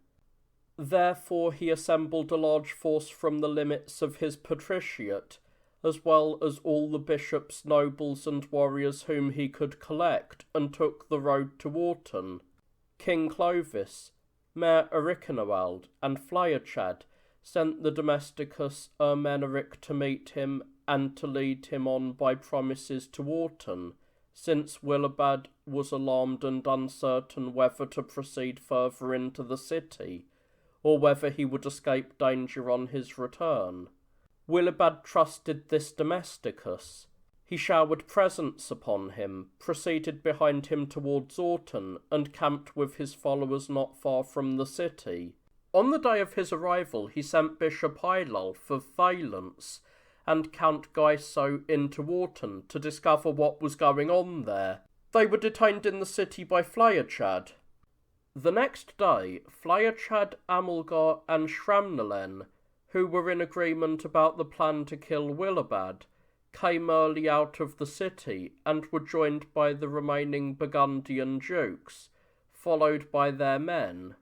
Therefore he assembled a large force from the limits of his patriciate, as well as all the bishops, nobles, and warriors whom he could collect, and took the road to Autun. King Clovis, Mayor Erichinawald, and Fliochad sent the domesticus Ermeneric to meet him and to lead him on by promises to Autun, since Willibad was alarmed and uncertain whether to proceed further into the city, or whether he would escape danger on his return. Willibad trusted this domesticus. He showered presents upon him, proceeded behind him towards Autun, and camped with his followers not far from the city. On the day of his arrival he sent Bishop Eilulf of Valence and Count Gaiso into Autun to discover what was going on there. They were detained in the city by Fliochad. The next day, Fliochad, Amalgar, and Schramnalen, who were in agreement about the plan to kill Willibad, came early out of the city, and were joined by the remaining Burgundian dukes, followed by their men.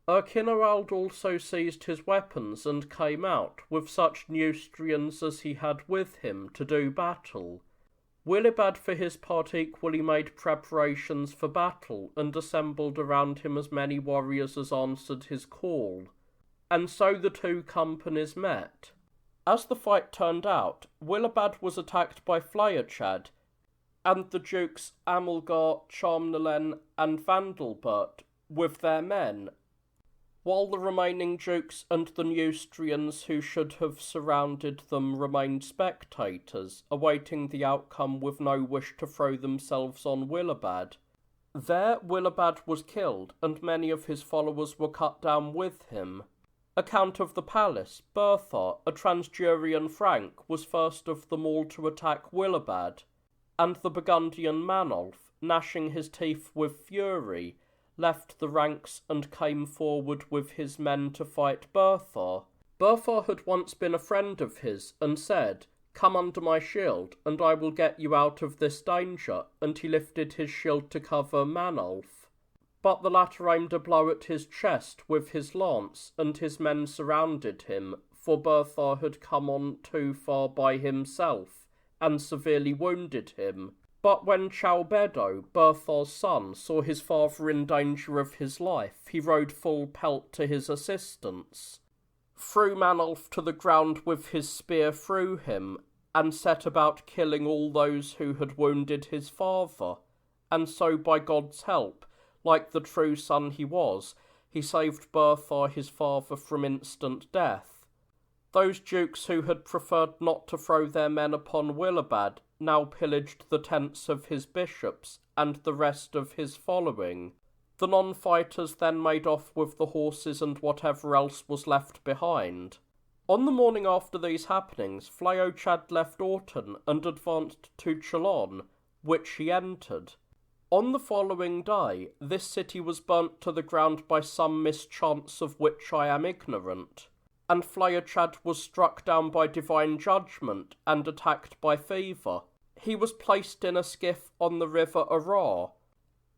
Erchinawald also seized his weapons and came out, with such Neustrians as he had with him, to do battle. Willibad for his part equally made preparations for battle, and assembled around him as many warriors as answered his call. And so the two companies met. As the fight turned out, Willibad was attacked by Fliochad, and the dukes Amalgar, Charlemagne, and Vandalbert with their men, while the remaining dukes and the Neustrians who should have surrounded them remained spectators, awaiting the outcome with no wish to throw themselves on Willibad. There Willibad was killed, and many of his followers were cut down with him. A count of the palace, Berthar, a Transjurian Frank, was first of them all to attack Willibad, and the Burgundian Manulf, gnashing his teeth with fury, left the ranks and came forward with his men to fight Berthar. Berthar had once been a friend of his, and said, "Come under my shield, and I will get you out of this danger," and he lifted his shield to cover Manulf. But the latter aimed a blow at his chest with his lance, and his men surrounded him, for Berthar had come on too far by himself, and severely wounded him. But when Cialbedo, Berthar's son, saw his father in danger of his life, he rode full pelt to his assistance, threw Manulf to the ground with his spear through him, and set about killing all those who had wounded his father, and so by God's help, like the true son he was, he saved Berthar his father from instant death. Those dukes who had preferred not to throw their men upon Willibad now pillaged the tents of his bishops and the rest of his following. The non-fighters then made off with the horses and whatever else was left behind. On the morning after these happenings, Fleochad left Orton and advanced to Chalon, which he entered. On the following day, this city was burnt to the ground by some mischance of which I am ignorant, and Fleochad was struck down by divine judgment and attacked by fever. He was placed in a skiff on the river Arar,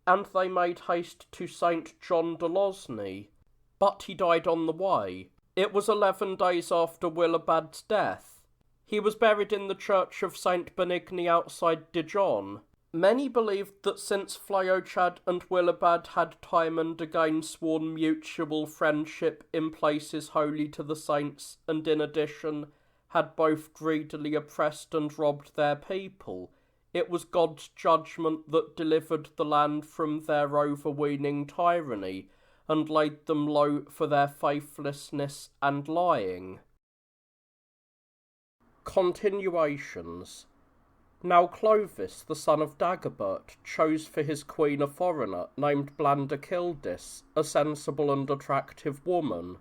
and they made haste to St. John de Losny, but he died on the way. It was 11 days after Willibad's death. He was buried in the church of St. Benigni outside Dijon. Many believed that since Fleochad and Willibad had time and again sworn mutual friendship in places holy to the saints, and in addition had both greedily oppressed and robbed their people, it was God's judgment that delivered the land from their overweening tyranny, and laid them low for their faithlessness and lying. Continuations. Now Clovis, the son of Dagobert, chose for his queen a foreigner named Blandakildis, a sensible and attractive woman.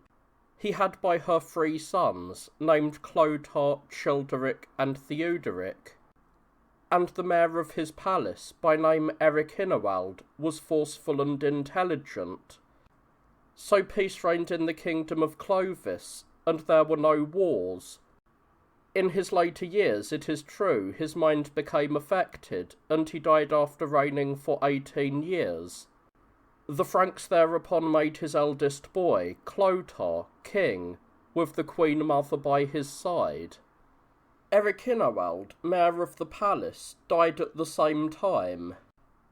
He had by her 3 sons, named Clothar, Childeric, and Theuderic. And the mayor of his palace, by name Erichinewald, was forceful and intelligent. So peace reigned in the kingdom of Clovis, and there were no wars. In his later years, it is true, his mind became affected, and he died after reigning for 18 years. The Franks thereupon made his eldest boy, Clothar, king, with the queen mother by his side. Erichinewald, mayor of the palace, died at the same time.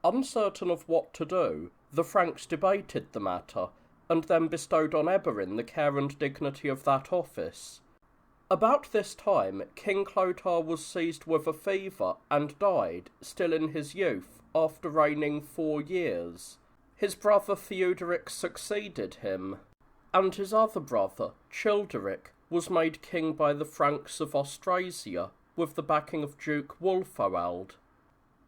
Uncertain of what to do, the Franks debated the matter, and then bestowed on Eberyn the care and dignity of that office. About this time, King Clothar was seized with a fever and died, still in his youth, after reigning 4 years. His brother Theuderic succeeded him, and his other brother, Childeric, was made king by the Franks of Austrasia, with the backing of Duke Wulfoald.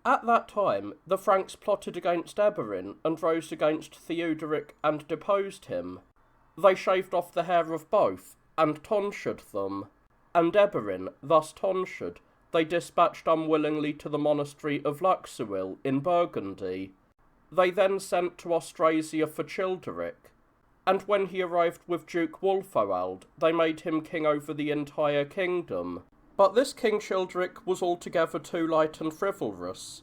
At that time, the Franks plotted against Eberyn and rose against Theuderic and deposed him. They shaved off the hair of both, and tonsured them, and Eberyn, thus tonsured, they dispatched unwillingly to the monastery of Luxeuil in Burgundy. They then sent to Austrasia for Childeric, and when he arrived with Duke Wulfoald, they made him king over the entire kingdom. But this King Childeric was altogether too light and frivolous.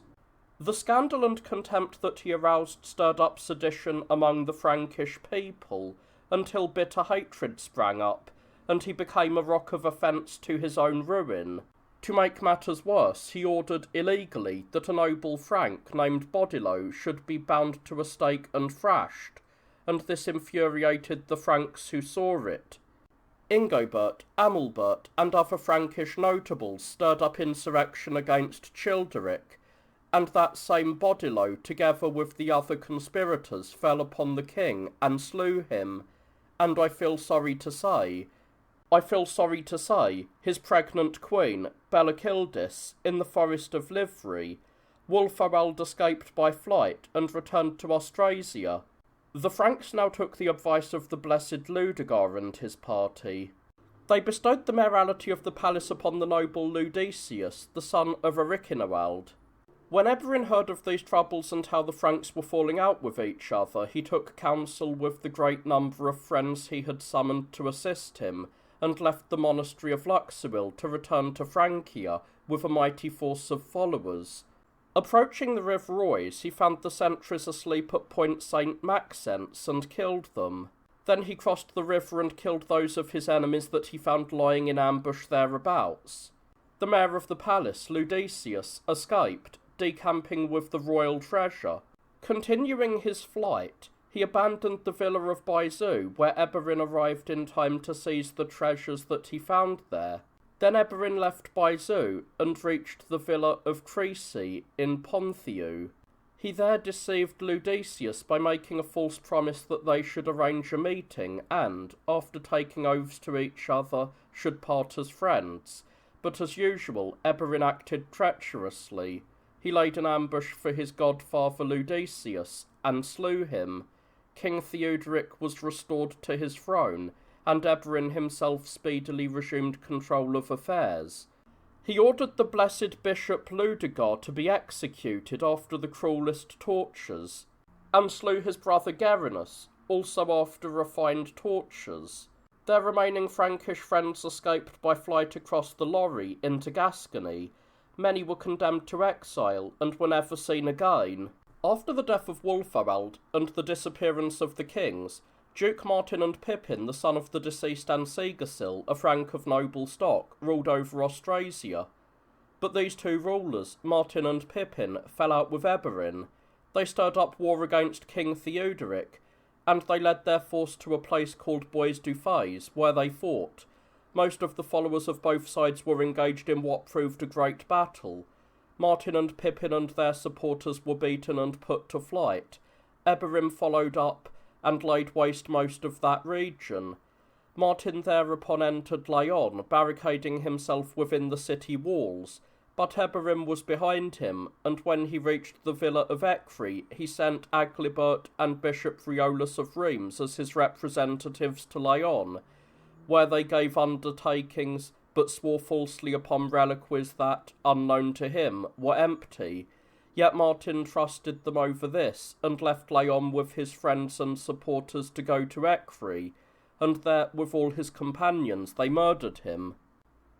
The scandal and contempt that he aroused stirred up sedition among the Frankish people, until bitter hatred sprang up, and he became a rock of offence to his own ruin. To make matters worse, he ordered illegally that a noble Frank named Bodilo should be bound to a stake and thrashed, and this infuriated the Franks who saw it. Ingobert, Amalbert, and other Frankish notables stirred up insurrection against Childeric, and that same Bodilo, together with the other conspirators, fell upon the king and slew him, and I feel sorry to say, his pregnant queen, Belakildis, in the forest of Livry. Wulfoald escaped by flight and returned to Austrasia. The Franks now took the advice of the blessed Ludegar and his party. They bestowed the mayoralty of the palace upon the noble Ludicius, the son of Erichinewald. When Eberyn heard of these troubles and how the Franks were falling out with each other, he took counsel with the great number of friends he had summoned to assist him, and left the monastery of Luxeuil to return to Francia with a mighty force of followers. Approaching the River Oise, he found the sentries asleep at Point St. Maxence and killed them. Then he crossed the river and killed those of his enemies that he found lying in ambush thereabouts. The mayor of the palace, Ludicius, escaped, decamping with the royal treasure. Continuing his flight, he abandoned the villa of Baizu, where Eberyn arrived in time to seize the treasures that he found there. Then Eberyn left Baizu and reached the villa of Crecy in Ponthieu. He there deceived Ludicius by making a false promise that they should arrange a meeting and, after taking oaths to each other, should part as friends. But as usual, Eberyn acted treacherously. He laid an ambush for his godfather Ludicius and slew him. King Theuderic was restored to his throne, and Eberyn himself speedily resumed control of affairs. He ordered the blessed Bishop Fredegar to be executed after the cruelest tortures, and slew his brother Gerinus, also after refined tortures. Their remaining Frankish friends escaped by flight across the Lorry into Gascony. Many were condemned to exile and were never seen again. After the death of Wulfarald and the disappearance of the kings, Duke Martin and Pippin, the son of the deceased Ansegasil, a Frank of noble stock, ruled over Austrasia. But these two rulers, Martin and Pippin, fell out with Eberyn. They stirred up war against King Theuderic, and they led their force to a place called Bois du Fay, where they fought. Most of the followers of both sides were engaged in what proved a great battle. Martin and Pippin and their supporters were beaten and put to flight. Eberyn followed up and laid waste most of that region. Martin thereupon entered Laon, barricading himself within the city walls, but Eberyn was behind him, and when he reached the villa of Ecgfrey, he sent Aglibert and Bishop Riolus of Rheims as his representatives to Laon, where they gave undertakings, but swore falsely upon reliquaries that, unknown to him, were empty. Yet Martin trusted them over this, and left Laon with his friends and supporters to go to Ecgfrey, and there, with all his companions, they murdered him.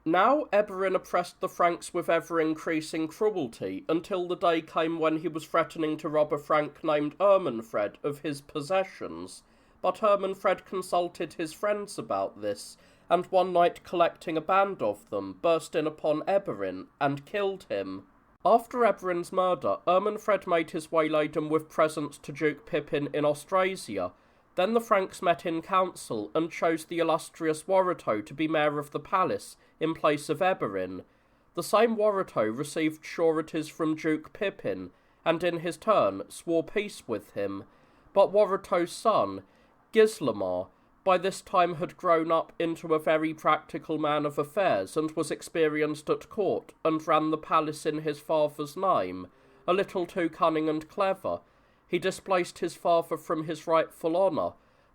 Now Eberyn oppressed the Franks with ever-increasing cruelty, until the day came when he was threatening to rob a Frank named Ermenfred of his possessions. But Ermenfred consulted his friends about this, and one night collecting a band of them, burst in upon Eberyn, and killed him. After Eberyn's murder, Ermenfred made his way laden with presents to Duke Pippin in Austrasia. Then the Franks met in council, and chose the illustrious Warreto to be mayor of the palace, in place of Eberyn. The same Warreto received sureties from Duke Pippin, and in his turn swore peace with him. But Warreto's son, Gislamar, by this time had grown up into a very practical man of affairs, and was experienced at court, and ran the palace in his father's name. A little too cunning and clever, he displaced his father from his rightful honour.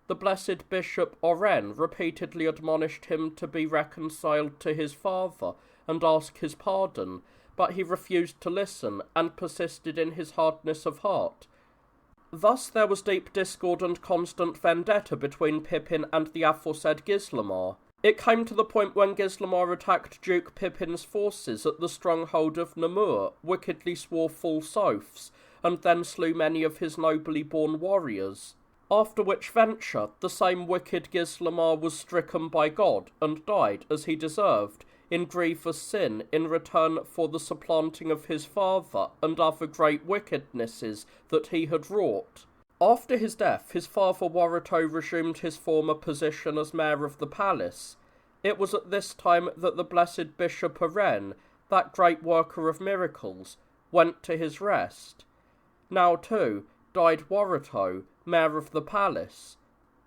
The blessed Bishop Oren repeatedly admonished him to be reconciled to his father, and ask his pardon, but he refused to listen, and persisted in his hardness of heart. Thus there was deep discord and constant vendetta between Pippin and the aforesaid Gislamar. It came to the point when Gislamar attacked Duke Pippin's forces at the stronghold of Namur, wickedly swore false oaths, and then slew many of his nobly born warriors. After which venture, the same wicked Gislamar was stricken by God, and died, as he deserved, in grievous sin in return for the supplanting of his father and other great wickednesses that he had wrought. After his death, his father Warreto resumed his former position as mayor of the palace. It was at this time that the blessed Bishop Oren, that great worker of miracles, went to his rest. Now, too, died Warreto, mayor of the palace.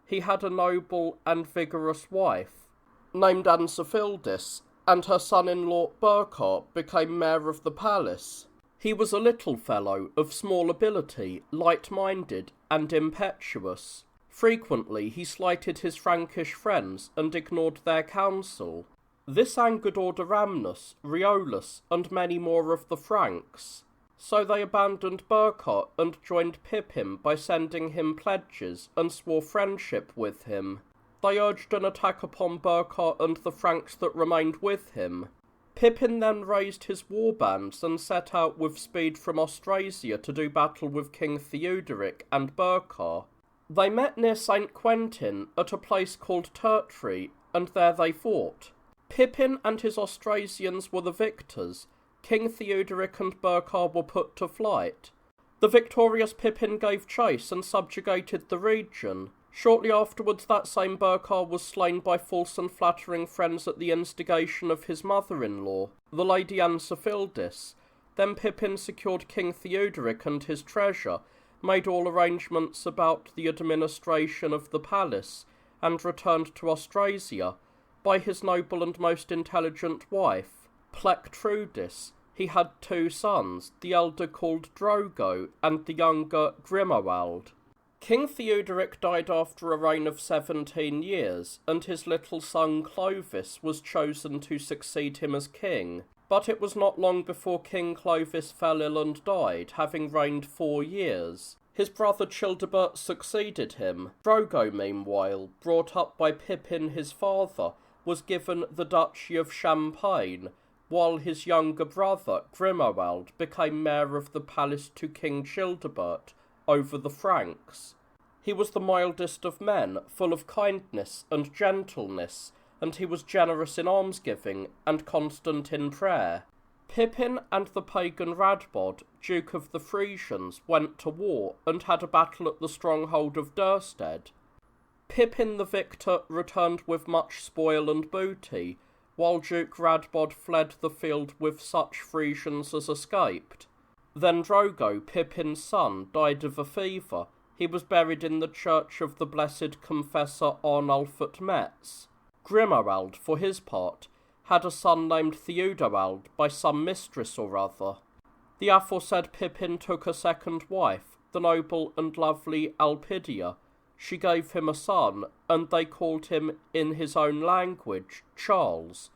He had a noble and vigorous wife, named Ansafildis, and her son-in-law Burkhardt became mayor of the palace. He was a little fellow, of small ability, light-minded, and impetuous. Frequently he slighted his Frankish friends, and ignored their counsel. This angered Orderamnus, Riolus, and many more of the Franks. So they abandoned Burkhardt and joined Pippin by sending him pledges, and swore friendship with him. They urged an attack upon Burkhardt and the Franks that remained with him. Pippin then raised his warbands and set out with speed from Austrasia to do battle with King Theuderic and Bercar. They met near St. Quentin at a place called Tertry, and there they fought. Pippin and his Austrasians were the victors. King Theuderic and Bercar were put to flight. The victorious Pippin gave chase and subjugated the region. Shortly afterwards, that same Bercar was slain by false and flattering friends at the instigation of his mother-in-law, the Lady Ansafildis. Then Pippin secured King Theuderic and his treasure, made all arrangements about the administration of the palace, and returned to Austrasia. By his noble and most intelligent wife, Plectrudis, he had 2 sons, the elder called Drogo, and the younger Grimawald. King Theuderic died after a reign of 17 years, and his little son Clovis was chosen to succeed him as king. But it was not long before King Clovis fell ill and died, having reigned 4 years. His brother Childebert succeeded him. Drogo, meanwhile, brought up by Pippin his father, was given the Duchy of Champagne, while his younger brother, Grimawald, became mayor of the palace to King Childebert, over the Franks. He was the mildest of men, full of kindness and gentleness, and he was generous in almsgiving and constant in prayer. Pippin and the pagan Radbod, Duke of the Frisians, went to war and had a battle at the stronghold of Dursted. Pippin the victor returned with much spoil and booty, while Duke Radbod fled the field with such Frisians as escaped. Then Drogo, Pippin's son, died of a fever. He was buried in the church of the Blessed Confessor Arnulf at Metz. Grimawald, for his part, had a son named Theudowald by some mistress or other. The aforesaid Pippin took a second wife, the noble and lovely Alpidia. She gave him a son, and they called him, in his own language, Charles.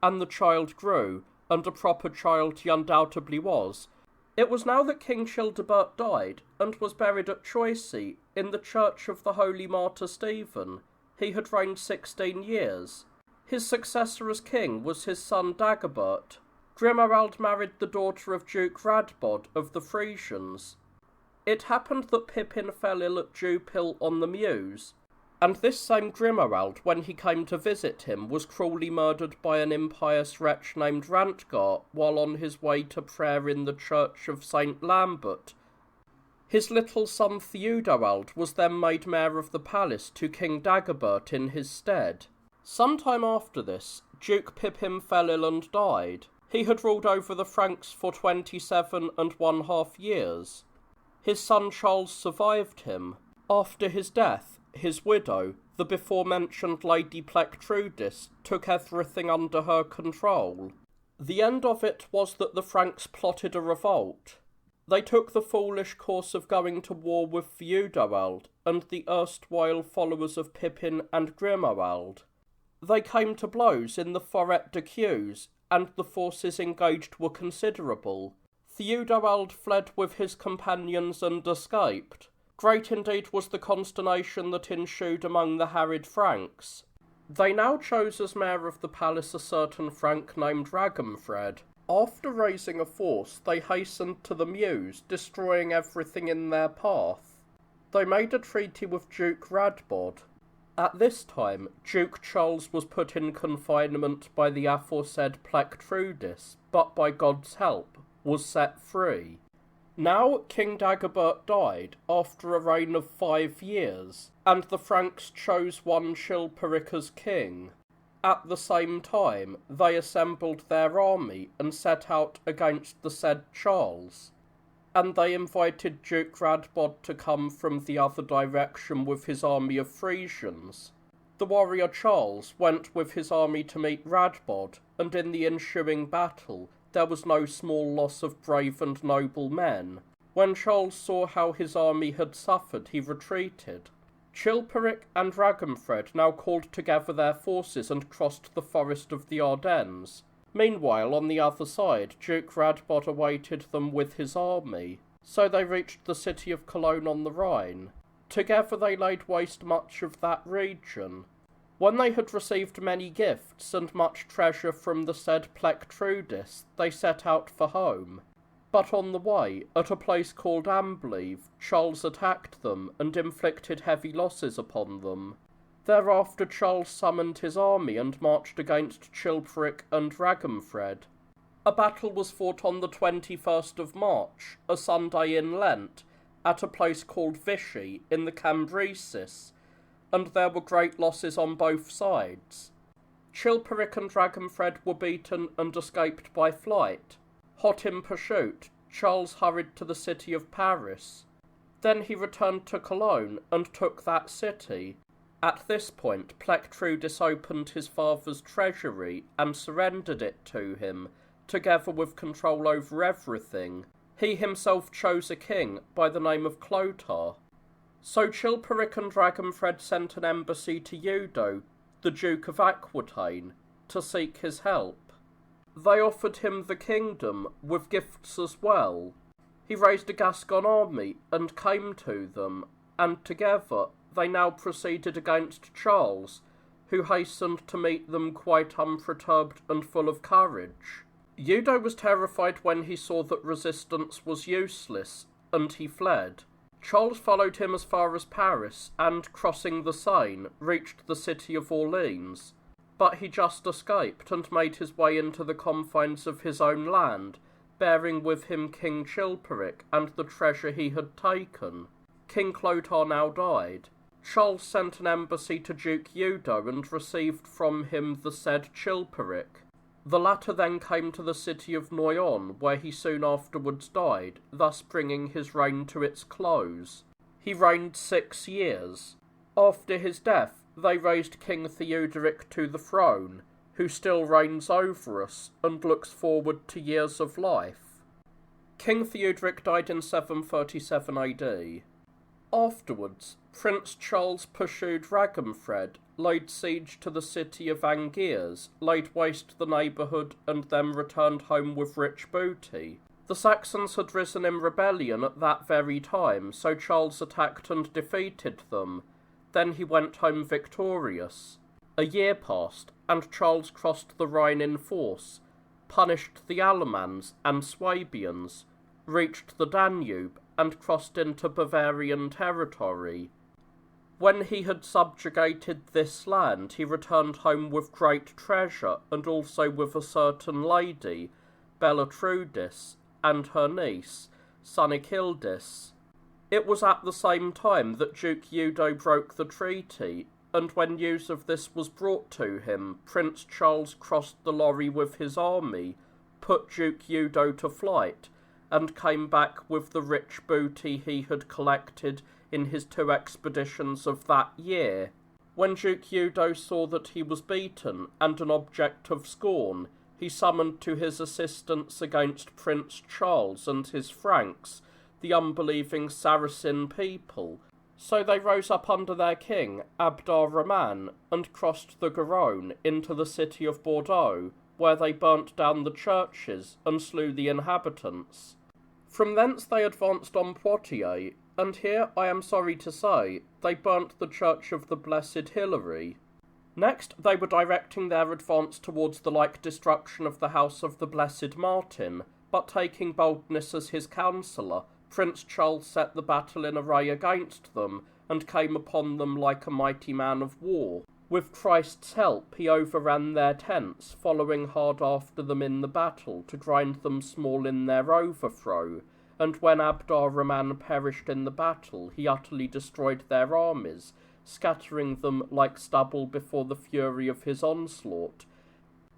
And the child grew, and a proper child he undoubtedly was. It was now that King Childebert died, and was buried at Choisy, in the church of the holy martyr Stephen. He had reigned 16 years. His successor as king was his son Dagobert. Grimawald married the daughter of Duke Radbod of the Frisians. It happened that Pippin fell ill at Jupil on the Meuse, and this same Grimawald, when he came to visit him, was cruelly murdered by an impious wretch named Rantgar while on his way to prayer in the church of St. Lambert. His little son Theudowald was then made mayor of the palace to King Dagobert in his stead. Some time after this, Duke Pippin fell ill and died. He had ruled over the Franks for 27½ years. His son Charles survived him. After his death, his widow, the before-mentioned Lady Plectrudis, took everything under her control. The end of it was that the Franks plotted a revolt. They took the foolish course of going to war with Theudowald and the erstwhile followers of Pippin and Grimawald. They came to blows in the Forêt de Queuse, and the forces engaged were considerable. Theudowald fled with his companions and escaped. Great indeed was the consternation that ensued among the harried Franks. They now chose as mayor of the palace a certain Frank named Ragenfred. After raising a force, they hastened to the Meuse, destroying everything in their path. They made a treaty with Duke Radbod. At this time, Duke Charles was put in confinement by the aforesaid Plectrudis, but by God's help was set free. Now King Dagobert died after a reign of 5 years, and the Franks chose one Chilperic as king. At the same time, they assembled their army and set out against the said Charles, and they invited Duke Radbod to come from the other direction with his army of Frisians. The warrior Charles went with his army to meet Radbod, and in the ensuing battle there was no small loss of brave and noble men. When Charles saw how his army had suffered, he retreated. Chilperic and Ragenfred now called together their forces and crossed the forest of the Ardennes. Meanwhile, on the other side, Duke Radbod awaited them with his army. So they reached the city of Cologne on the Rhine. Together they laid waste much of that region. When they had received many gifts and much treasure from the said Plectrudis, they set out for home. But on the way, at a place called Ambleve, Charles attacked them and inflicted heavy losses upon them. Thereafter Charles summoned his army and marched against Chilperic and Ragenfred. A battle was fought on the 21st of March, a Sunday in Lent, at a place called Vichy in the Cambresis, and there were great losses on both sides. Chilperic and Ragenfred were beaten and escaped by flight. Hot in pursuit, Charles hurried to the city of Paris. Then he returned to Cologne and took that city. At this point, Plectrudis opened his father's treasury and surrendered it to him, together with control over everything. He himself chose a king by the name of Clotaire. So Chilperic and Ragenfred sent an embassy to Eudo, the Duke of Aquitaine, to seek his help. They offered him the kingdom, with gifts as well. He raised a Gascon army and came to them, and together they now proceeded against Charles, who hastened to meet them quite unperturbed and full of courage. Eudo was terrified when he saw that resistance was useless, and he fled. Charles followed him as far as Paris, and, crossing the Seine, reached the city of Orleans. But he just escaped and made his way into the confines of his own land, bearing with him King Chilperic and the treasure he had taken. King Clotaire now died. Charles sent an embassy to Duke Eudo and received from him the said Chilperic. The latter then came to the city of Noyon, where he soon afterwards died, thus bringing his reign to its close. He reigned 6 years. After his death, they raised King Theuderic to the throne, who still reigns over us and looks forward to years of life. King Theuderic died in 737 AD. Afterwards, Prince Charles pursued Ragenfred, laid siege to the city of Angers, laid waste the neighbourhood, and then returned home with rich booty. The Saxons had risen in rebellion at that very time, so Charles attacked and defeated them. Then he went home victorious. A year passed, and Charles crossed the Rhine in force, punished the Alamans and Swabians, reached the Danube, and crossed into Bavarian territory. When he had subjugated this land, he returned home with great treasure, and also with a certain lady, Bellatrudis, and her niece, Sunnichildis. It was at the same time that Duke Eudo broke the treaty, and when news of this was brought to him, Prince Charles crossed the Lorry with his army, put Duke Eudo to flight, and came back with the rich booty he had collected in his 2 expeditions of that year. When Duke Eudo saw that he was beaten and an object of scorn, he summoned to his assistance against Prince Charles and his Franks, the unbelieving Saracen people. So they rose up under their king, Abdar-Rahman, and crossed the Garonne into the city of Bordeaux, where they burnt down the churches and slew the inhabitants. From thence they advanced on Poitiers, and here, I am sorry to say, they burnt the church of the Blessed Hilary. Next, they were directing their advance towards the like destruction of the house of the Blessed Martin, but taking boldness as his counsellor, Prince Charles set the battle in array against them, and came upon them like a mighty man of war. With Christ's help he overran their tents, following hard after them in the battle, to grind them small in their overthrow. And when Abdar-Rahman perished in the battle, he utterly destroyed their armies, scattering them like stubble before the fury of his onslaught.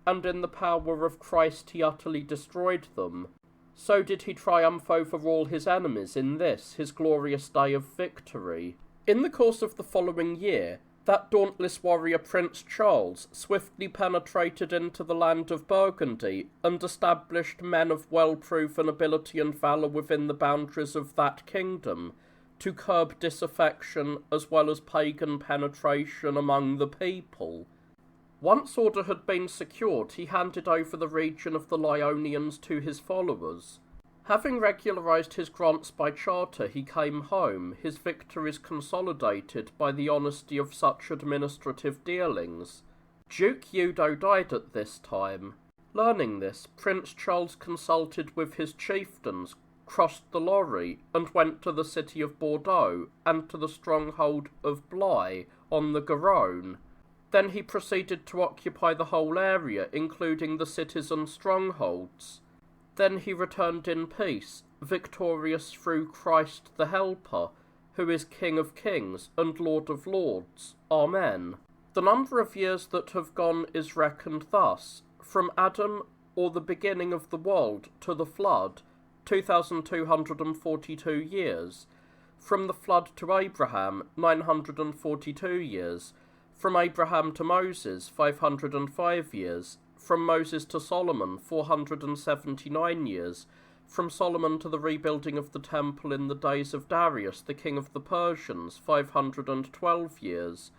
And in the power of Christ he utterly destroyed them. So did he triumph over all his enemies in this, his glorious day of victory. In the course of the following year, that dauntless warrior Prince Charles swiftly penetrated into the land of Burgundy, and established men of well-proven ability and valour within the boundaries of that kingdom, to curb disaffection as well as pagan penetration among the people. Once order had been secured, he handed over the region of the Lyonians to his followers. Having regularised his grants by charter, he came home, his victories consolidated by the honesty of such administrative dealings. Duke Eudo died at this time. Learning this, Prince Charles consulted with his chieftains, crossed the Lorry, and went to the city of Bordeaux and to the stronghold of Blaye on the Garonne. Then he proceeded to occupy the whole area, including the cities and strongholds. Then he returned in peace, victorious through Christ the Helper, who is King of Kings and Lord of Lords. Amen. The number of years that have gone is reckoned thus: from Adam, or the beginning of the world, to the flood, 2,242 years. From the flood to Abraham, 942 years. From Abraham to Moses, 505 years. From Moses to Solomon, 479 years. From Solomon to the rebuilding of the temple in the days of Darius, the king of the Persians, 512 years.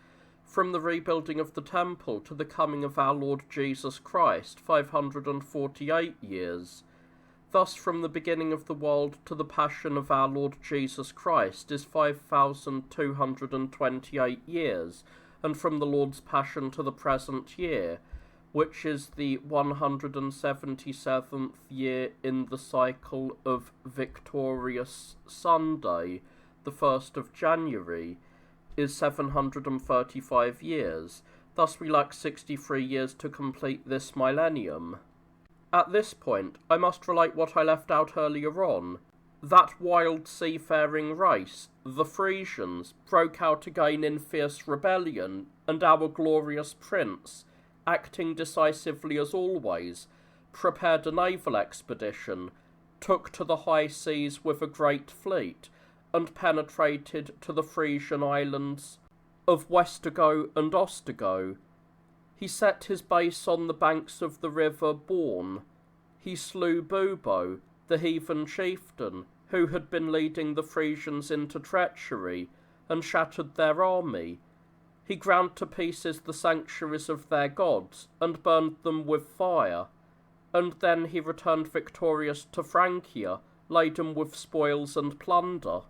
From the rebuilding of the temple to the coming of our Lord Jesus Christ, 548 years. Thus from the beginning of the world to the passion of our Lord Jesus Christ is 5,228 years, and from the Lord's passion to the present year, which is the 177th year in the cycle of Victorious Sunday, the 1st of January, is 735 years. Thus we lack 63 years to complete this millennium. At this point, I must relate what I left out earlier on. That wild seafaring race, the Frisians, broke out again in fierce rebellion, and our glorious prince, acting decisively as always, prepared a naval expedition, took to the high seas with a great fleet, and penetrated to the Frisian islands of Westergo and Ostergo. He set his base on the banks of the river Bourne. He slew Bubo, the heathen chieftain, who had been leading the Frisians into treachery, and shattered their army. He ground to pieces the sanctuaries of their gods, and burned them with fire. And then he returned victorious to Francia, laden with spoils and plunder.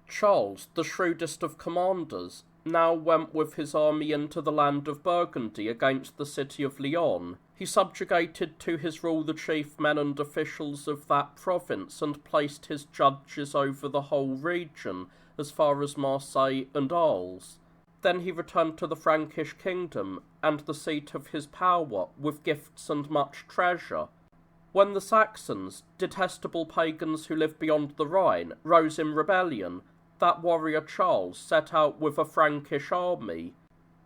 Charles, the shrewdest of commanders, now went with his army into the land of Burgundy against the city of Lyon. He subjugated to his rule the chief men and officials of that province, and placed his judges over the whole region, as far as Marseille and Arles. Then he returned to the Frankish kingdom, and the seat of his power, with gifts and much treasure. When the Saxons, detestable pagans who lived beyond the Rhine, rose in rebellion, that warrior Charles set out with a Frankish army.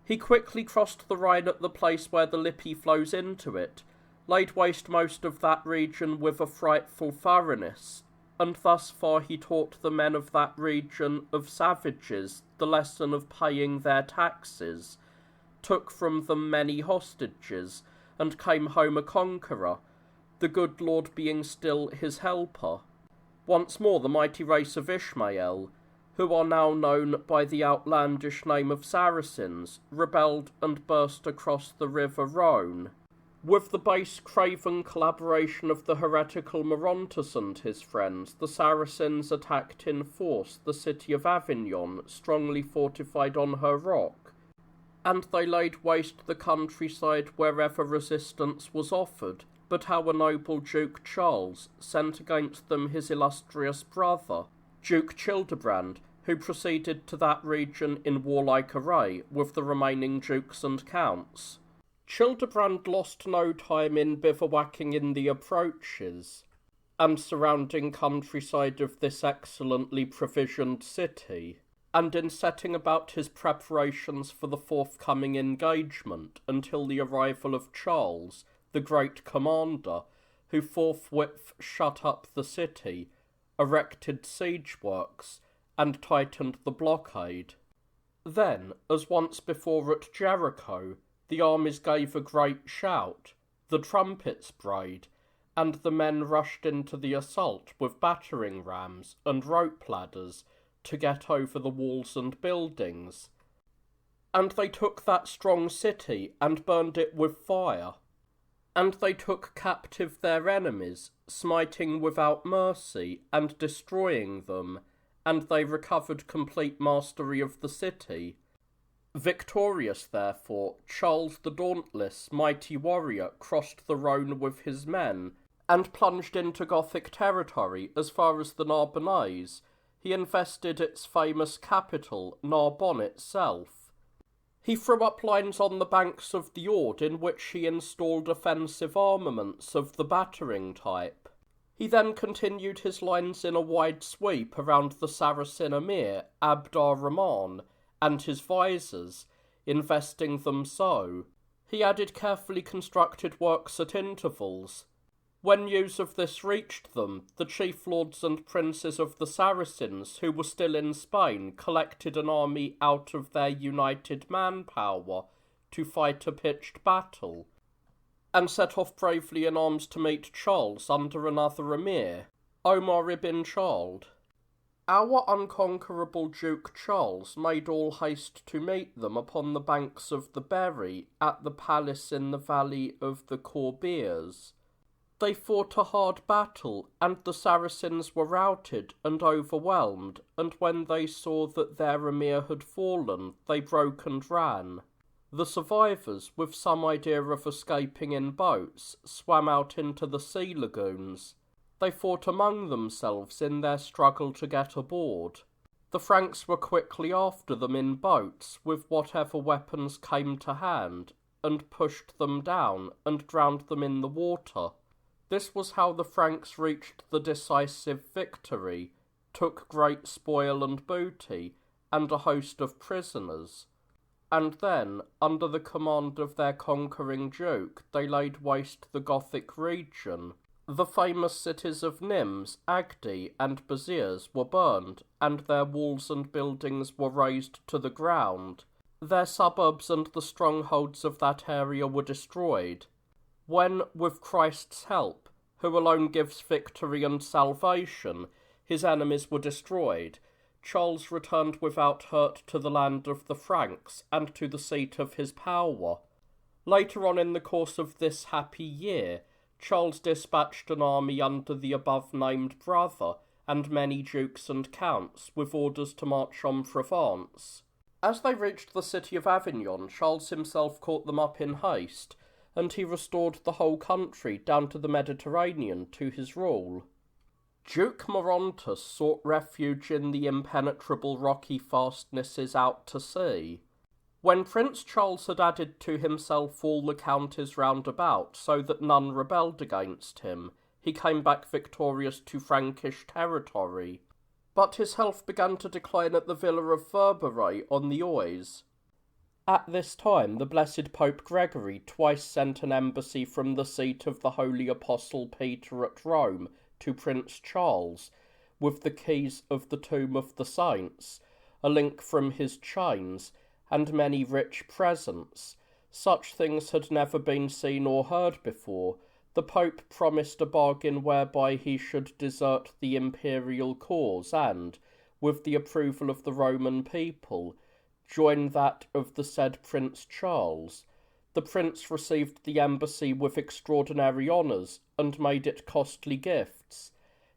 He quickly crossed the Rhine at the place where the Lippe flows into it, laid waste most of that region with a frightful thoroughness, and thus far he taught the men of that region of savages the lesson of paying their taxes, took from them many hostages, and came home a conqueror, the good Lord being still his helper. Once more the mighty race of Ishmael, who are now known by the outlandish name of Saracens, rebelled and burst across the river Rhone. With the base craven collaboration of the heretical Maurontus and his friends, the Saracens attacked in force the city of Avignon, strongly fortified on her rock, and they laid waste the countryside wherever resistance was offered. But our noble Duke Charles sent against them his illustrious brother, Duke Childebrand, who proceeded to that region in warlike array with the remaining dukes and counts. Childebrand lost no time in bivouacking in the approaches and surrounding countryside of this excellently provisioned city, and in setting about his preparations for the forthcoming engagement until the arrival of Charles, the great commander, who forthwith shut up the city, erected siege works, and tightened the blockade. Then, as once before at Jericho, the armies gave a great shout, the trumpets brayed, and the men rushed into the assault with battering rams and rope ladders to get over the walls and buildings. And they took that strong city and burned it with fire. And they took captive their enemies, smiting without mercy, and destroying them, and they recovered complete mastery of the city. Victorious, therefore, Charles the Dauntless, mighty warrior, crossed the Rhone with his men, and plunged into Gothic territory as far as the Narbonnese. He invested its famous capital, Narbonne itself. He threw up lines on the banks of the Aude in which he installed offensive armaments of the battering type. He then continued his lines in a wide sweep around the Saracen emir, Abd ar-Rahman, and his viziers, investing them so. He added carefully constructed works at intervals. When news of this reached them, the chief lords and princes of the Saracens, who were still in Spain, collected an army out of their united manpower to fight a pitched battle, and set off bravely in arms to meet Charles under another emir, Omar ibn Chald. Our unconquerable Duke Charles made all haste to meet them upon the banks of the Berry, at the palace in the valley of the Corbières. They fought a hard battle, and the Saracens were routed and overwhelmed, and when they saw that their emir had fallen, they broke and ran. The survivors, with some idea of escaping in boats, swam out into the sea lagoons. They fought among themselves in their struggle to get aboard. The Franks were quickly after them in boats, with whatever weapons came to hand, and pushed them down, and drowned them in the water. This was how the Franks reached the decisive victory, took great spoil and booty, and a host of prisoners. And then, under the command of their conquering duke, they laid waste the Gothic region. The famous cities of Nimes, Agde, and Béziers were burned, and their walls and buildings were razed to the ground. Their suburbs and the strongholds of that area were destroyed. When, with Christ's help, who alone gives victory and salvation, his enemies were destroyed, Charles returned without hurt to the land of the Franks and to the seat of his power. Later on in the course of this happy year, Charles dispatched an army under the above-named brother and many dukes and counts, with orders to march on Provence. As they reached the city of Avignon, Charles himself caught them up in haste, and he restored the whole country down to the Mediterranean to his rule. Duke Maurontus sought refuge in the impenetrable rocky fastnesses out to sea. When Prince Charles had added to himself all the counties round about, so that none rebelled against him, he came back victorious to Frankish territory. But his health began to decline at the villa of Verberay on the Oise. At this time the blessed Pope Gregory twice sent an embassy from the seat of the holy Apostle Peter at Rome to Prince Charles, with the keys of the tomb of the saints, a link from his chains, and many rich presents. Such things had never been seen or heard before. The Pope promised a bargain whereby he should desert the imperial cause and, with the approval of the Roman people, join that of the said Prince Charles. The prince received the embassy with extraordinary honours, and made it costly gifts.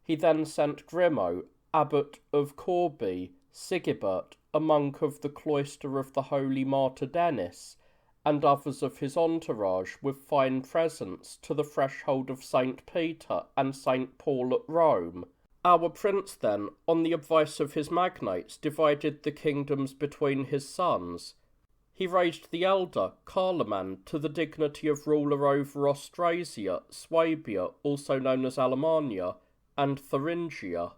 He then sent Grimaud, abbot of Corbie, Sigibert, a monk of the cloister of the holy martyr Denis, and others of his entourage, with fine presents, to the threshold of St. Peter and St. Paul at Rome. Our prince then, on the advice of his magnates, divided the kingdoms between his sons. He raised the elder, Charlemagne, to the dignity of ruler over Austrasia, Swabia, also known as Alemannia, and Thuringia.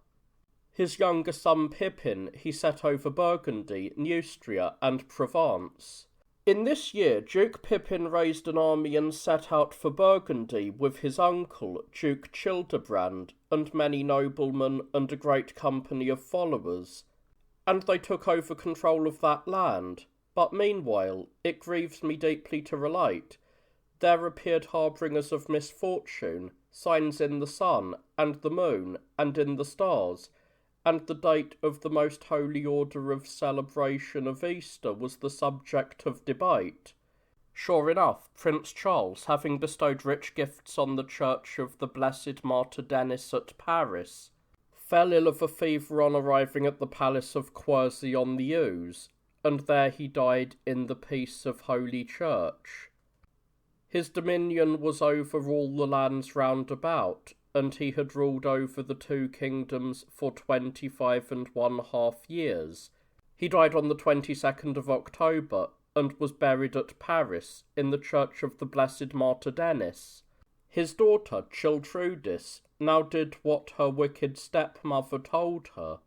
His younger son Pippin he set over Burgundy, Neustria, and Provence. In this year Duke Pippin raised an army and set out for Burgundy with his uncle, Duke Childebrand, and many noblemen and a great company of followers, and they took over control of that land. But meanwhile, it grieves me deeply to relate, there appeared harbingers of misfortune, signs in the sun, and the moon, and in the stars, and the date of the most holy order of celebration of Easter was the subject of debate. Sure enough, Prince Charles, having bestowed rich gifts on the church of the Blessed Martyr Denis at Paris, fell ill of a fever on arriving at the palace of Coersy-on-the-Ouse, and there he died in the peace of Holy Church. His dominion was over all the lands round about, and he had ruled over the two kingdoms for 25½ years. He died on the 22nd of October, and was buried at Paris, in the church of the Blessed Martyr Denis. His daughter, Chiltrudis, now did what her wicked stepmother told her.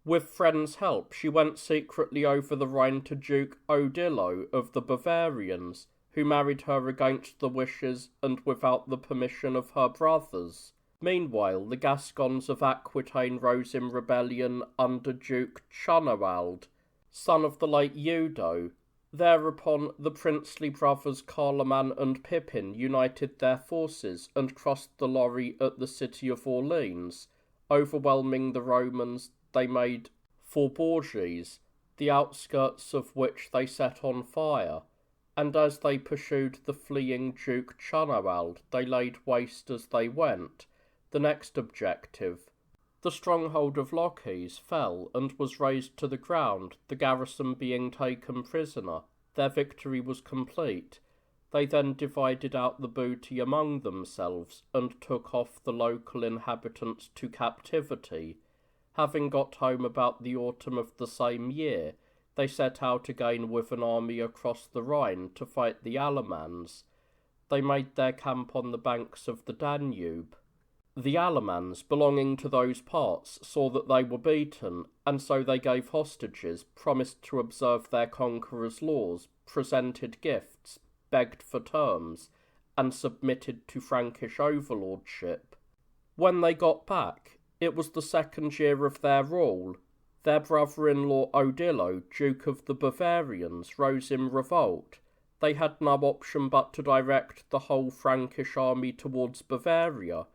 With friends' help, she went secretly over the Rhine to Duke Odilo of the Bavarians, who married her against the wishes and without the permission of her brothers. Meanwhile, the Gascons of Aquitaine rose in rebellion under Duke Chunawald, son of the late Eudo. Thereupon the princely brothers Charlemagne and Pippin united their forces and crossed the Lorry at the city of Orleans. Overwhelming the Romans, they made for Bourges, the outskirts of which they set on fire, and as they pursued the fleeing Duke Chunawald, they laid waste as they went. The next objective, the stronghold of Loches, fell and was razed to the ground, the garrison being taken prisoner. Their victory was complete. They then divided out the booty among themselves and took off the local inhabitants to captivity. Having got home about the autumn of the same year, they set out again with an army across the Rhine to fight the Alamans. They made their camp on the banks of the Danube. The Alamans, belonging to those parts, saw that they were beaten, and so they gave hostages, promised to observe their conquerors' laws, presented gifts, begged for terms, and submitted to Frankish overlordship. When they got back, it was the second year of their rule. Their brother-in-law Odilo, Duke of the Bavarians, rose in revolt. They had no option but to direct the whole Frankish army towards Bavaria.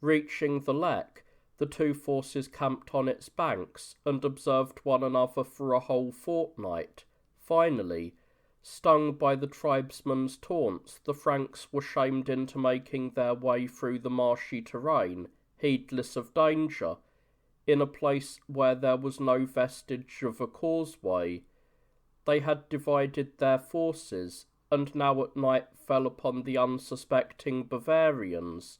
Reaching the Lech, the two forces camped on its banks and observed one another for a whole fortnight. Finally, stung by the tribesmen's taunts, the Franks were shamed into making their way through the marshy terrain, heedless of danger, in a place where there was no vestige of a causeway. They had divided their forces, and now at night fell upon the unsuspecting Bavarians.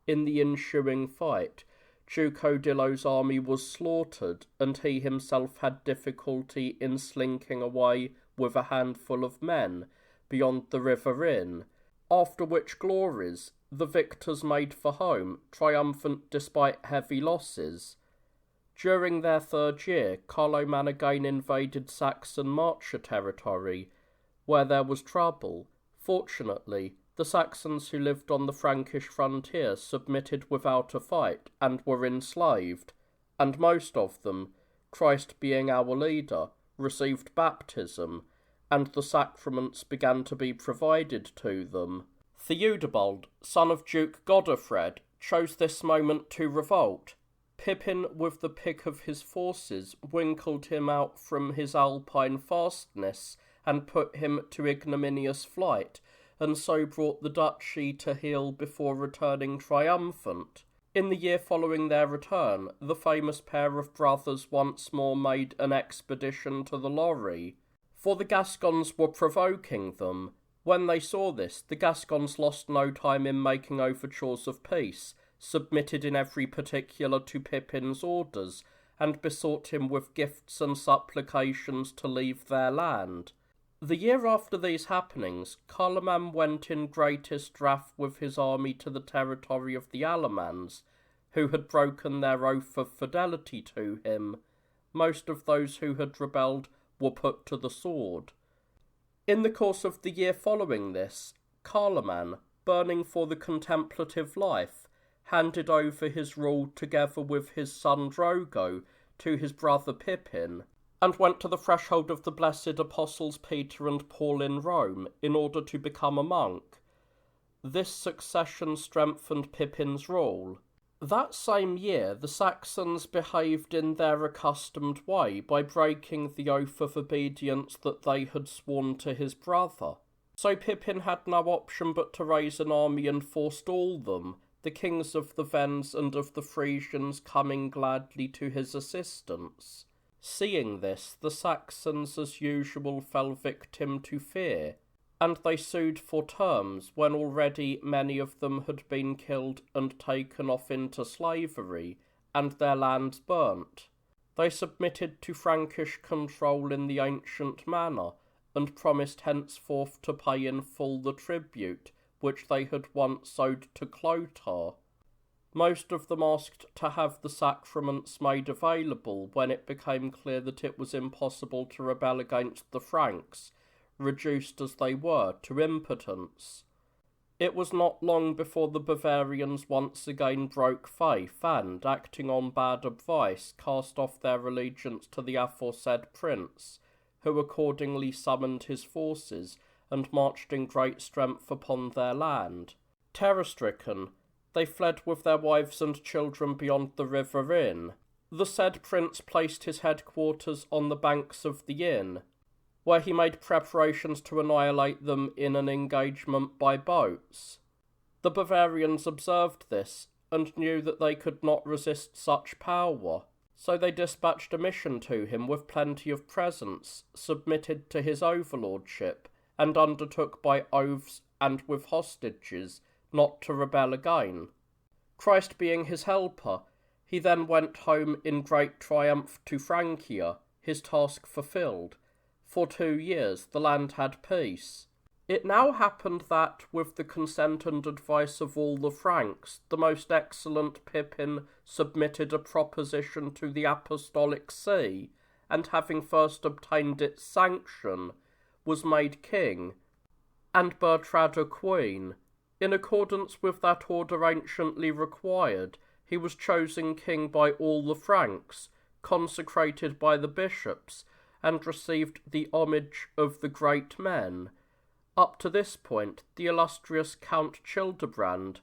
In the ensuing fight, Duke Odilo's army was slaughtered, and he himself had difficulty in slinking away with a handful of men beyond the river Inn, after which glories the victors made for home, triumphant despite heavy losses. During their third year, Charlemagne again invaded Saxon Marcher territory, where there was trouble. Fortunately, the Saxons who lived on the Frankish frontier submitted without a fight and were enslaved, and most of them, Christ being our leader, received baptism, and the sacraments began to be provided to them. Theudebald, son of Duke Godofred, chose this moment to revolt. Pippin, with the pick of his forces, winkled him out from his alpine fastness and put him to ignominious flight, and so brought the duchy to heel before returning triumphant. In the year following their return, the famous pair of brothers once more made an expedition to the Lorry, for the Gascons were provoking them. When they saw this, the Gascons lost no time in making overtures of peace, submitted in every particular to Pippin's orders, and besought him with gifts and supplications to leave their land. The year after these happenings, Charlemagne went in greatest wrath with his army to the territory of the Alamans, who had broken their oath of fidelity to him. Most of those who had rebelled were put to the sword. In the course of the year following this, Charlemagne, burning for the contemplative life, handed over his rule together with his son Drogo to his brother Pippin, and went to the threshold of the blessed apostles Peter and Paul in Rome in order to become a monk. This succession strengthened Pippin's rule. That same year, the Saxons behaved in their accustomed way by breaking the oath of obedience that they had sworn to his brother. So Pippin had no option but to raise an army and forestall them, the kings of the Wends and of the Frisians coming gladly to his assistance. Seeing this, the Saxons as usual fell victim to fear, and they sued for terms when already many of them had been killed and taken off into slavery, and their lands burnt. They submitted to Frankish control in the ancient manner, and promised henceforth to pay in full the tribute which they had once owed to Clotaire. Most of them asked to have the sacraments made available when it became clear that it was impossible to rebel against the Franks, reduced as they were to impotence. It was not long before the Bavarians once again broke faith and, acting on bad advice, cast off their allegiance to the aforesaid prince, who accordingly summoned his forces and marched in great strength upon their land. Terror-stricken, they fled with their wives and children beyond the river Inn. The said prince placed his headquarters on the banks of the Inn, where he made preparations to annihilate them in an engagement by boats. The Bavarians observed this, and knew that they could not resist such power, so they dispatched a mission to him with plenty of presents, submitted to his overlordship, and undertook by oaths and with hostages not to rebel again. Christ being his helper, he then went home in great triumph to Francia, his task fulfilled. For 2 years the land had peace. It now happened that, with the consent and advice of all the Franks, the most excellent Pippin submitted a proposition to the Apostolic See, and having first obtained its sanction, was made king, and Bertrada queen. In accordance with that order anciently required, he was chosen king by all the Franks, consecrated by the bishops, and received the homage of the great men. Up to this point, the illustrious Count Childebrand,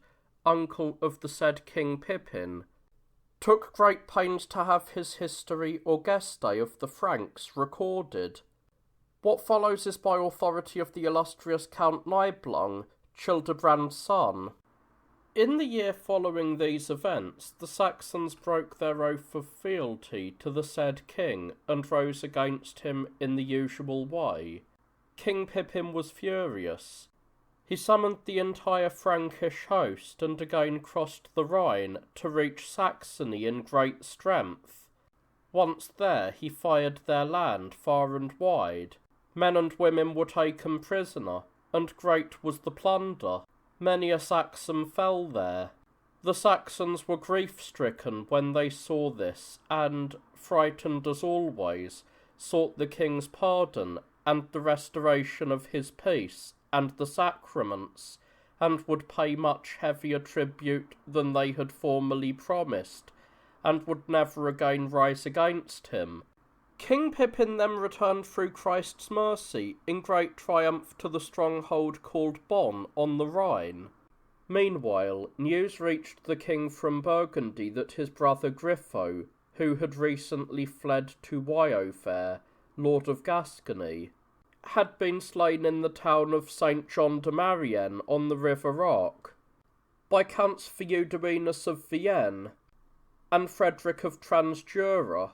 uncle of the said King Pippin, took great pains to have his history Auguste of the Franks recorded. What follows is by authority of the illustrious Count Nibelung, Childebrand's son. In the year following these events, the Saxons broke their oath of fealty to the said king, and rose against him in the usual way. King Pippin was furious. He summoned the entire Frankish host, and again crossed the Rhine to reach Saxony in great strength. Once there, he fired their land far and wide. Men and women were taken prisoner, and great was the plunder. Many a Saxon fell there. The Saxons were grief-stricken when they saw this, and, frightened as always, sought the king's pardon and the restoration of his peace and the sacraments, and would pay much heavier tribute than they had formerly promised, and would never again rise against him. King Pippin then returned through Christ's mercy in great triumph to the stronghold called Bonn on the Rhine. Meanwhile, news reached the king from Burgundy that his brother Griffo, who had recently fled to Wyofer, Lord of Gascony, had been slain in the town of St. John de Marienne on the river Rock by Counts Theuderinus of Vienne and Frederick of Transjura.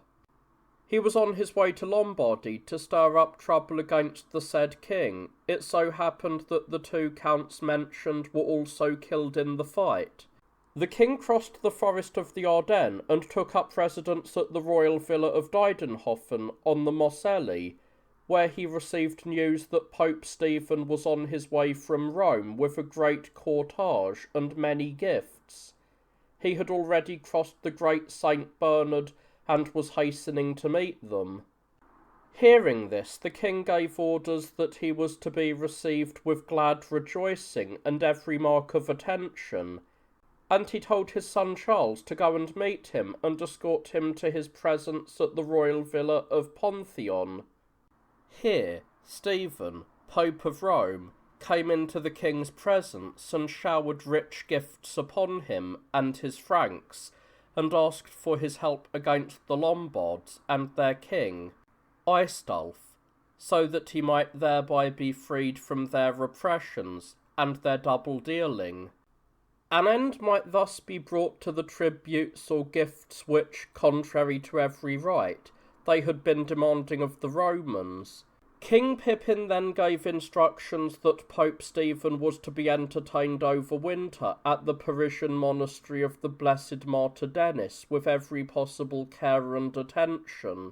He was on his way to Lombardy to stir up trouble against the said king. It so happened that the 2 counts mentioned were also killed in the fight. The king crossed the forest of the Ardennes and took up residence at the royal villa of Didenhofen on the Moselle, where he received news that Pope Stephen was on his way from Rome with a great cortege and many gifts. He had already crossed the great St. Bernard and was hastening to meet them. Hearing this, the king gave orders that he was to be received with glad rejoicing and every mark of attention, and he told his son Charles to go and meet him and escort him to his presence at the royal villa of Pontheon. Here, Stephen, Pope of Rome, came into the king's presence and showered rich gifts upon him and his Franks, and asked for his help against the Lombards and their king, Aistulf. so that he might thereby be freed from their oppressions and their double dealing. An end might thus be brought to the tributes or gifts which, contrary to every right, they had been demanding of the Romans. King Pippin then gave instructions that Pope Stephen was to be entertained over winter at the Parisian monastery of the Blessed Martyr Denis with every possible care and attention.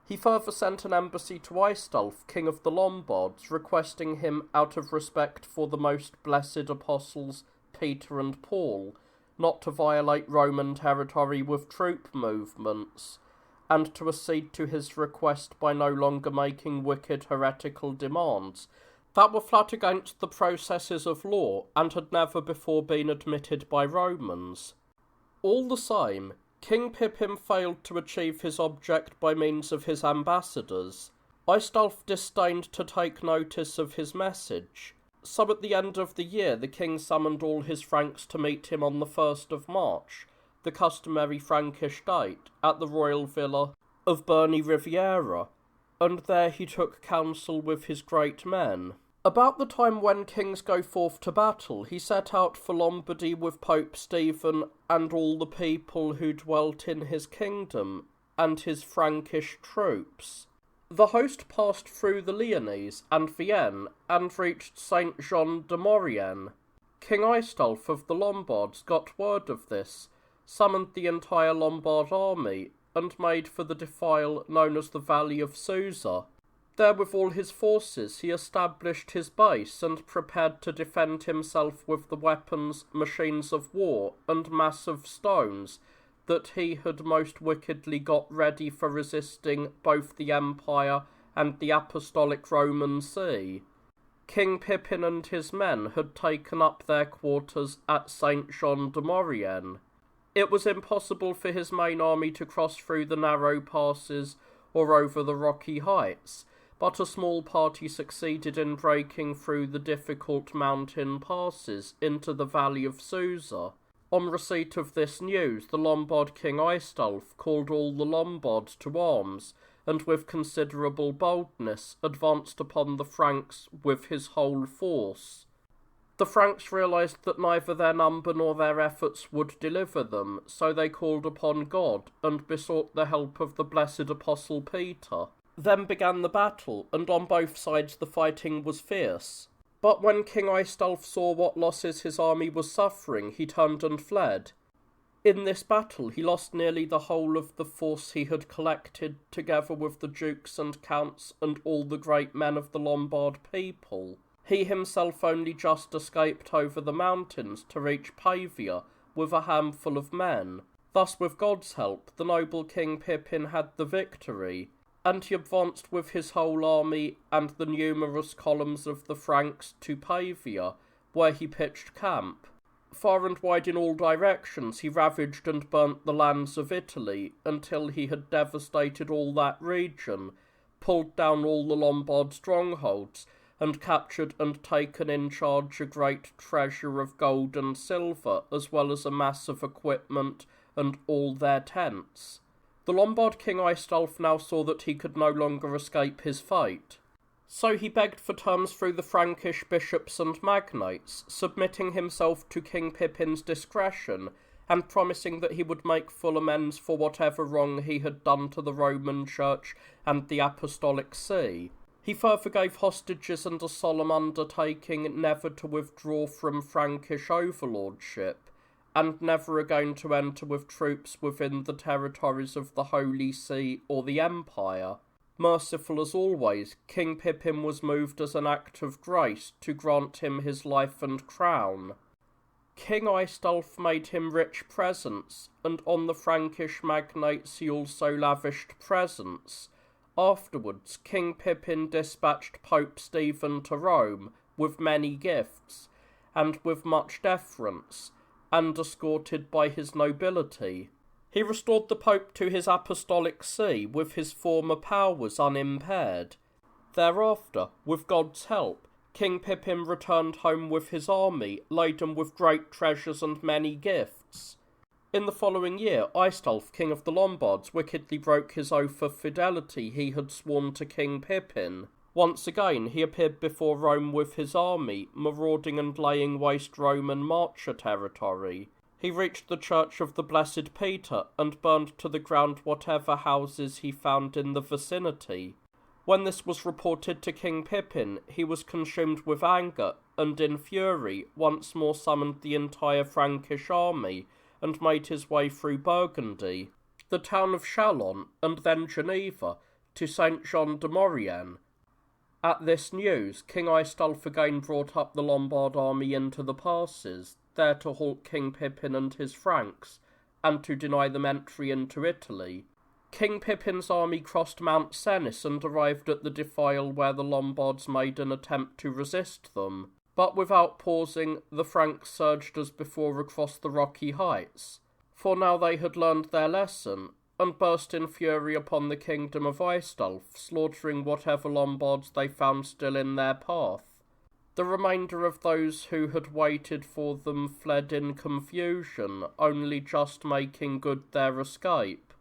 He further sent an embassy to Aistulf, king of the Lombards, requesting him, out of respect for the most blessed apostles Peter and Paul, not to violate Roman territory with troop movements, and to accede to his request by no longer making wicked heretical demands that were flat against the processes of law and had never before been admitted by Romans. All the same, King Pippin failed to achieve his object by means of his ambassadors. Aistulf disdained to take notice of his message, so at the end of the year the king summoned all his Franks to meet him on the 1st of March, the customary Frankish date, at the royal villa of Berni Riviera, and there he took counsel with his great men. About the time when kings go forth to battle, he set out for Lombardy with Pope Stephen and all the people who dwelt in his kingdom, and his Frankish troops. The host passed through the Lyonnese and Vienne, and reached Saint Jean de Maurienne. King Aistulf of the Lombards got word of this, summoned the entire Lombard army, and made for the defile known as the Valley of Susa. There with all his forces he established his base and prepared to defend himself with the weapons, machines of war, and massive stones that he had most wickedly got ready for resisting both the Empire and the Apostolic Roman See. King Pippin and his men had taken up their quarters at Saint Jean de Maurienne. It was impossible for his main army to cross through the narrow passes or over the rocky heights, but a small party succeeded in breaking through the difficult mountain passes into the Valley of Susa. On receipt of this news, the Lombard king Aistulf called all the Lombards to arms, and with considerable boldness advanced upon the Franks with his whole force. The Franks realized that neither their number nor their efforts would deliver them, so they called upon God and besought the help of the blessed Apostle Peter. Then began the battle, and on both sides the fighting was fierce. But when King Aistulf saw what losses his army was suffering, he turned and fled. In this battle he lost nearly the whole of the force he had collected, together with the dukes and counts and all the great men of the Lombard people. He himself only just escaped over the mountains to reach Pavia with a handful of men. Thus, with God's help, the noble King Pippin had the victory, and he advanced with his whole army and the numerous columns of the Franks to Pavia, where he pitched camp. Far and wide in all directions he ravaged and burnt the lands of Italy, until he had devastated all that region, pulled down all the Lombard strongholds, and captured and taken in charge a great treasure of gold and silver, as well as a mass of equipment and all their tents. The Lombard king Aistulf now saw that he could no longer escape his fate. So he begged for terms through the Frankish bishops and magnates, submitting himself to King Pippin's discretion, and promising that he would make full amends for whatever wrong he had done to the Roman Church and the Apostolic See. He further gave hostages and a solemn undertaking never to withdraw from Frankish overlordship, and never again to enter with troops within the territories of the Holy See or the Empire. Merciful as always, King Pippin was moved as an act of grace to grant him his life and crown. King Aistulf made him rich presents, and on the Frankish magnates he also lavished presents. Afterwards, King Pippin dispatched Pope Stephen to Rome with many gifts, and with much deference, and escorted by his nobility. He restored the Pope to his apostolic see with his former powers unimpaired. Thereafter, with God's help, King Pippin returned home with his army, laden with great treasures and many gifts. In the following year, Aistulf, king of the Lombards, wickedly broke his oath of fidelity he had sworn to King Pippin. Once again he appeared before Rome with his army, marauding and laying waste Roman marcher territory. He reached the Church of the Blessed Peter and burned to the ground whatever houses he found in the vicinity. When this was reported to King Pippin, he was consumed with anger, and in fury once more summoned the entire Frankish army, and made his way through Burgundy, the town of Chalon, and then Geneva, to Saint Jean de Maurienne. At this news, King Aistulf again brought up the Lombard army into the passes, there to halt King Pippin and his Franks, and to deny them entry into Italy. King Pippin's army crossed Mount Cenis and arrived at the defile where the Lombards made an attempt to resist them, but without pausing, the Franks surged as before across the rocky heights, for now they had learned their lesson, and burst in fury upon the kingdom of Aistulf, slaughtering whatever Lombards they found still in their path. The remainder of those who had waited for them fled in confusion, only just making good their escape.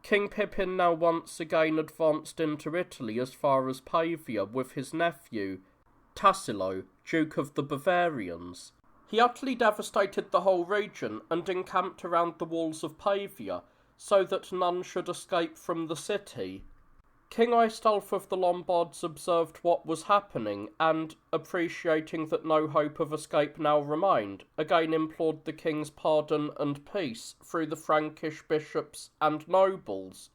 King Pippin now once again advanced into Italy as far as Pavia with his nephew, Tassilo, Duke of the Bavarians. He utterly devastated the whole region and encamped around the walls of Pavia, so that none should escape from the city. King Aistulf of the Lombards observed what was happening, and, appreciating that no hope of escape now remained, again implored the king's pardon and peace through the Frankish bishops and nobles.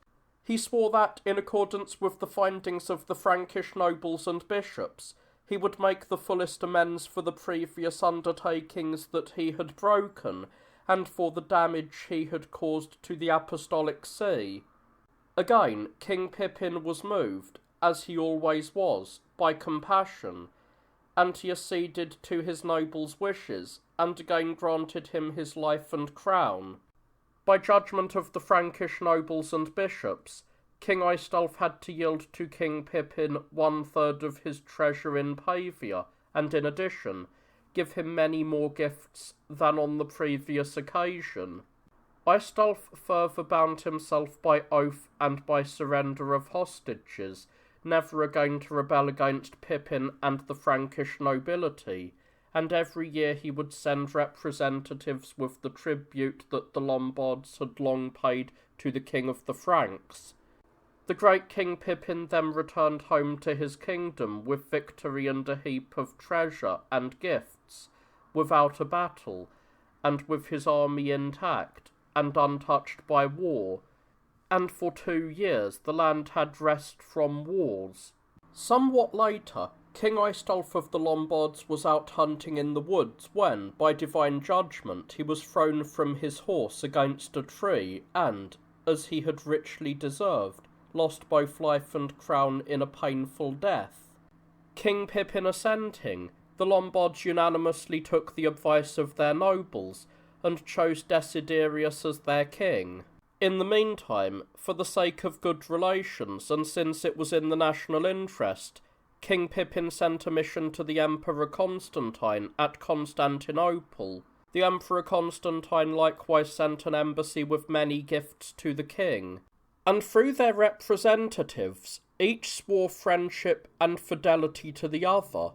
He swore that, in accordance with the findings of the Frankish nobles and bishops, he would make the fullest amends for the previous undertakings that he had broken, and for the damage he had caused to the Apostolic See. Again, King Pippin was moved, as he always was, by compassion, and he acceded to his noble's wishes, and again granted him his life and crown. By judgment of the Frankish nobles and bishops, King Aistulf had to yield to King Pippin 1/3 of his treasure in Pavia, and in addition, give him many more gifts than on the previous occasion. Aistulf further bound himself by oath and by surrender of hostages, never again to rebel against Pippin and the Frankish nobility, and every year he would send representatives with the tribute that the Lombards had long paid to the King of the Franks. The great King Pippin then returned home to his kingdom with victory and a heap of treasure and gifts, without a battle, and with his army intact, and untouched by war, and for 2 years the land had rest from wars. Somewhat later, King Aistulf of the Lombards was out hunting in the woods when, by divine judgment, he was thrown from his horse against a tree, and, as he had richly deserved, lost both life and crown in a painful death. King Pippin assenting, the Lombards unanimously took the advice of their nobles, and chose Desiderius as their king. In the meantime, for the sake of good relations, and since it was in the national interest, King Pippin sent a mission to the Emperor Constantine at Constantinople. The Emperor Constantine likewise sent an embassy with many gifts to the king, and through their representatives, each swore friendship and fidelity to the other.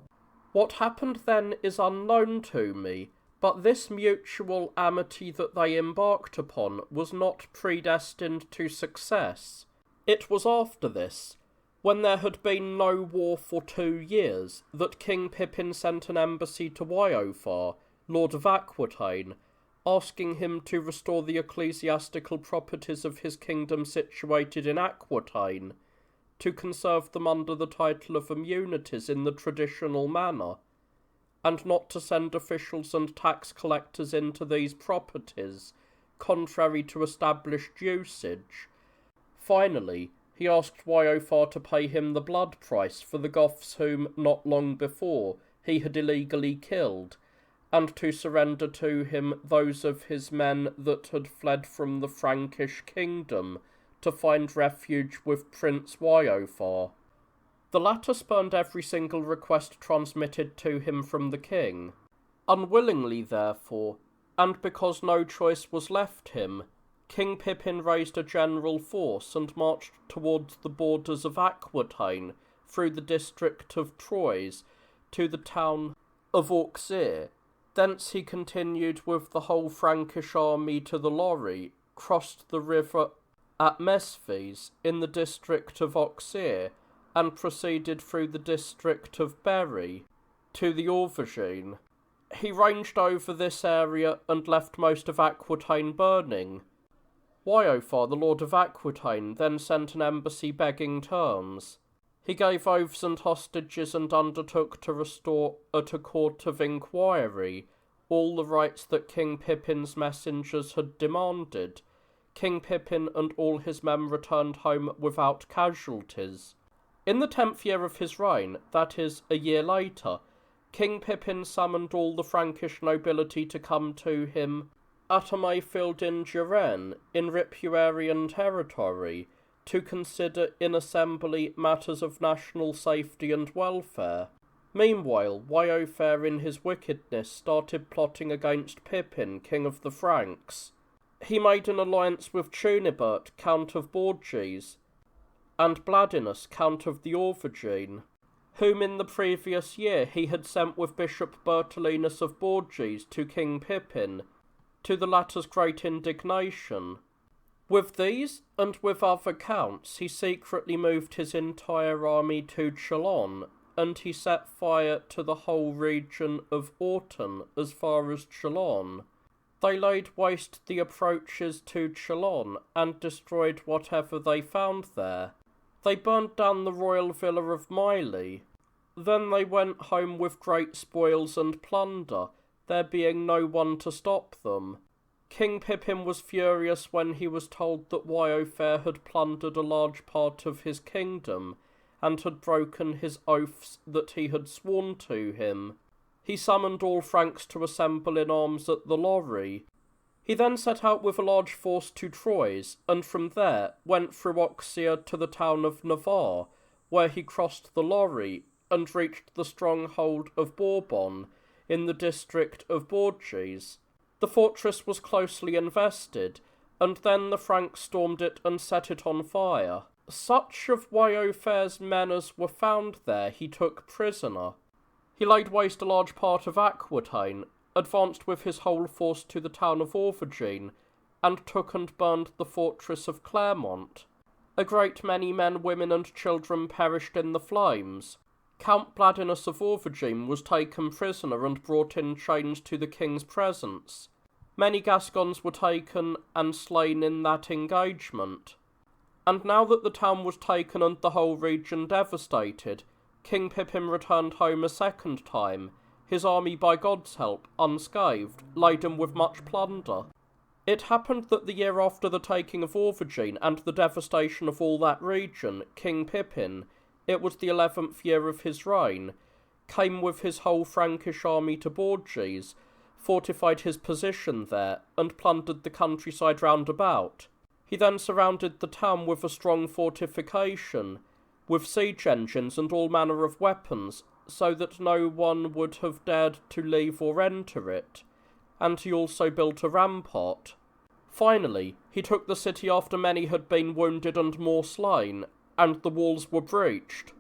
What happened then is unknown to me, but this mutual amity that they embarked upon was not predestined to success. It was after this, when there had been no war for 2 years, that King Pippin sent an embassy to Waiofar, Lord of Aquitaine, asking him to restore the ecclesiastical properties of his kingdom situated in Aquitaine, to conserve them under the title of immunities in the traditional manner, and not to send officials and tax collectors into these properties, contrary to established usage. Finally, he asked Waiofar to pay him the blood price for the Goths whom, not long before, he had illegally killed, and to surrender to him those of his men that had fled from the Frankish kingdom, to find refuge with Prince Waiofar. The latter spurned every single request transmitted to him from the king. Unwillingly, therefore, and because no choice was left him, King Pippin raised a general force and marched towards the borders of Aquitaine, through the district of Troyes to the town of Auxerre. Thence he continued with the whole Frankish army to the Lorry, crossed the river at Mesves in the district of Auxerre, and proceeded through the district of Berry to the Auvergne. He ranged over this area and left most of Aquitaine burning. Waiofar, the lord of Aquitaine, then sent an embassy begging terms. He gave oaths and hostages and undertook to restore at a court of inquiry all the rights that King Pippin's messengers had demanded. King Pippin and all his men returned home without casualties. In the 10th year of his reign, that is, a year later, King Pippin summoned all the Frankish nobility to come to him at a Mayfield in Geraint, in Ripuarian territory, to consider in assembly matters of national safety and welfare. Meanwhile, Waiofar in his wickedness started plotting against Pippin, king of the Franks. He made an alliance with Cunibert, count of Bourges, and Bladinus, count of the Auvergne, whom in the previous year he had sent with Bishop Bertolinus of Bourges to King Pippin, to the latter's great indignation. With these, and with other counts, he secretly moved his entire army to Chalon, and he set fire to the whole region of Autun as far as Chalon. They laid waste the approaches to Chalon, and destroyed whatever they found there. They burnt down the royal villa of Miley. Then they went home with great spoils and plunder, there being no one to stop them. King Pippin was furious when he was told that Waiofar had plundered a large part of his kingdom, and had broken his oaths that he had sworn to him. He summoned all Franks to assemble in arms at the Lorry. He then set out with a large force to Troyes, and from there went through Auxerre to the town of Navarre, where he crossed the Lorry, and reached the stronghold of Bourbon, in the district of Bourges. The fortress was closely invested, and then the Franks stormed it and set it on fire. Such of Waiofar's men as were found there he took prisoner. He laid waste a large part of Aquitaine, advanced with his whole force to the town of Auvergne, and took and burned the fortress of Clermont. A great many men, women, and children perished in the flames. Count Bladinus of Auvergne was taken prisoner and brought in chains to the king's presence. Many Gascons were taken and slain in that engagement. And now that the town was taken and the whole region devastated, King Pippin returned home a second time, his army by God's help, unscathed, laden with much plunder. It happened that the year after the taking of Auvergne and the devastation of all that region, King Pippin, it was the 11th year of his reign, came with his whole Frankish army to Bourges, fortified his position there, and plundered the countryside round about. He then surrounded the town with a strong fortification, with siege engines and all manner of weapons, so that no one would have dared to leave or enter it, and he also built a rampart. Finally, he took the city after many had been wounded and more slain, and the walls were breached.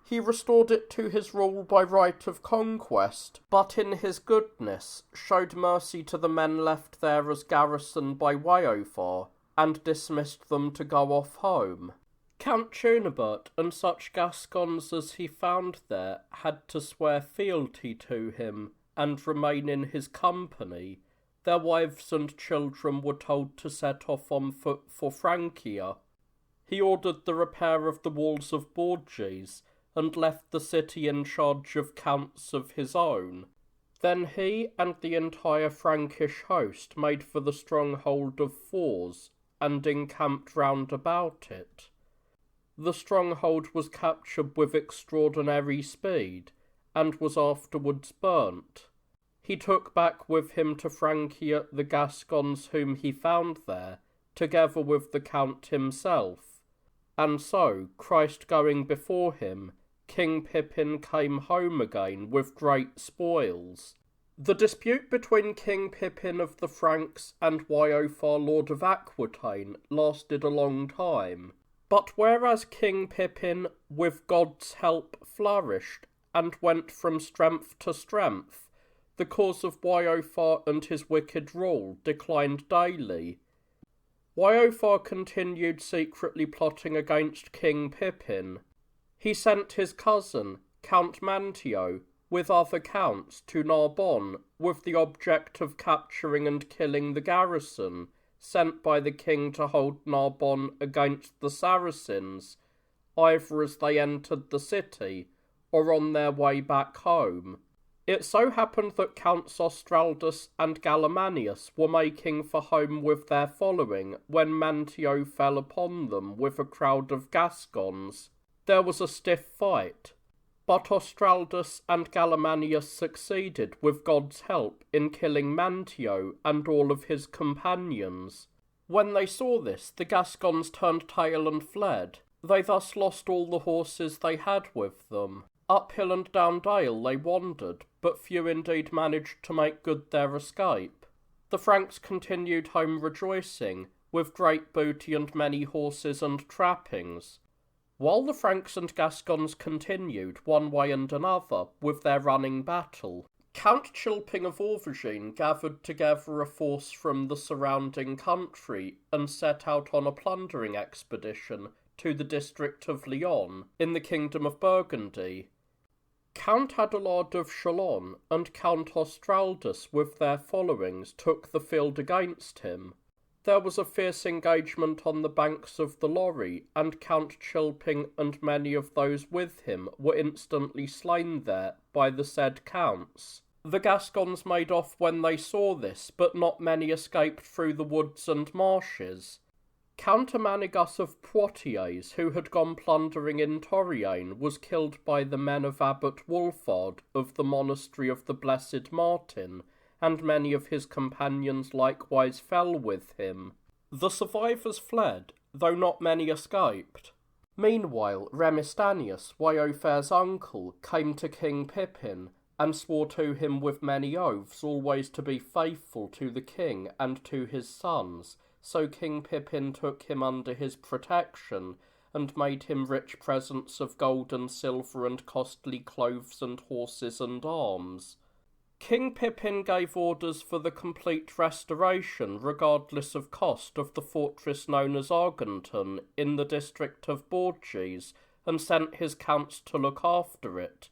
He restored it to his rule by right of conquest, but in his goodness showed mercy to the men left there as garrison by Waiofar, and dismissed them to go off home. Count Cunibert and such Gascons as he found there had to swear fealty to him, and remain in his company. Their wives and children were told to set off on foot for Francia. He ordered the repair of the walls of Bourges, and left the city in charge of counts of his own. Then he and the entire Frankish host made for the stronghold of Fours, and encamped round about it. The stronghold was captured with extraordinary speed, and was afterwards burnt. He took back with him to Francia the Gascons whom he found there, together with the Count himself. And so, Christ going before him, King Pippin came home again with great spoils. The dispute between King Pippin of the Franks and Waiofar, lord of Aquitaine, lasted a long time. But whereas King Pippin, with God's help, flourished, and went from strength to strength, the cause of Wyophar and his wicked rule declined daily. Wyophar continued secretly plotting against King Pippin. He sent his cousin, Count Mantio, with other counts to Narbonne with the object of capturing and killing the garrison sent by the king to hold Narbonne against the Saracens, either as they entered the city or on their way back home. It so happened that Counts Ostraldus and Gallimanus were making for home with their following when Mantio fell upon them with a crowd of Gascons. There was a stiff fight, but Ostraldus and Gallimanus succeeded with God's help in killing Mantio and all of his companions. When they saw this, the Gascons turned tail and fled. They thus lost all the horses they had with them. Uphill and down dale they wandered, but few indeed managed to make good their escape. The Franks continued home rejoicing, with great booty and many horses and trappings. While the Franks and Gascons continued, one way and another, with their running battle, Count Chilping of Auvergne gathered together a force from the surrounding country and set out on a plundering expedition to the district of Lyon, in the kingdom of Burgundy. Count Adelard of Chalon and Count Ostraldus with their followings took the field against him. There was a fierce engagement on the banks of the Lorry, and Count Chilping and many of those with him were instantly slain there by the said counts. The Gascons made off when they saw this, but not many escaped through the woods and marshes. Count Amanigus of Poitiers, who had gone plundering in Touraine, was killed by the men of Abbot Wolfard of the monastery of the Blessed Martin, and many of his companions likewise fell with him. The survivors fled, though not many escaped. Meanwhile, Remistanius, Wyophare's uncle, came to King Pippin, and swore to him with many oaths always to be faithful to the king and to his sons. So King Pippin took him under his protection, and made him rich presents of gold and silver and costly clothes and horses and arms. King Pippin gave orders for the complete restoration, regardless of cost, of the fortress known as Argenton in the district of Bourges, and sent his counts to look after it.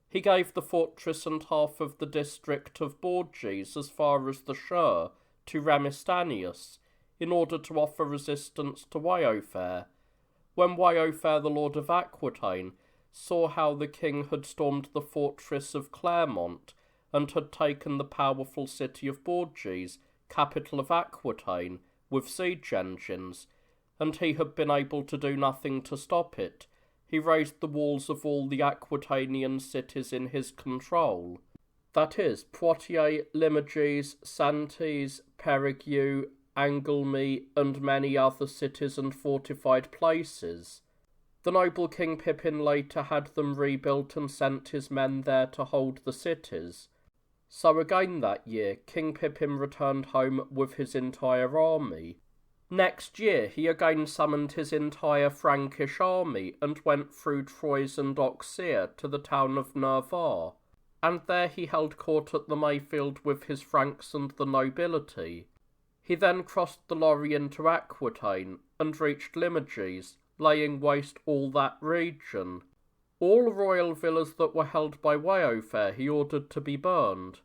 He gave the fortress and half of the district of Bourges as far as the Cher to Remistanius, in order to offer resistance to Wyophare. When Wyophare, the lord of Aquitaine, saw how the king had stormed the fortress of Clermont, and had taken the powerful city of Bourges, capital of Aquitaine, with siege engines, and he had been able to do nothing to stop it, he raised the walls of all the Aquitanian cities in his control, that is, Poitiers, Limoges, Santes, Périgueux, Angoulême, and many other cities and fortified places. The noble King Pippin later had them rebuilt and sent his men there to hold the cities. So again that year, King Pippin returned home with his entire army. Next year he again summoned his entire Frankish army and went through Troyes and Auxerre to the town of Nerval, and there he held court at the Mayfield with his Franks and the nobility. He then crossed the Lorry into Aquitaine and reached Limoges, laying waste all that region. All royal villas that were held by Wyophare he ordered to be burned.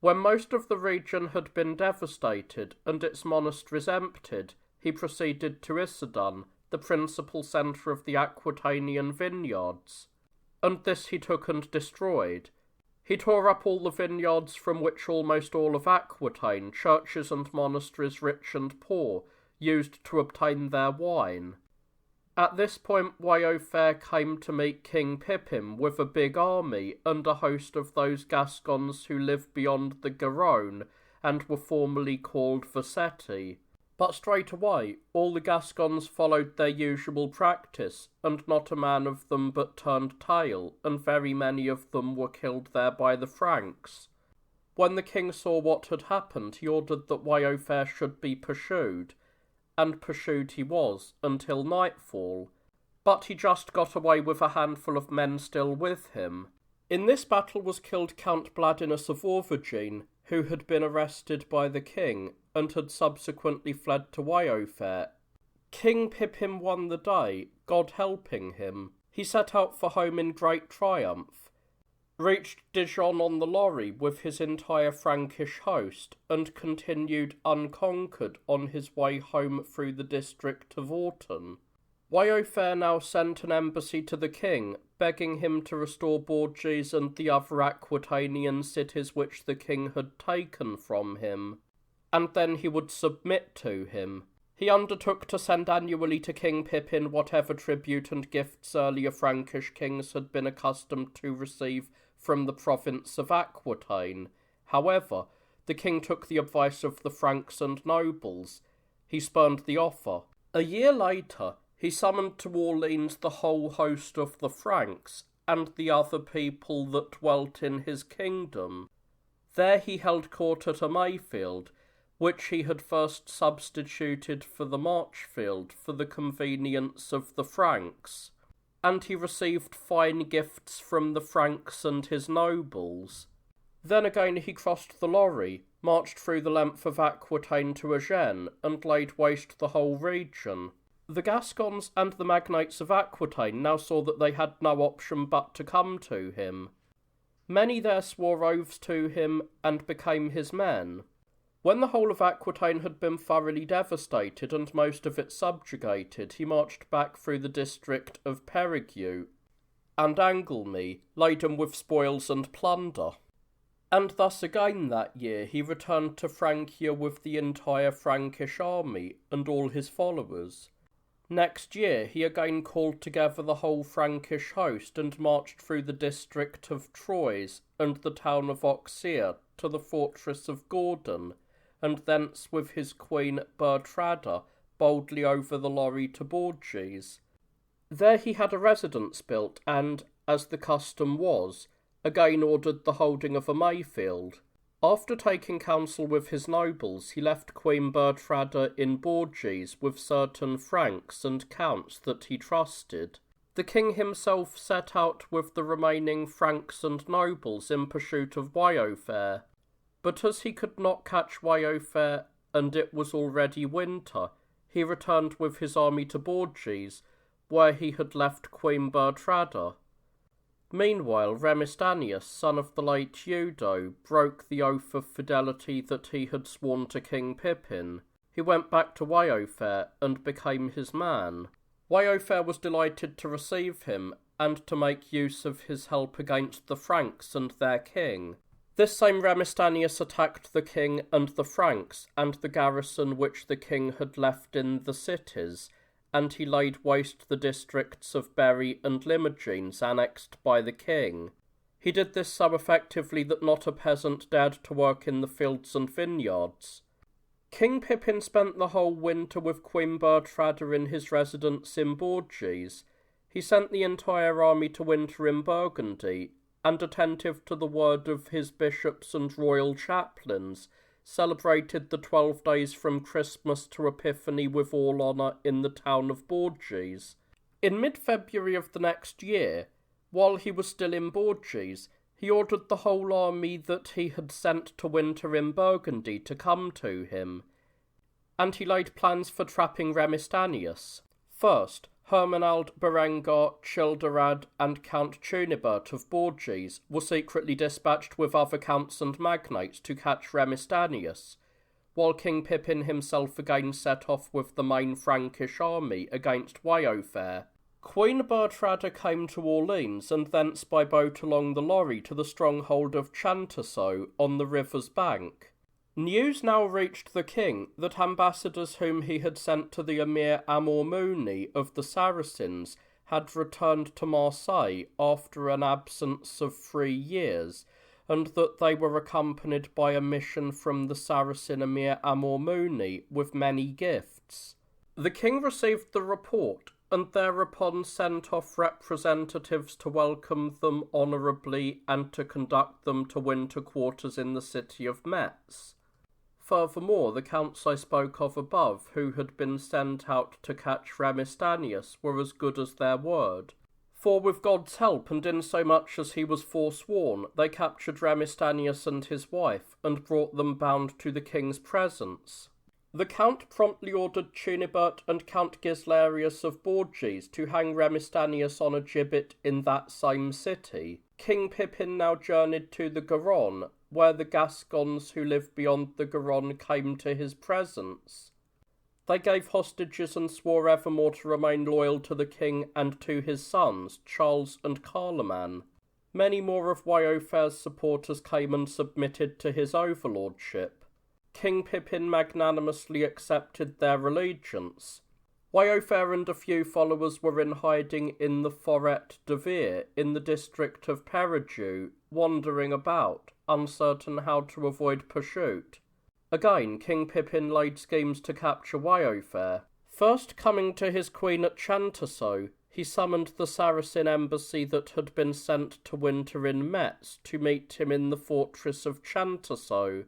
When most of the region had been devastated and its monasteries emptied, he proceeded to Issoudun, the principal centre of the Aquitanian vineyards, and this he took and destroyed. He tore up all the vineyards from which almost all of Aquitaine, churches and monasteries rich and poor, used to obtain their wine. At this point Wyophare came to meet King Pippin with a big army and a host of those Gascons who lived beyond the Garonne and were formerly called Vassetti. But straight away all the Gascons followed their usual practice, and not a man of them but turned tail, and very many of them were killed there by the Franks. When the king saw what had happened, he ordered that Wyophare should be pursued, and pursued he was until nightfall, but he just got away with a handful of men still with him. In this battle was killed Count Bladinus of Auvergne, who had been arrested by the king and had subsequently fled to Wyofair. King Pippin won the day, God helping him. He set out for home in great triumph, reached Dijon on the lorry with his entire Frankish host, and continued unconquered on his way home through the district of Autun. Wyofair now sent an embassy to the king, begging him to restore Bourges and the other Aquitanian cities which the king had taken from him, and then he would submit to him. He undertook to send annually to King Pippin whatever tribute and gifts earlier Frankish kings had been accustomed to receive from the province of Aquitaine. However, the king took the advice of the Franks and nobles. He spurned the offer. A year later, he summoned to Orleans the whole host of the Franks and the other people that dwelt in his kingdom. There he held court at a Mayfield, which he had first substituted for the Marchfield for the convenience of the Franks, and he received fine gifts from the Franks and his nobles. Then again he crossed the Lorry, marched through the length of Aquitaine to Agen, and laid waste the whole region. The Gascons and the magnates of Aquitaine now saw that they had no option but to come to him. Many there swore oaths to him and became his men. When the whole of Aquitaine had been thoroughly devastated and most of it subjugated, he marched back through the district of Périgueux and Angoulême, laden with spoils and plunder. And thus again that year he returned to Francia with the entire Frankish army and all his followers. Next year he again called together the whole Frankish host and marched through the district of Troyes and the town of Auxerre to the fortress of Gordon, and thence with his queen Bertrada boldly over the Lorry to Bourges. There he had a residence built and, as the custom was, again ordered the holding of a Mayfield. After taking counsel with his nobles, he left Queen Bertrada in Bourges with certain Franks and counts that he trusted. The king himself set out with the remaining Franks and nobles in pursuit of Wyofair, but as he could not catch Wyofair and it was already winter, he returned with his army to Bourges, where he had left Queen Bertrada. Meanwhile, Remistanius, son of the late Eudo, broke the oath of fidelity that he had sworn to King Pippin. He went back to Wyofair and became his man. Wyofair was delighted to receive him and to make use of his help against the Franks and their king. This same Remistanius attacked the king and the Franks and the garrison which the king had left in the cities, and he laid waste the districts of Berry and Limoges annexed by the king. He did this so effectively that not a peasant dared to work in the fields and vineyards. King Pippin spent the whole winter with Queen Bertrada in his residence in Bourges. He sent the entire army to winter in Burgundy, and attentive to the word of his bishops and royal chaplains, celebrated the 12 days from Christmas to Epiphany with all honour in the town of Bourges. In mid-February of the next year, while he was still in Bourges, he ordered the whole army that he had sent to winter in Burgundy to come to him, and he laid plans for trapping Remistanius. First, Hermenald, Berengar, Childerad, and Count Cunibert of Bourges were secretly dispatched with other counts and magnates to catch Remistanius, while King Pippin himself again set off with the main Frankish army against Wyofair. Queen Bertrada came to Orleans and thence by boat along the Lorry to the stronghold of Chanteceau on the river's bank. News now reached the king that ambassadors whom he had sent to the Emir Amormuni of the Saracens had returned to Marseille after an absence of 3 years, and that they were accompanied by a mission from the Saracen Emir Amormuni with many gifts. The king received the report and thereupon sent off representatives to welcome them honourably and to conduct them to winter quarters in the city of Metz. Furthermore, the counts I spoke of above, who had been sent out to catch Remistanius, were as good as their word. For with God's help, and insomuch as he was forsworn, they captured Remistanius and his wife, and brought them bound to the king's presence. The count promptly ordered Cunibert and Count Gislerius of Borges to hang Remistanius on a gibbet in that same city. King Pippin now journeyed to the Garonne, where the Gascons who lived beyond the Garonne came to his presence. They gave hostages and swore evermore to remain loyal to the king and to his sons, Charles and Charlemagne. Many more of Wyofer's supporters came and submitted to his overlordship. King Pippin magnanimously accepted their allegiance. Wyofer and a few followers were in hiding in the Forêt de Vire in the district of Perigueux, wandering about, uncertain how to avoid pursuit. Again, King Pippin laid schemes to capture Wyofer. First coming to his queen at Chantoceau, he summoned the Saracen embassy that had been sent to winter in Metz to meet him in the fortress of Chantoceau.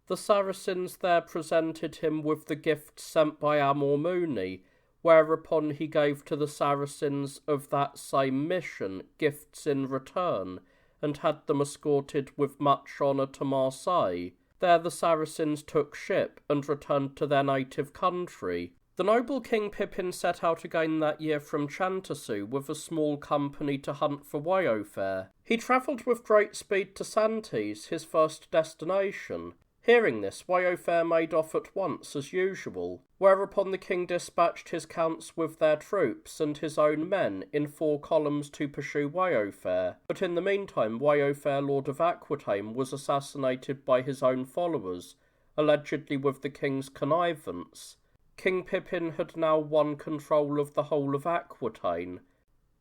The Saracens there presented him with the gifts sent by Amor-Muni, whereupon he gave to the Saracens of that same mission gifts in return, and had them escorted with much honour to Marseille. There the Saracens took ship and returned to their native country. The noble King Pippin set out again that year from Chantoceau with a small company to hunt for Wyofer. He travelled with great speed to Santes, his first destination. Hearing this, Wyofer made off at once as usual, whereupon the king dispatched his counts with their troops and his own men in 4 columns to pursue Wyofer. But in the meantime, Wyofer, lord of Aquitaine, was assassinated by his own followers, allegedly with the king's connivance. King Pippin had now won control of the whole of Aquitaine.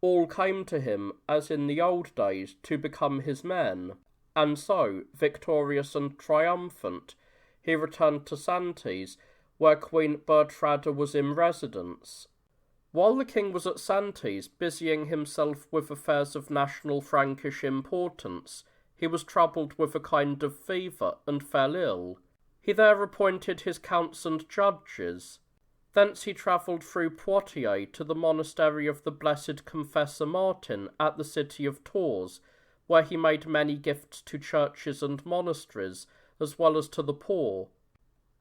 All came to him, as in the old days, to become his men. And so, victorious and triumphant, he returned to Santes, where Queen Bertrada was in residence. While the king was at Santes, busying himself with affairs of national Frankish importance, he was troubled with a kind of fever, and fell ill. He there appointed his counts and judges. Thence he travelled through Poitiers to the monastery of the blessed Confessor Martin at the city of Tours, where he made many gifts to churches and monasteries, as well as to the poor.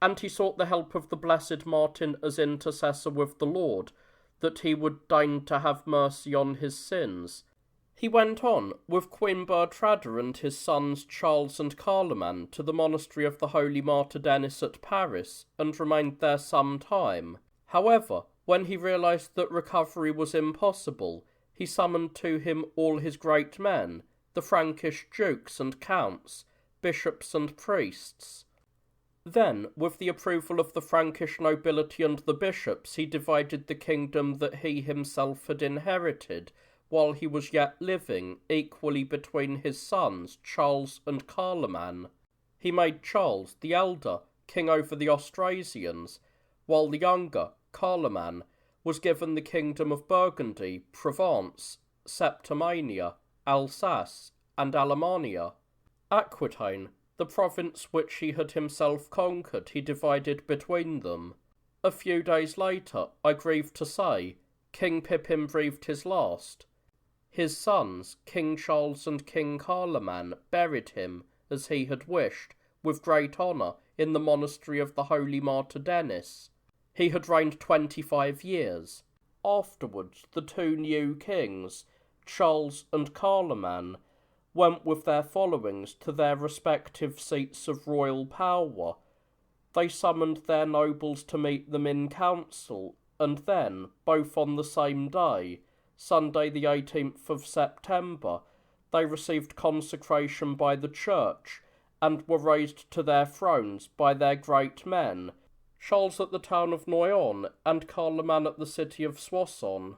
And he sought the help of the blessed Martin as intercessor with the Lord, that he would deign to have mercy on his sins. He went on, with Queen Bertrada and his sons Charles and Charlemagne, to the monastery of the holy martyr Denis at Paris, and remained there some time. However, when he realized that recovery was impossible, he summoned to him all his great men, the Frankish dukes and counts, bishops and priests. Then, with the approval of the Frankish nobility and the bishops, he divided the kingdom that he himself had inherited, while he was yet living, equally between his sons, Charles and Charlemagne. He made Charles, the elder, king over the Austrasians, while the younger, Charlemagne, was given the kingdom of Burgundy, Provence, Septimania, Alsace, and Alemannia. Aquitaine, the province which he had himself conquered, he divided between them. A few days later, I grieve to say, King Pippin breathed his last. His sons, King Charles and King Charlemagne, buried him, as he had wished, with great honour, in the monastery of the holy martyr Denis. He had reigned 25 years. Afterwards, the 2 new kings, Charles and Charlemagne, went with their followings to their respective seats of royal power. They summoned their nobles to meet them in council, and then, both on the same day, Sunday the 18th of September, they received consecration by the Church, and were raised to their thrones by their great men, Charles at the town of Noyon, and Charlemagne at the city of Soissons.